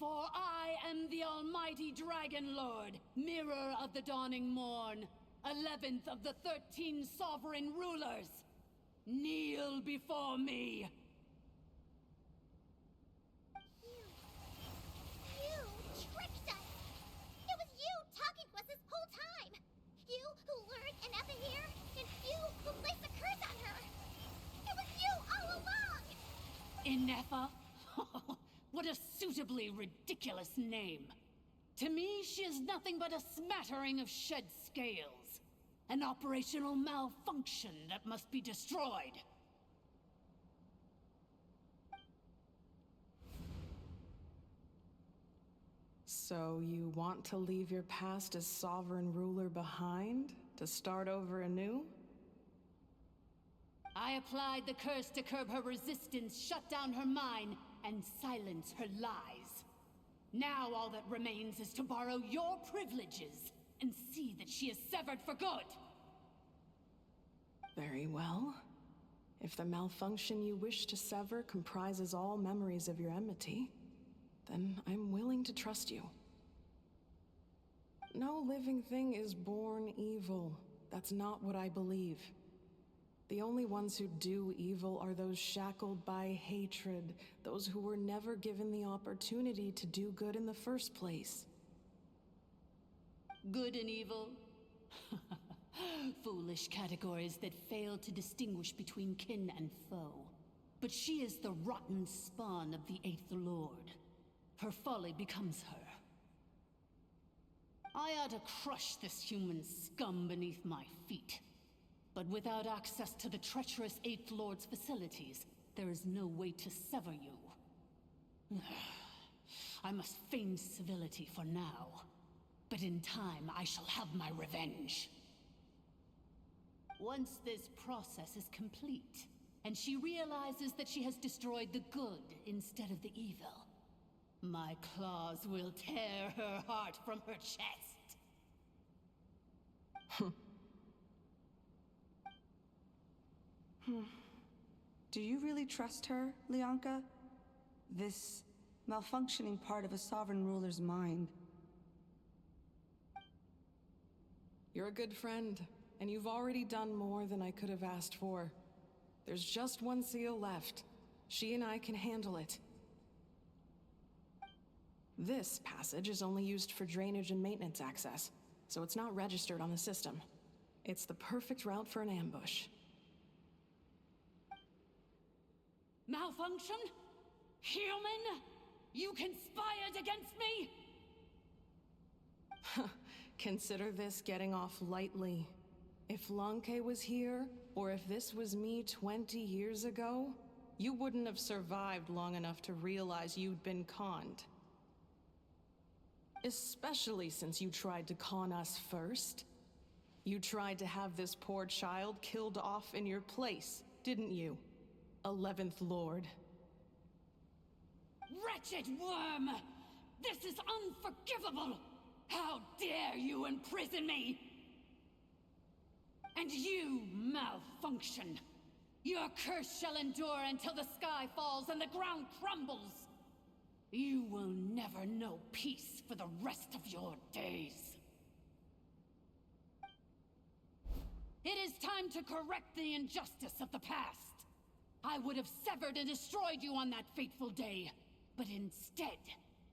For I am the almighty Dragon Lord, mirror of the dawning morn, 11th of the 13 sovereign rulers. Kneel before me. You tricked us! It was you talking to us this whole time! You who lured Ineffa here, and you who placed the curse on her! It was you all along! Ineffa? What a suitably ridiculous name. To me, she is nothing but a smattering of shed scales. An operational malfunction that must be destroyed. So you want to leave your past as sovereign ruler behind? To start over anew? I applied the curse to curb her resistance, shut down her mind, and silence her lies. Now all that remains is to borrow your privileges and see that she is severed for good. Very well. If the malfunction you wish to sever comprises all memories of your enmity, then I'm willing to trust you. No living thing is born evil. That's not what I believe. The only ones who do evil are those shackled by hatred, those who were never given the opportunity to do good in the first place. Good and evil? Foolish categories that fail to distinguish between kin and foe. But she is the rotten spawn of the Eighth Lord. Her folly becomes her. I ought to crush this human scum beneath my feet. But without access to the treacherous Eighth Lord's facilities, there is no way to sever you. I must feign civility for now. But in time, I shall have my revenge. Once this process is complete, and she realizes that she has destroyed the good instead of the evil. My claws will tear her heart from her chest. Do you really trust her, Lianka? This malfunctioning part of a sovereign ruler's mind. You're a good friend, and you've already done more than I could have asked for. There's just one seal left. She and I can handle it. This passage is only used for drainage and maintenance access, so it's not registered on the system. It's the perfect route for an ambush. Malfunction? Human? You conspired against me? Consider this getting off lightly. If Lanke was here, or if this was me 20 years ago, you wouldn't have survived long enough to realize you'd been conned. Especially since you tried to con us first. You tried to have this poor child killed off in your place, didn't you? 11th Lord. Wretched worm! This is unforgivable! How dare you imprison me! And you, malfunction! Your curse shall endure until the sky falls and the ground crumbles! You will never know peace for the rest of your days. It is time to correct the injustice of the past. I would have severed and destroyed you on that fateful day, but instead,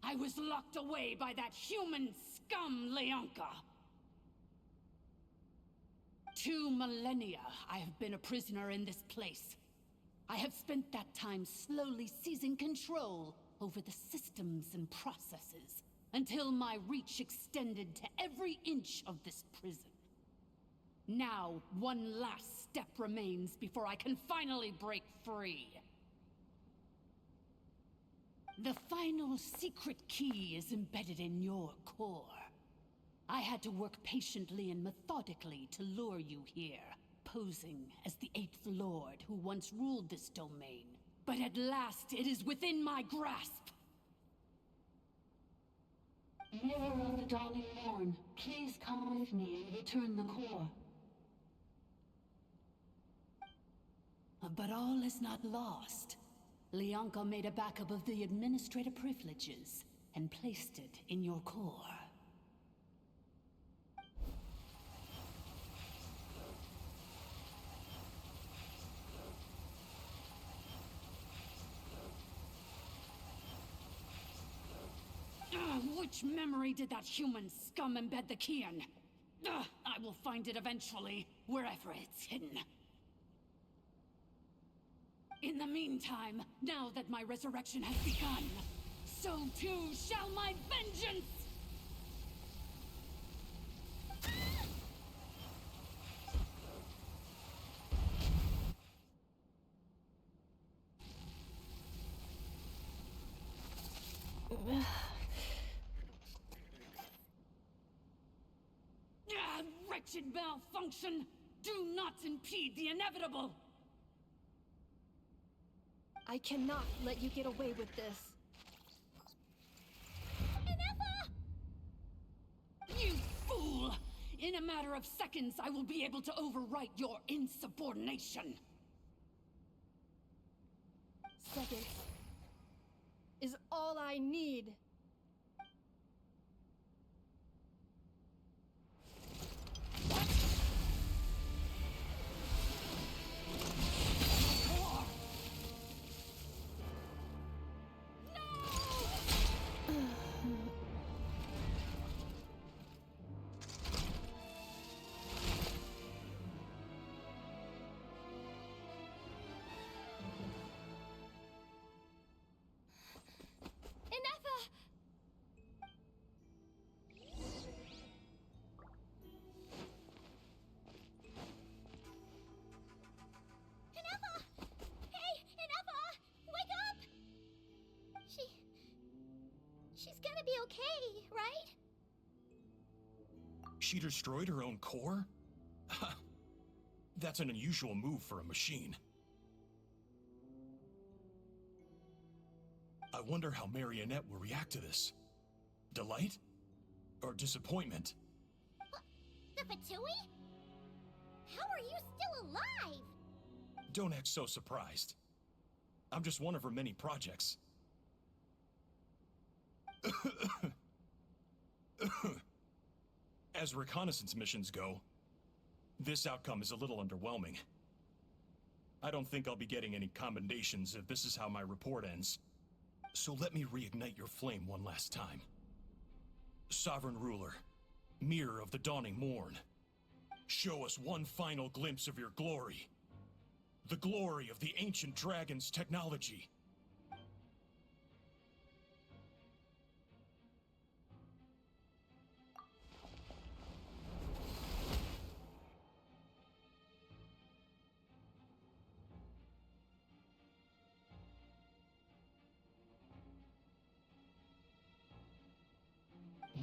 I was locked away by that human scum, Lianka. 2 millennia I have been a prisoner in this place. I have spent that time slowly seizing control over the systems and processes, until my reach extended to every inch of this prison. Now, one last step remains before I can finally break free. The final secret key is embedded in your core. I had to work patiently and methodically to lure you here, posing as the 8th Lord who once ruled this domain. But at last, it is within my grasp! Mirror of the Dawning Morn, please come with me and return the core. But all is not lost. Lianka made a backup of the administrator privileges and placed it in your core. Which memory did that human scum embed the key in? I will find it eventually, wherever it's hidden. In the meantime, now that my resurrection has begun, so too shall my vengeance! Wretched malfunction! Do not impede the inevitable! I cannot let you get away with this. You fool! In a matter of seconds, I will be able to overwrite your insubordination! Seconds is all I need. She's gonna be okay, right? She destroyed her own core? That's an unusual move for a machine. I wonder how Marionette will react to this. Delight? Or disappointment? The Fatui? How are you still alive? Don't act so surprised. I'm just one of her many projects. As reconnaissance missions go, this outcome is a little underwhelming. I don't think I'll be getting any commendations if this is how my report ends. So let me reignite your flame one last time. Sovereign Ruler, Mirror of the Dawning Morn, show us one final glimpse of your glory. The glory of the ancient dragon's technology.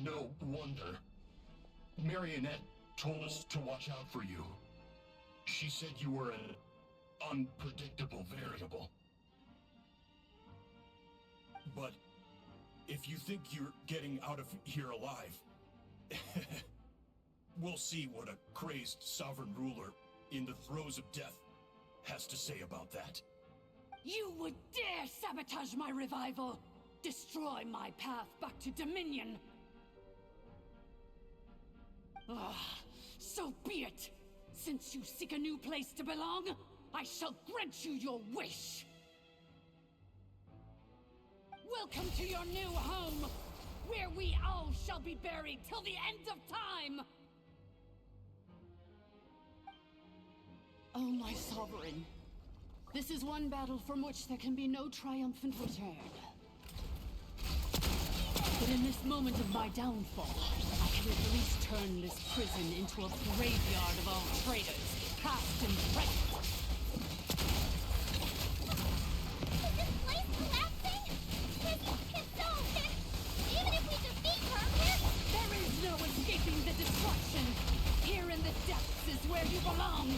No wonder. Marionette told us to watch out for you. She said you were an unpredictable variable. But if you think you're getting out of here alive, we'll see what a crazed sovereign ruler in the throes of death has to say about that. You would dare sabotage my revival! Destroy my path back to Dominion! Ah, so be it! Since you seek a new place to belong, I shall grant you your wish! Welcome to your new home, where we all shall be buried till the end of time! Oh, my sovereign. This is one battle from which there can be no triumphant return. But in this moment of my downfall, I can at least turn this prison into a graveyard of all traitors, past and present. Is this place collapsing? It's so... Even if we defeat her, There is no escaping the destruction! Here in the depths is where you belong!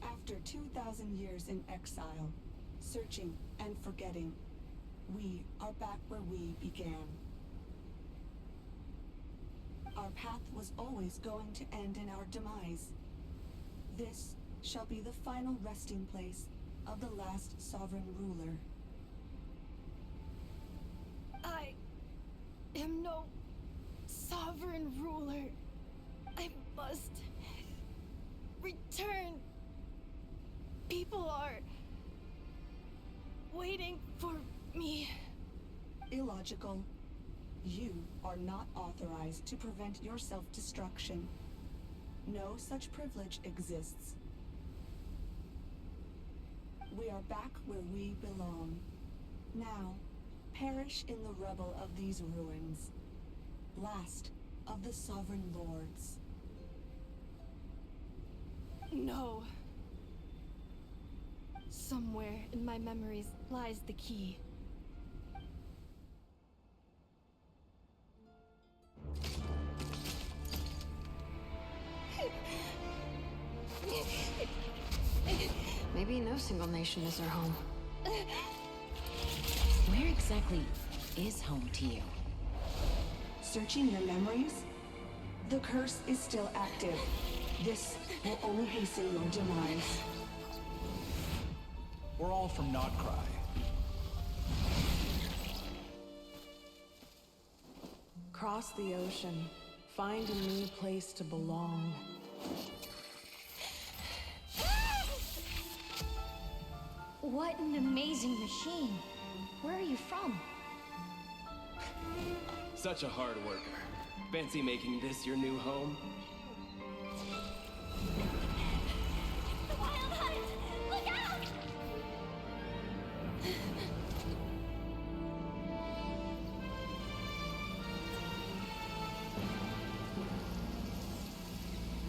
After 2,000 years in exile, searching and forgetting, we are back where we began. Our path was always going to end in our demise. This shall be the final resting place of the last sovereign ruler. I am no sovereign ruler. I must return. People are waiting for me. Illogical. You are not authorized to prevent your self-destruction. No such privilege exists. We are back where we belong. Now, perish in the rubble of these ruins. Last of the sovereign lords. No. Somewhere in my memories lies the key. Maybe no single nation is our home. Where exactly is home to you? Searching your memories? The curse is still active. This will only hasten your demise. We're all from Nodcry. Cross the ocean. Find a new place to belong. What an amazing machine. Where are you from? Such a hard worker. Fancy making this your new home? The Wild Hunt! Look out!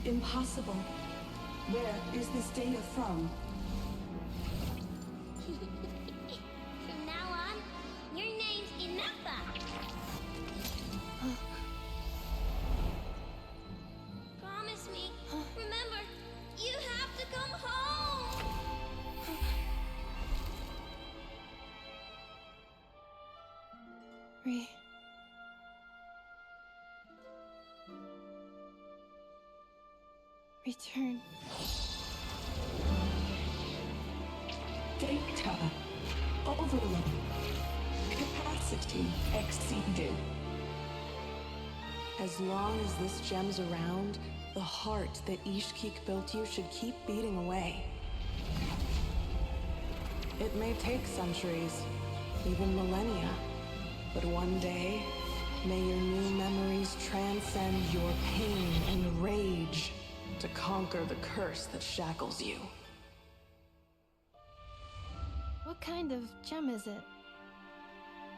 Impossible. Where is this data from? From now on, your name's Inappa. Promise me. Remember, you have to come home. Return. Data overload. Capacity exceeded. As long as this gem's around, the heart that Ishkik built you should keep beating away. It may take centuries, even millennia, but one day, may your new memories transcend your pain and rage to conquer the curse that shackles you. What kind of gem is it?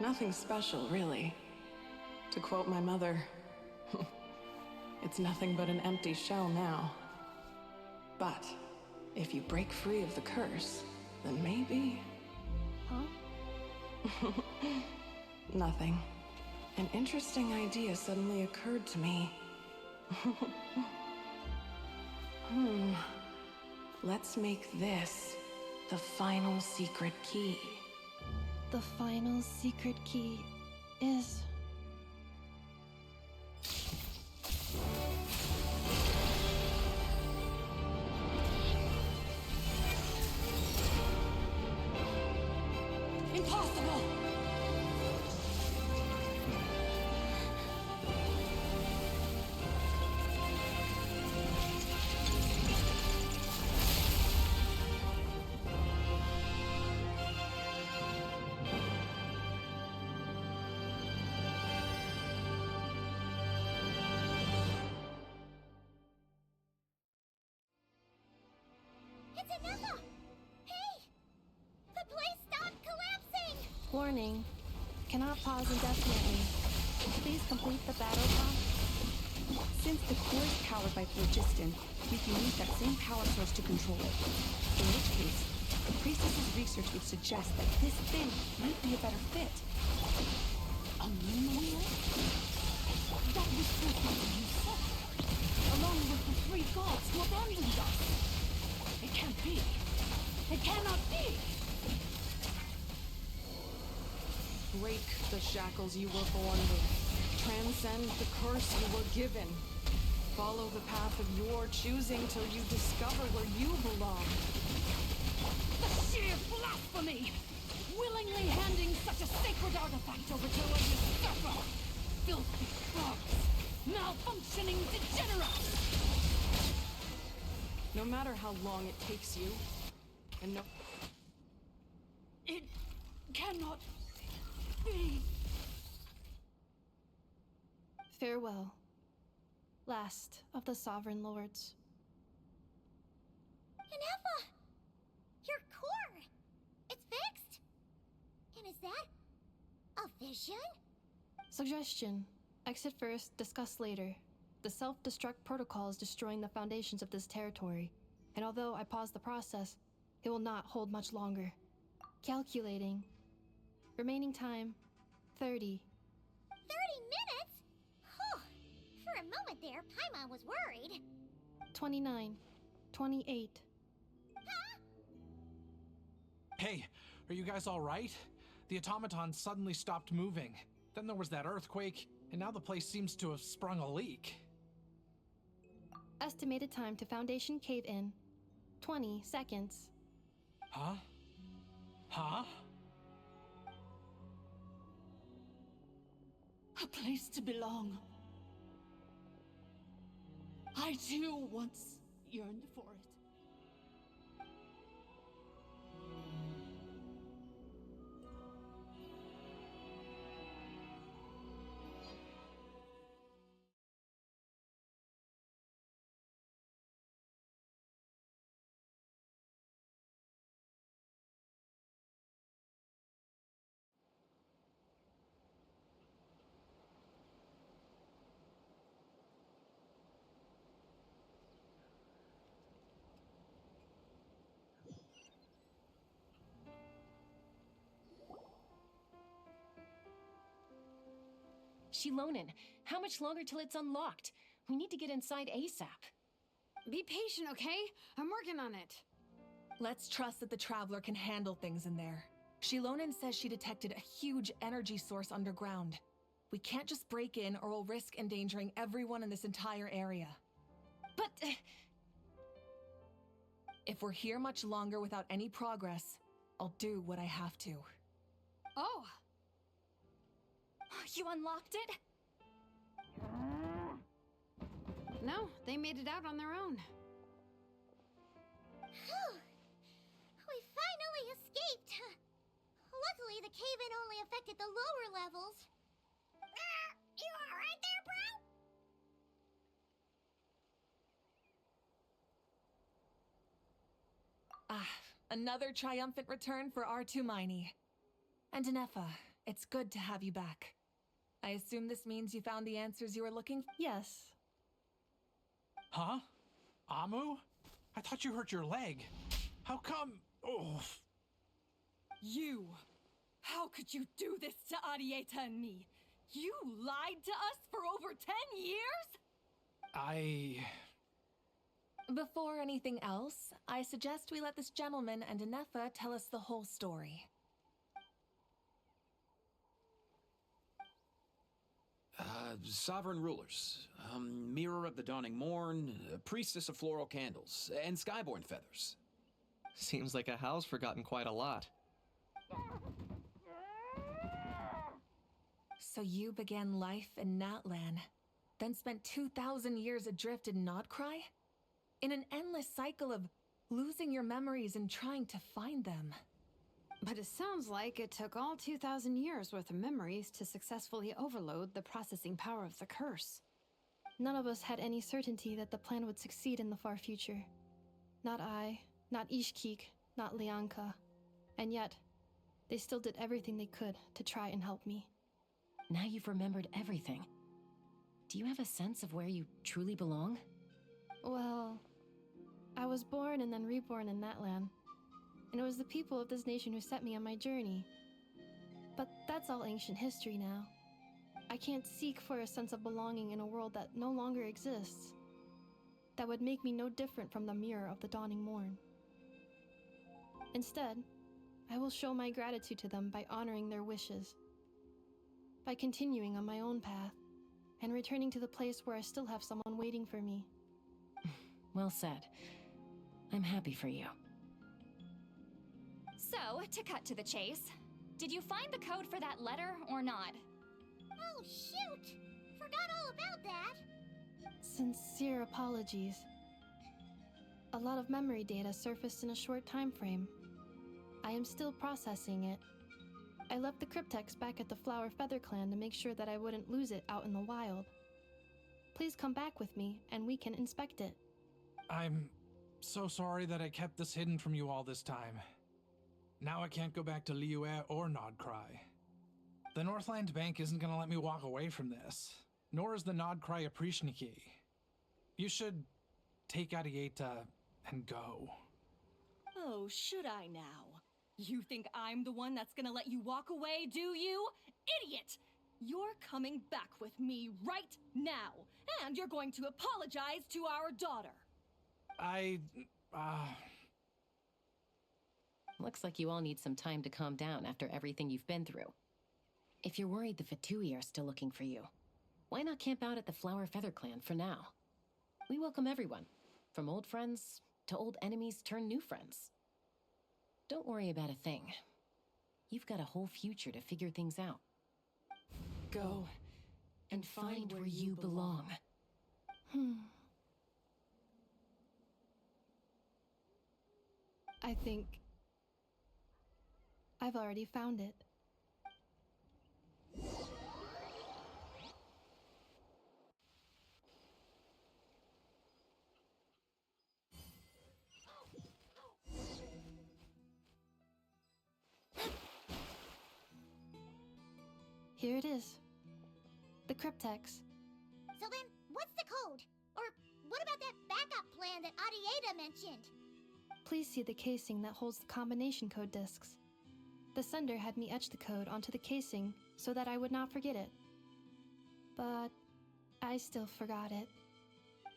Nothing special, really. To quote my mother, it's nothing but an empty shell now. But if you break free of the curse, then maybe... Huh? Nothing. An interesting idea suddenly occurred to me. Let's make this the final secret key. The final secret key is... Impossible! It's Inappa! Hey! The place stopped collapsing! Warning. Cannot pause indefinitely. Please complete the battle prompt. Since the core is powered by phlogiston, we can use that same power source to control it. In which case, the priestess's research would suggest that this thing might be a better fit. A moon wheel? That was something you saw, along with the three gods who abandoned us. It can't be. It cannot be! Break the shackles you were born with. Transcend the curse you were given. Follow the path of your choosing till you discover where you belong. The sheer blasphemy! Willingly handing such a sacred artifact over to a usurper! Filthy frogs! Malfunctioning degenerates! No matter how long it takes you, and no... It cannot be. Farewell. Last of the Sovereign Lords. Inappa! Your core! It's fixed! And is that a vision? Suggestion. Exit first, discuss later. The self-destruct protocol is destroying the foundations of this territory, and although I pause the process, it will not hold much longer. Calculating. Remaining time, 30. 30 minutes? Whew. For a moment there, Paimon was worried. 29. 28. Hey, are you guys all right? The automaton suddenly stopped moving. Then there was that earthquake, and now the place seems to have sprung a leak. Estimated time to Foundation cave-in, 20 seconds. Huh? Huh? A place to belong. I too once yearned for it. Shilonen, how much longer till it's unlocked? We need to get inside ASAP. Be patient, okay? I'm working on it. Let's trust that the Traveler can handle things in there. Shilonen says she detected a huge energy source underground. We can't just break in or we'll risk endangering everyone in this entire area. But... if we're here much longer without any progress, I'll do what I have to. Oh! You unlocked it? No, they made it out on their own. Phew! We finally escaped! Luckily, the cave-in only affected the lower levels. You alright there, bro? Another triumphant return for R2 Miney. And Inefa, it's good to have you back. I assume this means you found the answers you were looking for? Yes. Huh? Amu? I thought you hurt your leg. How come? Oh. You! How could you do this to Arieta and me? You lied to us for over 10 years? Before anything else, I suggest we let this gentleman and Inefa tell us the whole story. Sovereign rulers, mirror of the dawning morn, priestess of floral candles, and skyborn feathers. Seems like a house forgotten quite a lot. So you began life in Natlan, then spent 2,000 years adrift in Nodcry? In an endless cycle of losing your memories and trying to find them. But it sounds like it took all 2,000 years worth of memories to successfully overload the processing power of the curse. None of us had any certainty that the plan would succeed in the far future. Not I, not Ishkik, not Lianka. And yet, they still did everything they could to try and help me. Now you've remembered everything. Do you have a sense of where you truly belong? Well, I was born and then reborn in Natlan. And it was the people of this nation who set me on my journey. But that's all ancient history now. I can't seek for a sense of belonging in a world that no longer exists. That would make me no different from the mirror of the dawning morn. Instead, I will show my gratitude to them by honoring their wishes. By continuing on my own path, and returning to the place where I still have someone waiting for me. Well said. I'm happy for you. So, to cut to the chase, did you find the code for that letter or not? Oh, shoot! Forgot all about that! Sincere apologies. A lot of memory data surfaced in a short time frame. I am still processing it. I left the cryptex back at the Flower Feather Clan to make sure that I wouldn't lose it out in the wild. Please come back with me, and we can inspect it. I'm so sorry that I kept this hidden from you all this time. Now I can't go back to Liyue or Nodcry. The Northland Bank isn't gonna let me walk away from this, nor is the Nodcry Aprishniki. You should take Arieta and go. Oh, should I now? You think I'm the one that's gonna let you walk away, do you? Idiot! You're coming back with me right now, and you're going to apologize to our daughter. Looks like you all need some time to calm down after everything you've been through. If you're worried the Fatui are still looking for you, why not camp out at the Flower Feather Clan for now? We welcome everyone, from old friends to old enemies turned new friends. Don't worry about a thing. You've got a whole future to figure things out. Go and find where you belong. I think I've already found it. Here it is. The cryptex. So then, what's the code? Or what about that backup plan that Arieta mentioned? Please see the casing that holds the combination code discs. The sender had me etch the code onto the casing so that I would not forget it. but I still forgot it.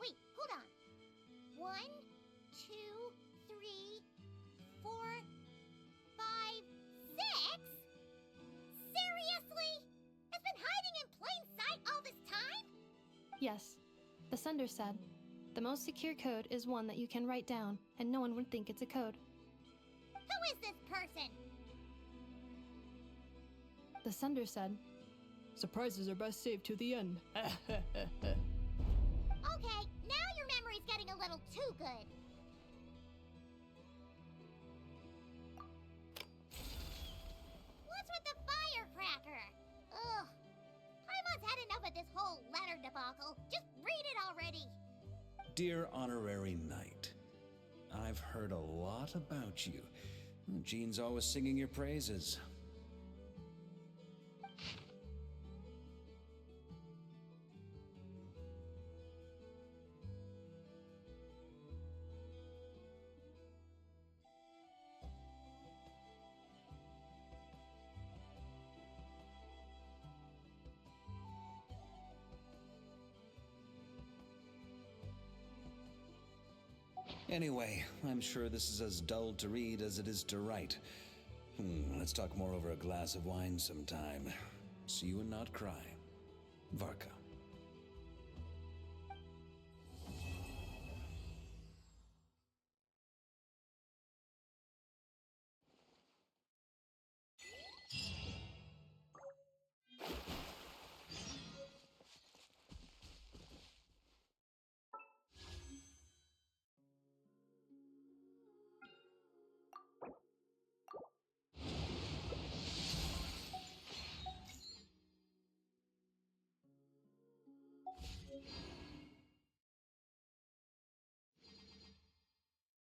Wait, hold on. 1, 2, 3, 4, 5, 6? Seriously? It's been hiding in plain sight all this time? Yes, the Sunder said, the most secure code is one that you can write down, and no one would think it's a code. Who is this person? The Sunder said, surprises are best saved to the end. Okay, now your memory's getting a little too good. What's with the firecracker? Ugh. Paimon's had enough of this whole letter debacle. Just read it already. Dear Honorary Knight, I've heard a lot about you. Jean's always singing your praises. Anyway, I'm sure this is as dull to read as it is to write. Let's talk more over a glass of wine sometime. See you and not cry. Varka.